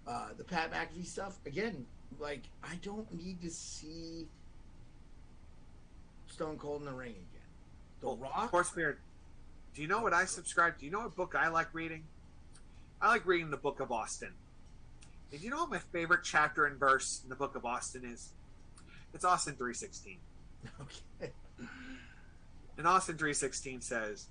The Pat McAfee stuff, again, like, I don't need to see Stone Cold in the ring again. The Rock. Horse Beard, do you know what I subscribe? Do you know what book I like reading? I like reading the Book of Austin. And do you know what my favorite chapter and verse in the Book of Austin is? It's Austin 3:16. Okay. And Austin 3:16 says,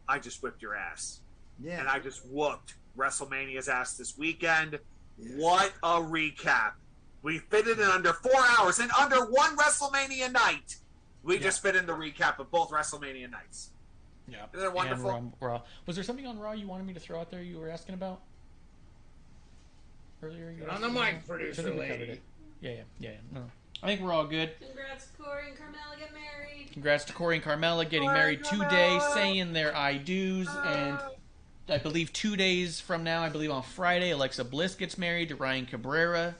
I just whipped your ass. Yeah. And I just whooped WrestleMania's ass this weekend. Yeah. What a recap. We fit it in under 4 hours. In under one WrestleMania night, we just fit in the recap of both WrestleMania nights. Yeah. Isn't that wonderful? And Raw. Was there something on Raw you wanted me to throw out there you were asking about? Earlier? You On the mic, producer lady. Yeah. No. I think we're all good. Congrats to Corey and Carmella get married. Congrats to Corey and Carmella getting married today, saying their I do's, and I believe 2 days from now, I believe on Friday, Alexa Bliss gets married to Ryan Cabrera,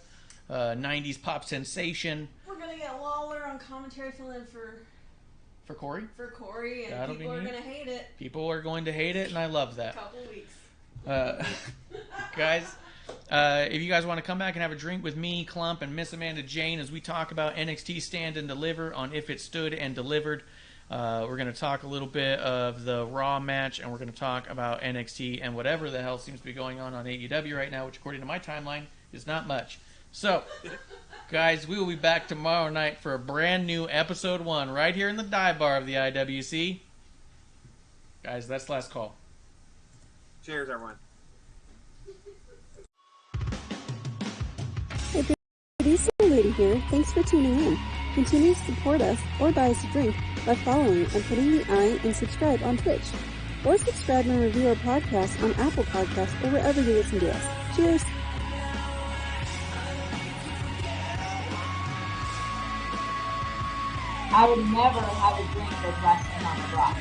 90s pop sensation. We're gonna get Lawler on commentary filling in For Corey? for Corey, and That'll be people are neat. gonna hate it. People are going to hate it, and I love that. Couple weeks. Guys, if you guys want to come back and have a drink with me, Clump, and Miss Amanda Jane as we talk about NXT Stand and Deliver on If It Stood and Delivered, we're going to talk a little bit of the Raw match, and we're going to talk about NXT and whatever the hell seems to be going on AEW right now, which according to my timeline is not much. So, guys, we will be back tomorrow night for a brand new episode 1 right here in the dive bar of the IWC. Guys, that's last call. Cheers, everyone. Producer Lady here. Thanks for tuning in. Continue to support us or buy us a drink by following and putting the I in subscribe on Twitch. Or subscribe and review our podcast on Apple Podcasts or wherever you listen to us. Cheers! I would never have a drink with wrestling on the rocks.